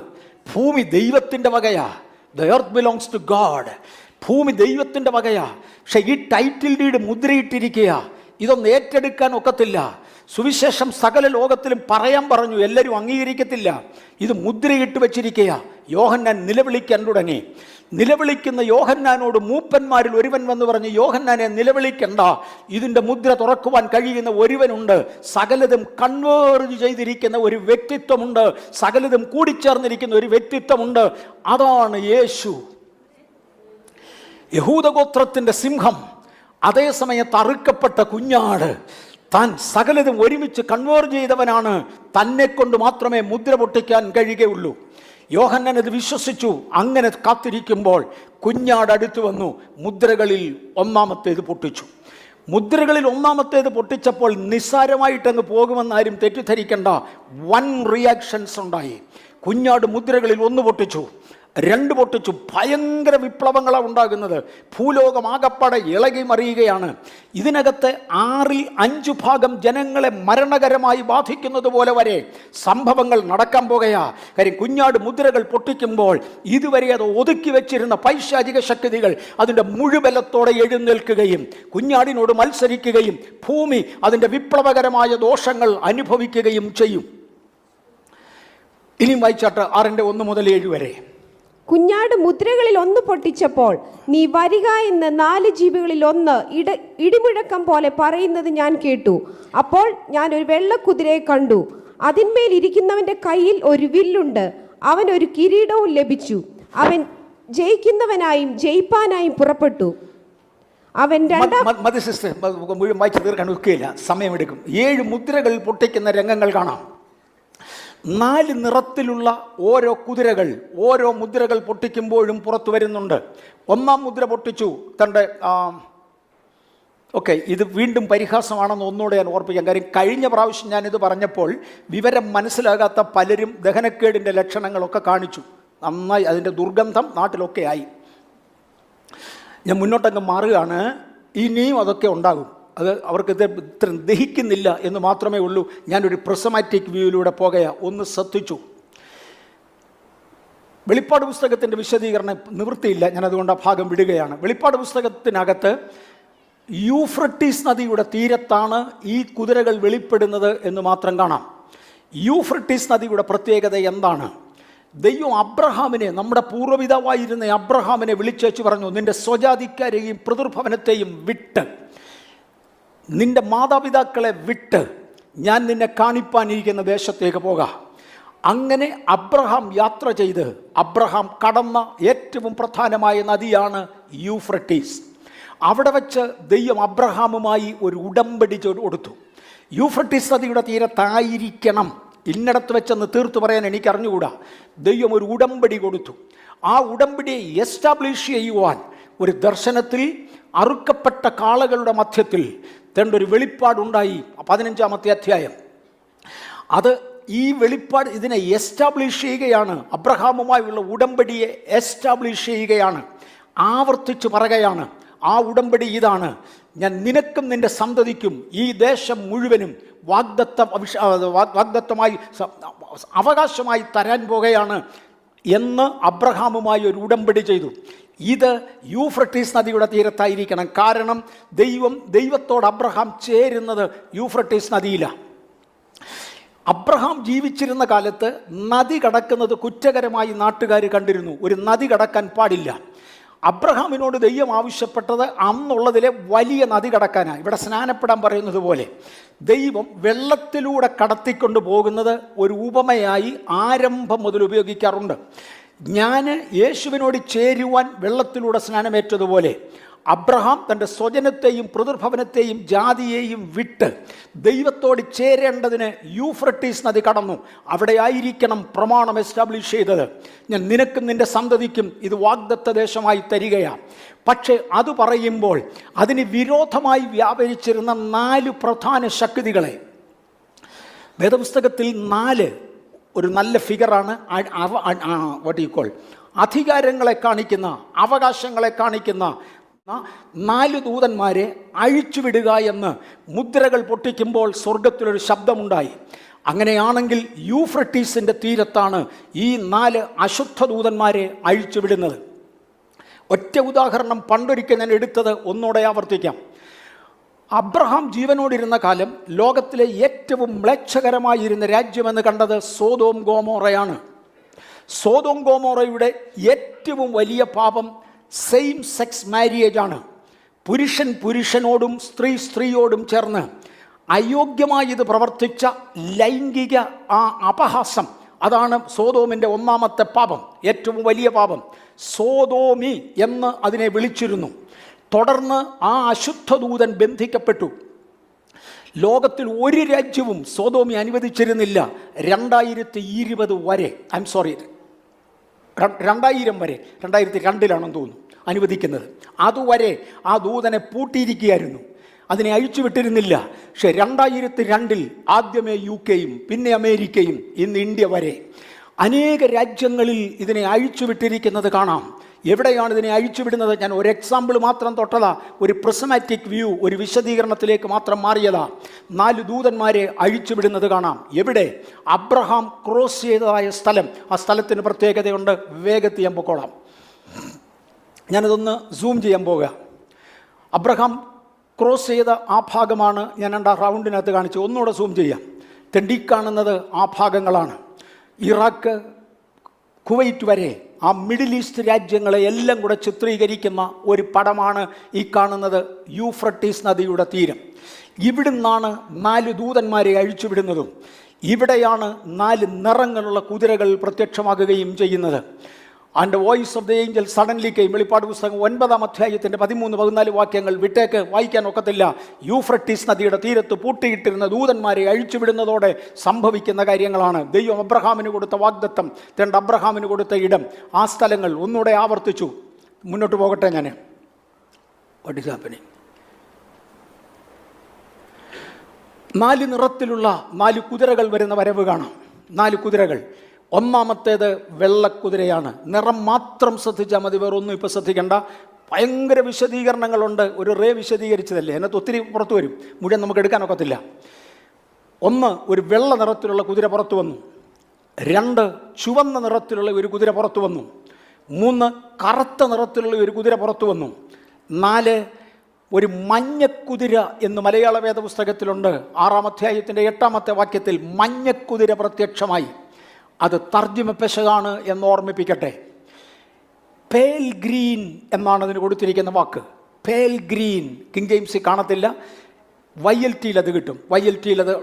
S1: ഭൂമി ദൈവത്തിൻ്റെ വകയാ. The earth belongs to God. ഭൂമി ദൈവത്തിൻ്റെ വകയാ. പക്ഷെ ഈ ടൈറ്റിൽ ഡീഡ് മുദ്രയിട്ടിരിക്കുക. ഇതൊന്നും ഏറ്റെടുക്കാൻ ഒക്കത്തില്ല. സുവിശേഷം സകല ലോകത്തിലും പറയാൻ പറഞ്ഞു, എല്ലാവരും അംഗീകരിക്കത്തില്ല. ഇത് മുദ്രയിട്ട് വെച്ചിരിക്കുക. യോഹന്നാൻ നിലവിളിക്കാൻ തുടങ്ങി. നിലവിളിക്കുന്ന യോഹന്നാനോട് മൂപ്പന്മാരിൽ ഒരുവൻ വന്ന് പറഞ്ഞു, യോഹന്നാനെ നിലവിളിക്കണ്ട, ഇതിൻ്റെ മുദ്ര തുറക്കുവാൻ കഴിയുന്ന ഒരുവനുണ്ട്. സകലതും കൺവേർജ് ചെയ്തിരിക്കുന്ന ഒരു വ്യക്തിത്വമുണ്ട്, സകലതും കൂടിച്ചേർന്നിരിക്കുന്ന ഒരു വ്യക്തിത്വമുണ്ട്. അതാണ് യേശു, യഹൂദഗോത്രത്തിൻ്റെ സിംഹം. അതേസമയത്ത് അറുക്കപ്പെട്ട കുഞ്ഞാട്. താൻ സകലതും ഒരുമിച്ച് കൺവേർജ് ചെയ്തവനാണ്. തന്നെ കൊണ്ട് മാത്രമേ മുദ്ര പൊട്ടിക്കാൻ കഴിയുകയുള്ളൂ. യോഹന്നാൻ അത് വിശ്വസിച്ചു. അങ്ങനെ കാത്തിരിക്കുമ്പോൾ കുഞ്ഞാട് അടുത്തു വന്നു. മുദ്രകളിൽ ഒന്നാമത്തേത് പൊട്ടിച്ചു. മുദ്രകളിൽ ഒന്നാമത്തേത് പൊട്ടിച്ചപ്പോൾ നിസ്സാരമായിട്ടങ്ങ് പോകുമെന്നാരും തെറ്റിദ്ധരിക്കേണ്ട. 1 റിയാക്ഷൻസ് ഉണ്ടായി. കുഞ്ഞാട് മുദ്രകളിൽ 1 പൊട്ടിച്ചു, 2 പൊട്ടിച്ചു. ഭയങ്കര വിപ്ലവങ്ങളാണ് ഉണ്ടാകുന്നത്. ഭൂലോകമാകപ്പാടെ ഇളകി മറിയുകയാണ്. ഇതിനകത്ത് 6ൽ 5 ഭാഗം ജനങ്ങളെ മരണകരമായി ബാധിക്കുന്നത് പോലെ വരെ സംഭവങ്ങൾ നടക്കാൻ പോകുകയാ. കാര്യം കുഞ്ഞാട് മുദ്രകൾ പൊട്ടിക്കുമ്പോൾ ഇതുവരെ അത് ഒതുക്കി വെച്ചിരുന്ന പൈശാചിക ശക്തികൾ അതിൻ്റെ മുഴുവലത്തോടെ എഴുന്നേൽക്കുകയും കുഞ്ഞാടിനോട് മത്സരിക്കുകയും ഭൂമി അതിൻ്റെ വിപ്ലവകരമായ ദോഷങ്ങൾ അനുഭവിക്കുകയും ചെയ്യും. ഇനിയും വായിച്ചാട്ട് 6-1 മുതൽ 7 വരെ.
S2: കുഞ്ഞാട് മുദ്രകളിൽ 1 പൊട്ടിച്ചപ്പോൾ നീ വരിക എന്ന് 4 ജീവികളിൽ ഒന്ന് ഇടിമുഴക്കം പോലെ പറയുന്നത് ഞാൻ കേട്ടു. അപ്പോൾ ഞാൻ ഒരു വെള്ളക്കുതിരയെ കണ്ടു. അതിന്മേൽ ഇരിക്കുന്നവന്റെ കയ്യിൽ ഒരു വില്ലുണ്ട്. അവൻ ഒരു കിരീടവും ലഭിച്ചു. അവൻ ജയിക്കുന്നവനായും ജയിപ്പാനായും പുറപ്പെട്ടു. അവൻ
S1: മതി സിസ്റ്റർ, മുഴുവൻ വായിച്ചു തീർക്കാൻ ഒക്കുകയില്ല, സമയമെടുക്കും. 7 മുദ്രകൾ പൊട്ടിക്കുന്ന രംഗങ്ങൾ കാണാം. 4 നിറത്തിലുള്ള ഓരോ കുതിരകൾ ഓരോ മുദ്രകൾ പൊട്ടിക്കുമ്പോഴും പുറത്തു വരുന്നുണ്ട്. 1-ാം മുദ്ര പൊട്ടിച്ചു തൻ്റെ ഇത് വീണ്ടും പരിഹാസമാണെന്ന് ഒന്നുകൂടെ ഞാൻ ഓർപ്പിക്കാം. കാര്യം കഴിഞ്ഞ പ്രാവശ്യം ഞാനിത് പറഞ്ഞപ്പോൾ വിവരം മനസ്സിലാകാത്ത പലരും ദഹനക്കേടിൻ്റെ ലക്ഷണങ്ങളൊക്കെ കാണിച്ചു. നന്നായി അതിൻ്റെ ദുർഗന്ധം നാട്ടിലൊക്കെ ആയി. ഞാൻ മുന്നോട്ടങ്ങ് മാറുകയാണ്. ഇനിയും അതൊക്കെ ഉണ്ടാകും. അത് അവർക്ക് ഇത്ര ദഹിക്കുന്നില്ല എന്ന് മാത്രമേ ഉള്ളൂ. ഞാനൊരു പ്രിസമാറ്റിക് വ്യൂയിലൂടെ ഒന്ന് ശ്രദ്ധിച്ചു. വെളിപ്പാട് പുസ്തകത്തിൻ്റെ വിശദീകരണം നിവൃത്തിയില്ല, ഞാനതുകൊണ്ട് ആ ഭാഗം വിടുകയാണ്. വെളിപ്പാട് പുസ്തകത്തിനകത്ത് യൂഫ്രട്ടീസ് നദിയുടെ തീരത്താണ് ഈ കുതിരകൾ വെളിപ്പെടുന്നത് എന്ന് മാത്രം കാണാം. യൂഫ്രട്ടീസ് നദിയുടെ പ്രത്യേകത എന്താണ്? ദൈവം അബ്രഹാമിനെ, നമ്മുടെ പൂർവ്വപിതാവായിരുന്ന അബ്രഹാമിനെ വിളിച്ചേച്ച് പറഞ്ഞു, നിന്റെ സ്വജാതിക്കാരെയും പിതൃഭവനത്തെയും വിട്ട്, നിന്റെ മാതാപിതാക്കളെ വിട്ട് ഞാൻ നിന്നെ കാണിപ്പാനിരിക്കുന്ന ദേശത്തേക്ക് പോകാം. അങ്ങനെ അബ്രഹാം യാത്ര ചെയ്ത് അബ്രഹാം കടന്ന ഏറ്റവും പ്രധാനമായ നദിയാണ് യൂഫ്രട്ടീസ്. അവിടെ വച്ച് ദൈവം അബ്രഹാമുമായി ഒരു ഉടമ്പടി കൊടുത്തു. യൂഫ്രട്ടീസ് നദിയുടെ തീരത്തായിരിക്കണം, ഇന്നടത്ത് വെച്ചെന്ന് തീർത്തു പറയാൻ എനിക്ക് അറിഞ്ഞുകൂടാ. ദൈവം ഒരു ഉടമ്പടി കൊടുത്തു. ആ ഉടമ്പടിയെ എസ്റ്റാബ്ലിഷ് ചെയ്യുവാൻ ഒരു ദർശനത്തിൽ അറുക്കപ്പെട്ട കാളകളുടെ മധ്യത്തിൽ ഒരു വെളിപ്പാടുണ്ടായി. 15-ാമത്തെ അധ്യായം. അത് ഈ വെളിപ്പാട് ഇതിനെ എസ്റ്റാബ്ലിഷ് ചെയ്യുകയാണ്. അബ്രഹാമുമായുള്ള ഉടമ്പടിയെ എസ്റ്റാബ്ലിഷ് ചെയ്യുകയാണ്, ആവർത്തിച്ച് പറയുകയാണ്. ആ ഉടമ്പടി ഇതാണ്: ഞാൻ നിനക്കും നിന്റെ സന്തതിക്കും ഈ ദേശം മുഴുവനും വാഗ്ദത്തമായി അവകാശമായി തരാൻ പോകുകയാണ് എന്ന് അബ്രഹാമുമായി ഒരു ഉടമ്പടി ചെയ്തു. ഇത് യൂഫ്രട്ടീസ് നദിയുടെ തീരത്തായിരിക്കണം. കാരണം ദൈവത്തോട് അബ്രഹാം ചേരുന്നത് യൂഫ്രട്ടീസ് നദിയിലാണ്. അബ്രഹാം ജീവിച്ചിരുന്ന കാലത്ത് നദി കടക്കുന്നത് കുറ്റകരമായി നാട്ടുകാർ കണ്ടിരുന്നു. ഒരു നദി കടക്കാൻ പാടില്ല. അബ്രഹാമിനോട് ദൈവം ആവശ്യപ്പെട്ടത് അന്നുള്ളതിലെ വലിയ നദി കടക്കാനാണ്. ഇവിടെ സ്നാനപ്പെടാൻ പറയുന്നത് പോലെ ദൈവം വെള്ളത്തിലൂടെ കടത്തിക്കൊണ്ട് പോകുന്നത് ഒരു ഉപമയായി ആരംഭം മുതൽ ഉപയോഗിക്കാറുണ്ട്. ഞാൻ യേശുവിനോട് ചേരുവാൻ വെള്ളത്തിലൂടെ സ്നാനമേറ്റതുപോലെ അബ്രഹാം തൻ്റെ സ്വജനത്തെയും പിതൃഭവനത്തെയും ജാതിയെയും വിട്ട് ദൈവത്തോട് ചേരേണ്ടതിന് യൂഫ്രട്ടീസ് നദി കടന്നു. അവിടെ ആയിരിക്കണം പ്രമാണം എസ്റ്റാബ്ലിഷ് ചെയ്തത്. ഞാൻ നിനക്കും നിൻ്റെ സന്തതിക്കും ഇത് വാഗ്ദത്ത ദേശമായി തരികയാണ്. പക്ഷേ അത് പറയുമ്പോൾ അതിന് വിരോധമായി വ്യാപരിച്ചിരുന്ന 4 പ്രധാന ശക്തികളെ, വേദപുസ്തകത്തിൽ 4 ഒരു നല്ല ഫിഗറാണ്. അധികാരങ്ങളെ കാണിക്കുന്ന, അവകാശങ്ങളെ കാണിക്കുന്ന 4 ദൂതന്മാരെ അഴിച്ചുവിടുക എന്ന് മുദ്രകൾ പൊട്ടിക്കുമ്പോൾ സ്വർഗത്തിലൊരു ശബ്ദമുണ്ടായി. അങ്ങനെയാണെങ്കിൽ യൂഫ്രട്ടീസിൻ്റെ തീരത്താണ് ഈ 4 അശുദ്ധ ദൂതന്മാരെ അഴിച്ചുവിടുന്നത്. ഒറ്റ ഉദാഹരണം പണ്ടൊരിക്കൽ ഞാൻ എടുത്തത് ഒന്നുകൂടെ ആവർത്തിക്കാം. അബ്രഹാം ജീവനോടിരുന്ന കാലം ലോകത്തിലെ ഏറ്റവും മ്ലേച്ഛകരമായിരുന്ന രാജ്യമെന്ന് കണ്ടത് സോദോം ഗോമോറയാണ്. സോദോം ഗോമോറയുടെ ഏറ്റവും വലിയ പാപം സെയിം സെക്സ് മാരിയേജ് ആണ്. പുരുഷൻ പുരുഷനോടും സ്ത്രീ സ്ത്രീയോടും ചേർന്ന് അയോഗ്യമായി ഇത് പ്രവർത്തിച്ച ലൈംഗിക അപഹാസം, അതാണ് സോദോമിൻ്റെ 1-ാമത്തെ പാപം, ഏറ്റവും വലിയ പാപം. സോദോമി എന്ന് അതിനെ വിളിച്ചിരുന്നു. തുടർന്ന് ആ അശുദ്ധ ദൂതൻ ബന്ധിക്കപ്പെട്ടു. ലോകത്തിൽ ഒരു രാജ്യവും സോദോമി അനുവദിച്ചിരുന്നില്ല. 2020 വരെ, 2000 വരെ, 2002 തോന്നുന്നു അനുവദിക്കുന്നത്. അതുവരെ ആ ദൂതനെ പൂട്ടിയിരിക്കുകയായിരുന്നു, അതിനെ അഴിച്ചുവിട്ടിരുന്നില്ല. പക്ഷേ 2002 ആദ്യമേ UK-യും പിന്നെ അമേരിക്കയും ഇന്ന് ഇന്ത്യ വരെ അനേക രാജ്യങ്ങളിൽ ഇതിനെ അഴിച്ചുവിട്ടിരിക്കുന്നത് കാണാം. എവിടെയാണ് ഇതിനെ അഴിച്ചുവിടുന്നത്? ഞാൻ ഒരു എക്സാമ്പിൾ മാത്രം തൊട്ടതാ, ഒരു പ്രിസമാറ്റിക് വ്യൂ, ഒരു വിശദീകരണത്തിലേക്ക് മാത്രം മാറിയതാ. 4 ദൂതന്മാരെ അഴിച്ചുവിടുന്നത് കാണാം. എവിടെ? അബ്രഹാം ക്രോസ് ചെയ്തതായ സ്ഥലം. ആ സ്ഥലത്തിന് പ്രത്യേകതയുണ്ട്. വേഗത്തിൽ ഞാൻ പൊക്കോളാം. ഞാനതൊന്ന് സൂം ചെയ്യാൻ പോകുക. അബ്രഹാം ക്രോസ് ചെയ്ത ആ ഭാഗമാണ് ഞാൻ ആ റൗണ്ടിനകത്ത് കാണിച്ചു. ഒന്നുകൂടെ സൂം ചെയ്യാം. തെണ്ടി കാണുന്നത് ആ ഭാഗങ്ങളാണ്. ഇറാഖ്, കുവൈറ്റ് വരെ ആ മിഡിൽ ഈസ്റ്റ് രാജ്യങ്ങളെ എല്ലാം കൂടെ ചിത്രീകരിക്കുന്ന ഒരു പടമാണ് ഈ കാണുന്നത്. യൂഫ്രട്ടീസ് നദിയുടെ തീരം. ഇവിടുന്നാണ് 4 ദൂതന്മാരെ അഴിച്ചുവിടുന്നതും ഇവിടെയാണ് 4 നിറങ്ങളുള്ള കുതിരകൾ പ്രത്യക്ഷമാകുകയും ചെയ്യുന്നത്. And the voice of the Angel suddenly came. വെളിപ്പാട് പുസ്തകം 9-ാം അധ്യായത്തിൻ്റെ 13-14 വാക്യങ്ങൾ വിട്ടേക്ക്, വായിക്കാൻ ഒക്കത്തില്ല. യൂഫ്രട്ടീസ് നദിയുടെ തീരത്ത് പൂട്ടിയിട്ടിരുന്ന ദൂതന്മാരെ അഴിച്ചുവിടുന്നതോടെ സംഭവിക്കുന്ന കാര്യങ്ങളാണ്. ദൈവം അബ്രഹാമിന് കൊടുത്ത വാഗ്ദത്തം, അബ്രഹാമിന് കൊടുത്ത ഇടം, ആ സ്ഥലങ്ങൾ ഒന്നുകൂടെ ആവർത്തിച്ചു. മുന്നോട്ട് പോകട്ടെ ഞാൻ. What is happening? 4 നിറത്തിലുള്ള 4 കുതിരകൾ വരുന്ന വരവ് കാണാം. 4 കുതിരകൾ. ഒന്നാമത്തേത് വെള്ളക്കുതിരയാണ്. നിറം മാത്രം ശ്രദ്ധിച്ചാൽ മതി, വേറൊന്നും ഇപ്പോൾ ശ്രദ്ധിക്കേണ്ട. ഭയങ്കര വിശദീകരണങ്ങളുണ്ട്. ഒരു വിശദീകരിച്ചതല്ലേ, അതിനകത്ത് ഒത്തിരി പുറത്തു വരും, മുഴുവൻ നമുക്ക് എടുക്കാനൊക്കത്തില്ല. 1, ഒരു വെള്ള നിറത്തിലുള്ള കുതിര പുറത്തു വന്നു. 2, ചുവന്ന നിറത്തിലുള്ള ഒരു കുതിര പുറത്തു വന്നു. 3, കറുത്ത നിറത്തിലുള്ള ഒരു കുതിര പുറത്തു വന്നു. 4, ഒരു മഞ്ഞക്കുതിര എന്ന് മലയാള വേദപുസ്തകത്തിലുണ്ട്. 6-ാം അധ്യായത്തിൻ്റെ 8-ാമത്തെ വാക്യത്തിൽ മഞ്ഞക്കുതിര പ്രത്യക്ഷമായി. അത് തർജ്ജിമ പെശകാണ് എന്ന് ഓർമ്മിപ്പിക്കട്ടെ. പേൽ ഗ്രീൻ എന്നാണ് അതിന് കൊടുത്തിരിക്കുന്ന വാക്ക്. പേൽ ഗ്രീൻ കിങ് ജെയിംസിൽ കാണത്തില്ല, YLT അത് കിട്ടും. YLT അത്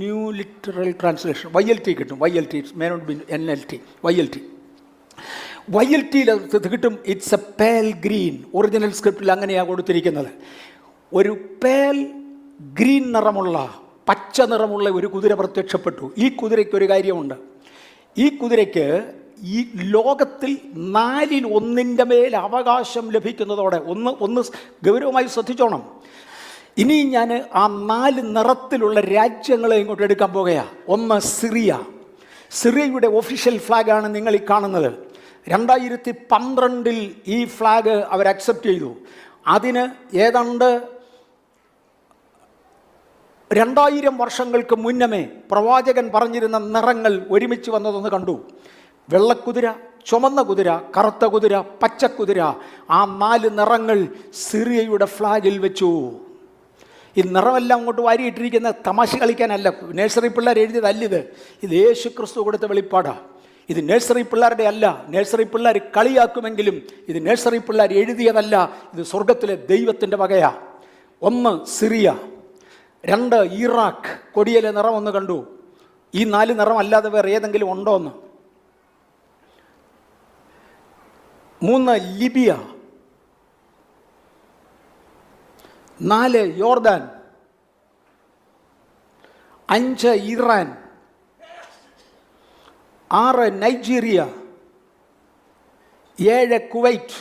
S1: ന്യൂ ലിറ്ററൽ ട്രാൻസ്ലേഷൻ YLT കിട്ടും. YLT may not be NLT. YLT അത് കിട്ടും. It's a pale green. Original സ്ക്രിപ്റ്റിൽ അങ്ങനെയാണ് കൊടുത്തിരിക്കുന്നത്. ഒരു പേൽ ഗ്രീൻ നിറമുള്ള, പച്ച നിറമുള്ള ഒരു കുതിര പ്രത്യക്ഷപ്പെട്ടു. ഈ കുതിരയ്ക്ക് ഒരു കാര്യമുണ്ട്. ഈ കുതിരയ്ക്ക് ഈ ലോകത്തിൽ 4-1 മേൽ അവകാശം ലഭിക്കുന്നതോടെ ഒന്ന് ഗൗരവമായി ശ്രദ്ധിച്ചോണം. ഇനി ഞാൻ ആ 4 നിറത്തിലുള്ള രാജ്യങ്ങളെ ഇങ്ങോട്ട് എടുക്കാൻ പോകുകയാണ്. 1, സിറിയ. സിറിയയുടെ ഒഫീഷ്യൽ ഫ്ലാഗാണ് നിങ്ങൾ ഈ കാണുന്നത്. 2012 ഈ ഫ്ലാഗ് അവർ അക്സെപ്റ്റ് ചെയ്തു. അതിന് ഏതാണ്ട് 2000 വർഷങ്ങൾക്ക് മുന്നമേ പ്രവാചകൻ പറഞ്ഞിരുന്ന നിറങ്ങൾ ഒരുമിച്ച് വന്നതൊന്ന് കണ്ടു. വെള്ളക്കുതിര, ചുമന്ന കുതിര, കറുത്ത കുതിര, പച്ചക്കുതിര. ആ 4 നിറങ്ങൾ സിറിയയുടെ ഫ്ലാഗിൽ വെച്ചു. ഈ നിറമെല്ലാം അങ്ങോട്ട് വാരിയിട്ടിരിക്കുന്ന തമാശ കളിക്കാനല്ല, നഴ്സറി പിള്ളേർ എഴുതിയതല്ലിത്. ഇത് യേശു ക്രിസ്തു കൊടുത്ത വെളിപ്പാടാണ്. ഇത് നഴ്സറി പിള്ളേരുടെ അല്ല. നഴ്സറി പിള്ളേർ കളിയാക്കുമെങ്കിലും ഇത് നഴ്സറി പിള്ളേർ എഴുതിയതല്ല. ഇത് സ്വർഗത്തിലെ ദൈവത്തിൻ്റെ വകയാ. 1, സിറിയ. 2, ഇറാഖ്. കൊടിയിലെ നിറം ഒന്ന് കണ്ടു. ഈ 4 നിറം അല്ലാതെ വേറെ ഏതെങ്കിലും ഉണ്ടോ എന്ന്. 3, ലിബിയ. 4, യോർദാൻ. 5, ഇറാൻ. 6, നൈജീരിയ. 7, കുവൈറ്റ്.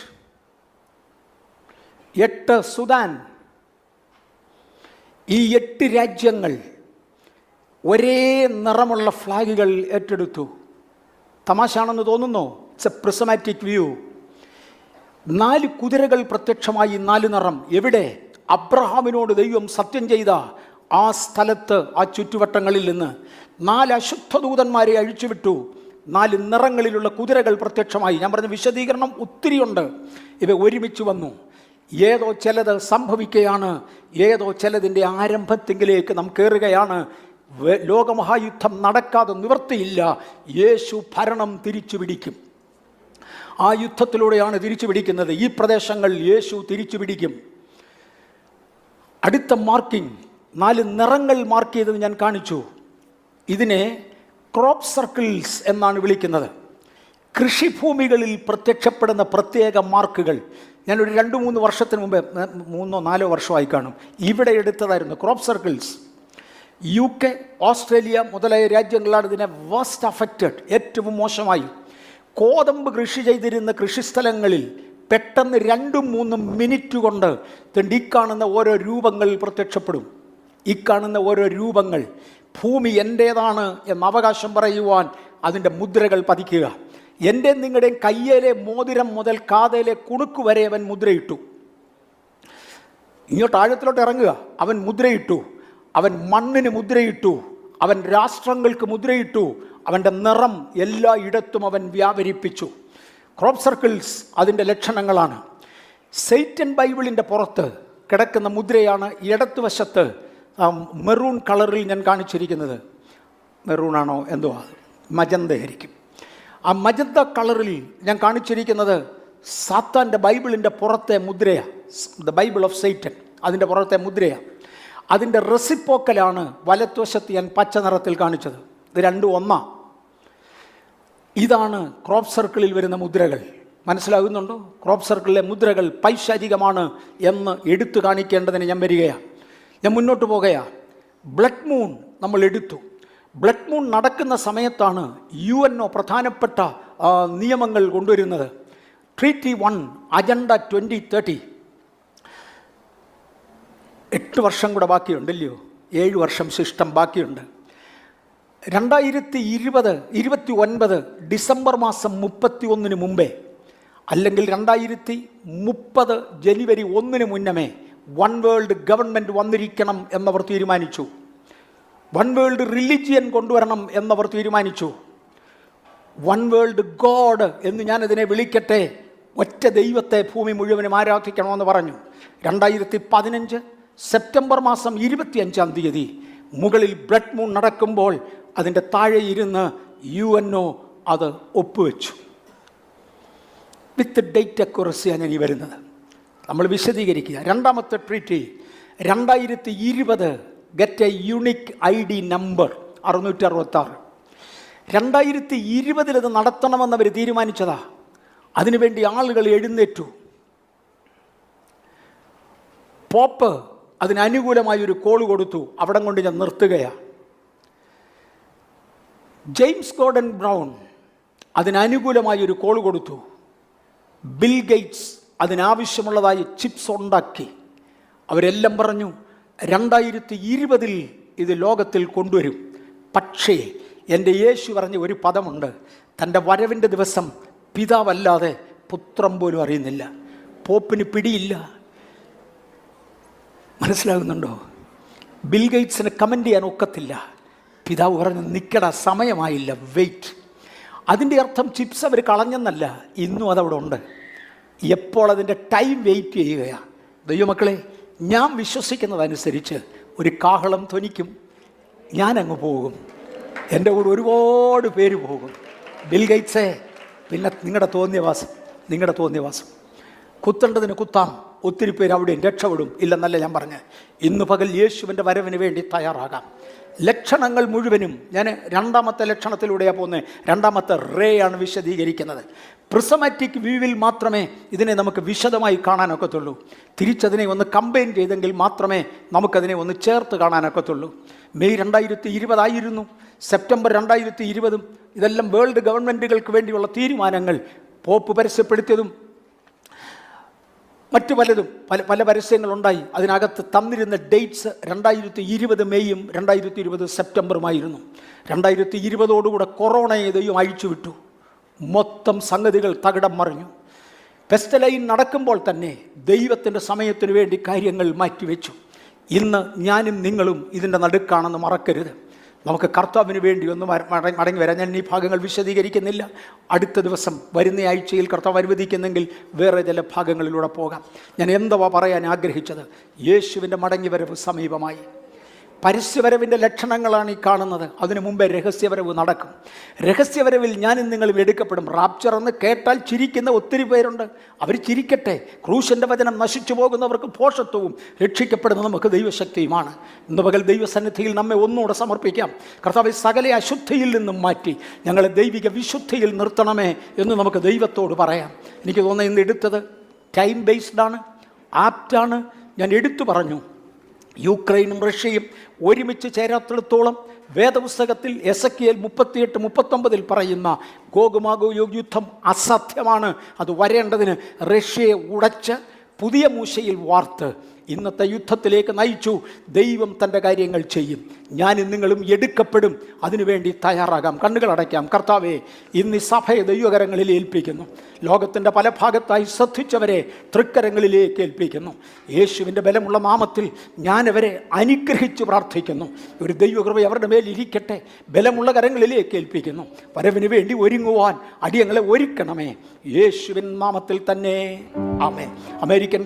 S1: 8, സുഡാൻ. ഈ 8 രാജ്യങ്ങൾ ഒരേ നിറമുള്ള ഫ്ലാഗുകൾ ഏറ്റെടുത്തു. തമാശാണെന്ന് തോന്നുന്നു. It's A prismatic view. 4 കുതിരകൾ പ്രത്യക്ഷമായി. 4 നിറം. എവിടെ? അബ്രഹാമിനോട് ദൈവം സത്യം ചെയ്ത ആ സ്ഥലത്ത്, ആ ചുറ്റുവട്ടങ്ങളിൽ നിന്ന് 4 അശുദ്ധ ദൂതന്മാരെ അഴിച്ചുവിട്ടു. 4 നിറങ്ങളിലുള്ള കുതിരകൾ പ്രത്യക്ഷമായി. ഞാൻ പറഞ്ഞ വിശദീകരണം ഒത്തിരിയുണ്ട്. ഇവ ഒരുമിച്ച് വന്നു. ഏതോ ചിലത് സംഭവിക്കുകയാണ്. ഏതോ ചിലതിൻ്റെ ആരംഭത്തെങ്കിലേക്ക് നാം കയറുകയാണ്. ലോകമഹായുദ്ധം നടക്കാതെ നിവർത്തിയില്ല. യേശു ഭരണം തിരിച്ചു പിടിക്കും. ആ യുദ്ധത്തിലൂടെയാണ് തിരിച്ചു പിടിക്കുന്നത്. ഈ പ്രദേശങ്ങൾ യേശു തിരിച്ചു പിടിക്കും. അടുത്ത മാർക്കിംഗ് 4 നിറങ്ങൾ മാർക്ക് ചെയ്തത് ഞാൻ കാണിച്ചു. ഇതിനെ ക്രോപ്പ് സർക്കിൾസ് എന്നാണ് വിളിക്കുന്നത്. കൃഷിഭൂമികളിൽ പ്രത്യക്ഷപ്പെടുന്ന പ്രത്യേക മാർക്കുകൾ. ഞാനൊരു 2-3 വർഷത്തിന് മുമ്പേ, 3-4 വർഷമായി കാണും, ഇവിടെ എടുത്തതായിരുന്നു ക്രോപ്പ് സർക്കിൾസ്. UK, ഓസ്ട്രേലിയ മുതലായ രാജ്യങ്ങളാണ് ഇതിനെ വേസ്റ്റ് അഫക്റ്റഡ്, ഏറ്റവും മോശമായി. കോതമ്പ് കൃഷി ചെയ്തിരുന്ന കൃഷിസ്ഥലങ്ങളിൽ പെട്ടെന്ന് 2-3 മിനിറ്റ് കൊണ്ട് ഈ കാണുന്ന ഓരോ രൂപങ്ങൾ പ്രത്യക്ഷപ്പെടും. ഈ കാണുന്ന ഓരോ രൂപങ്ങൾ ഭൂമി എൻ്റേതാണ് എന്ന അവകാശം പറയുവാൻ അതിൻ്റെ മുദ്രകൾ പതിക്കുക. എൻ്റെ നിങ്ങളുടെയും കയ്യിലെ മോതിരം മുതൽ കാതയിലെ കുണുക്ക് വരെ അവൻ മുദ്രയിട്ടു. ഇങ്ങോട്ട് ആഴത്തിലോട്ട് ഇറങ്ങുക. അവൻ മുദ്രയിട്ടു. അവൻ മണ്ണിന് മുദ്രയിട്ടു. അവൻ രാഷ്ട്രങ്ങൾക്ക് മുദ്രയിട്ടു. അവൻ്റെ നിറം എല്ലാ ഇടത്തും അവൻ വ്യാപരിപ്പിച്ചു. ക്രോപ്പ് സർക്കിൾസ് അതിൻ്റെ ലക്ഷണങ്ങളാണ്. സെയ്റ്റൻ ബൈബിളിൻ്റെ പുറത്ത് കിടക്കുന്ന മുദ്രയാണ് ഇടത്തുവശത്ത് മെറൂൺ കളറിൽ ഞാൻ കാണിച്ചിരിക്കുന്നത്. മെറൂണാണോ എന്തോ, മജന്തയായിരിക്കും. ആ മജന്ത കളറിൽ ഞാൻ കാണിച്ചിരിക്കുന്നത് സാത്താൻ്റെ ബൈബിളിൻ്റെ പുറത്തെ മുദ്രയാണ്. ദ ബൈബിൾ ഓഫ് സെയ്റ്റൻ, അതിൻ്റെ പുറത്തെ മുദ്രയാണ്. അതിൻ്റെ റെസിപ്പോക്കലാണ് വലത്തുവശത്ത് ഞാൻ പച്ച നിറത്തിൽ കാണിച്ചത്. ഇത് രണ്ടും ഒന്നാണ്. ഇതാണ് ക്രോപ്പ് സർക്കിളിൽ വരുന്ന മുദ്രകൾ. മനസ്സിലാകുന്നുണ്ടോ? ക്രോപ്പ് സർക്കിളിലെ മുദ്രകൾ പൈശാചികമാണ് എന്ന് എടുത്തു കാണിക്കേണ്ടതിന് ഞാൻ വരികയാണ്. ഞാൻ മുന്നോട്ട് പോകുകയാണ്. ബ്ലഡ് മൂൺ നമ്മൾ എടുത്തു. ബ്ലഡ് മൂൺ നടക്കുന്ന സമയത്താണ് UNO പ്രധാനപ്പെട്ട നിയമങ്ങൾ കൊണ്ടുവരുന്നത്. Treaty 1 agenda 2030. 8 വർഷം കൂടെ ബാക്കിയുണ്ടല്ലയോ? 7 വർഷം സിസ്റ്റം ബാക്കിയുണ്ട്. 2029 ഡിസംബർ മാസം 31 മുമ്പേ, അല്ലെങ്കിൽ 2030 ജനുവരി 1 മുന്നമേ വൺ വേൾഡ് ഗവൺമെൻറ് വന്നിരിക്കണം എന്നവർ തീരുമാനിച്ചു. വൺ വേൾഡ് റിലിജിയൻ കൊണ്ടുവരണം എന്നവർ തീരുമാനിച്ചു. വൺ വേൾഡ് ഗോഡ് എന്ന് ഞാനതിനെ വിളിക്കട്ടെ, ഒറ്റ ദൈവത്തെ ഭൂമി മുഴുവനും ആരാധിക്കണമെന്ന് പറഞ്ഞു. 2015 സെപ്റ്റംബർ മാസം 25-ാം തീയതി മുകളിൽ ബ്ലഡ് മൂൺ നടക്കുമ്പോൾ അതിൻ്റെ താഴെ ഇരുന്ന് UNO അത് ഒപ്പുവെച്ചു. വിത്ത് ഡേറ്റ് അക്യുറസിയാണ് ഞാൻ ഈ വരുന്നത്. നമ്മൾ വിശദീകരിക്കുക. രണ്ടാമത്തെ treaty 2020 get A unique ID number 666. 2020 അത് നടത്തണമെന്നവർ തീരുമാനിച്ചതാ. അതിനുവേണ്ടി ആളുകൾ എഴുന്നേറ്റു. പോപ്പ് അതിനനുകൂലമായൊരു കോൾ കൊടുത്തു. അവിടെ കൊണ്ട് ഞാൻ നിർത്തുകയാണ്. ജെയിംസ് ഗോർഡൻ ബ്രൗൺ അതിനനുകൂലമായൊരു കോൾ കൊടുത്തു. ബിൽ ഗേറ്റ്സ് അതിനാവശ്യമുള്ളതായി ചിപ്സ് ഉണ്ടാക്കി. അവരെല്ലാം പറഞ്ഞു 2020 ഇത് ലോകത്തിൽ കൊണ്ടുവരും. പക്ഷേ എൻ്റെ യേശു പറഞ്ഞ ഒരു പദമുണ്ട്, തൻ്റെ വരവിൻ്റെ ദിവസം പിതാവല്ലാതെ പുത്രൻ പോലും അറിയുന്നില്ല. പോപ്പിന് പിടിയില്ല. മനസ്സിലാകുന്നുണ്ടോ? ബിൽ ഗേറ്റ്സിന് കമൻ്റ് ചെയ്യാൻ ഒക്കത്തില്ല. പിതാവ് പറഞ്ഞു നിൽക്കട, സമയമായില്ല, വെയിറ്റ്. അതിൻ്റെ അർത്ഥം ചിപ്സ് അവർ കളഞ്ഞെന്നല്ല, ഇന്നും അതവിടെ ഉണ്ട്. എപ്പോൾ അതിൻ്റെ ടൈം വെയിറ്റ് ചെയ്യുകയാണ്. ദൈവമക്കളെ, ഞാൻ വിശ്വസിക്കുന്നതനുസരിച്ച് ഒരു കാഹളം ധ്വനിക്കും, ഞാനങ്ങ് പോകും, എൻ്റെ കൂടെ ഒരുപാട് പേര് പോകും. ബിൽ ഗേറ്റ്സേ, പിന്നെ നിങ്ങളുടെ തോന്നിയവാസം കുത്തേണ്ടതിന് കുത്താം. ഒത്തിരി പേര് അവിടെയും രക്ഷപ്പെടും. ഇല്ലെന്നല്ല ഞാൻ പറഞ്ഞ്. ഇന്ന് പകൽ യേശുവിൻ്റെ വരവിന് വേണ്ടി തയ്യാറാകാം. ലക്ഷണങ്ങൾ മുഴുവനും ഞാൻ രണ്ടാമത്തെ ലക്ഷണത്തിലൂടെയാണ് പോകുന്നത്. രണ്ടാമത്തെ റേ ആണ് വിശദീകരിക്കുന്നത്. പ്രിസമാറ്റിക് വ്യൂവിൽ മാത്രമേ ഇതിനെ നമുക്ക് വിശദമായി കാണാനൊക്കത്തുള്ളൂ. തിരിച്ചതിനെ ഒന്ന് കമ്പൈൻ ചെയ്തെങ്കിൽ മാത്രമേ നമുക്കതിനെ ഒന്ന് ചേർത്ത് കാണാനൊക്കത്തുള്ളൂ. മെയ് 2020 ആയിരുന്നു, സെപ്റ്റംബർ 2020. ഇതെല്ലാം വേൾഡ് ഗവൺമെൻറ്റുകൾക്ക് വേണ്ടിയുള്ള തീരുമാനങ്ങൾ. പോപ്പ് പരസ്യപ്പെടുത്തിയതും മറ്റു പലതും പല പരസ്യങ്ങളുണ്ടായി. അതിനകത്ത് തന്നിരുന്ന ഡേറ്റ്സ് 2020 മെയ്യും 2020 സെപ്റ്റംബറുമായിരുന്നു. 2020 കൊറോണയെ ദൈവം അഴിച്ചുവിട്ടു. മൊത്തം സംഗതികൾ തകിടം മറിഞ്ഞു. പെസ്റ്റലൈൻ നടക്കുമ്പോൾ തന്നെ ദൈവത്തിൻ്റെ സമയത്തിനു വേണ്ടി കാര്യങ്ങൾ മാറ്റിവെച്ചു. ഇന്ന് ഞാനും നിങ്ങളും ഇതിൻ്റെ നടുക്കാണെന്ന് മറക്കരുത്. നമുക്ക് കർത്താവിന് വേണ്ടി ഒന്ന് മടങ്ങി വരാം. ഞാൻ ഈ ഭാഗങ്ങൾ വിശദീകരിക്കുന്നില്ല. അടുത്ത ദിവസം വരുന്ന ആഴ്ചയിൽ കർത്താവ് അനുവദിക്കുന്നെങ്കിൽ വേറെ ചില ഭാഗങ്ങളിലൂടെ പോകാം. ഞാൻ എന്തുവാ പറയാൻ ആഗ്രഹിച്ചത്? യേശുവിൻ്റെ മടങ്ങിവരവ് സമീപമായി. പരസ്യവരവിൻ്റെ ലക്ഷണങ്ങളാണ് ഈ കാണുന്നത്. അതിനു മുമ്പേ രഹസ്യവരവ് നടക്കും. രഹസ്യവരവിൽ ഞാനും നിങ്ങളും എടുക്കപ്പെടും. റാപ്ചർ എന്ന് കേട്ടാൽ ചിരിക്കുന്ന ഒത്തിരി പേരുണ്ട്. അവർ ചിരിക്കട്ടെ. ക്രൂശിൻ്റെ വചനം നശിച്ചു പോകുന്നവർക്ക് ഭോഷത്വവും രക്ഷിക്കപ്പെടുന്ന നമുക്ക് ദൈവശക്തിയുമാണ്. ഇന്ന് പകൽ ദൈവസന്നിധിയിൽ നമ്മെ ഒന്നുകൂടെ സമർപ്പിക്കാം. കർത്താവേ, സകല അശുദ്ധിയിൽ നിന്നും മാറ്റി ഞങ്ങളെ ദൈവിക വിശുദ്ധിയിൽ നിർത്തണമേ എന്ന് നമുക്ക് ദൈവത്തോട് പറയാം. എനിക്ക് തോന്നുന്നത് ഇന്ന് എടുത്തത് ടൈം ബേസ്ഡാണ്, ആപ്റ്റാണ്. ഞാൻ എടുത്തു പറഞ്ഞു. യുക്രൈനും റഷ്യയും ഒരുമിച്ച് ചേരാത്തിടത്തോളം വേദപുസ്തകത്തിൽ എസെക്കിയേൽ 38-39 പറയുന്ന ഗോഗ്-മാഗോഗ് യുദ്ധം അസാധ്യമാണ്. അത് വരേണ്ടതിന് റഷ്യയെ ഉടച്ച് പുതിയ മൂശയിൽ വാർത്ത് ഇന്നത്തെ യുദ്ധത്തിലേക്ക് നയിച്ചു. ദൈവം തൻ്റെ കാര്യങ്ങൾ ചെയ്യും. ഞാനും നിങ്ങളും എടുക്കപ്പെടും. അതിനുവേണ്ടി തയ്യാറാകാം. കണ്ണുകളടയ്ക്കാം. കർത്താവേ, ഇന്ന് ഈ സഭയെ ദൈവകരങ്ങളിൽ ഏൽപ്പിക്കുന്നു. ലോകത്തിൻ്റെ പല ഭാഗത്തായി ശ്രദ്ധിച്ചവരെ തൃക്കരങ്ങളിലേക്ക് ഏൽപ്പിക്കുന്നു. യേശുവിൻ്റെ ബലമുള്ള നാമത്തിൽ ഞാനവരെ അനുഗ്രഹിച്ച് പ്രാർത്ഥിക്കുന്നു. ഒരു ദൈവകൃപ അവരുടെ മേൽ ഇരിക്കട്ടെ. ബലമുള്ള കരങ്ങളിലേക്ക് ഏൽപ്പിക്കുന്നു. വരവിന് വേണ്ടി ഒരുങ്ങുവാൻ അടിയങ്ങളെ ഒരുക്കണമേ. യേശുവിൻ നാമത്തിൽ തന്നെ. ആമേൻ. അമേരിക്കൻ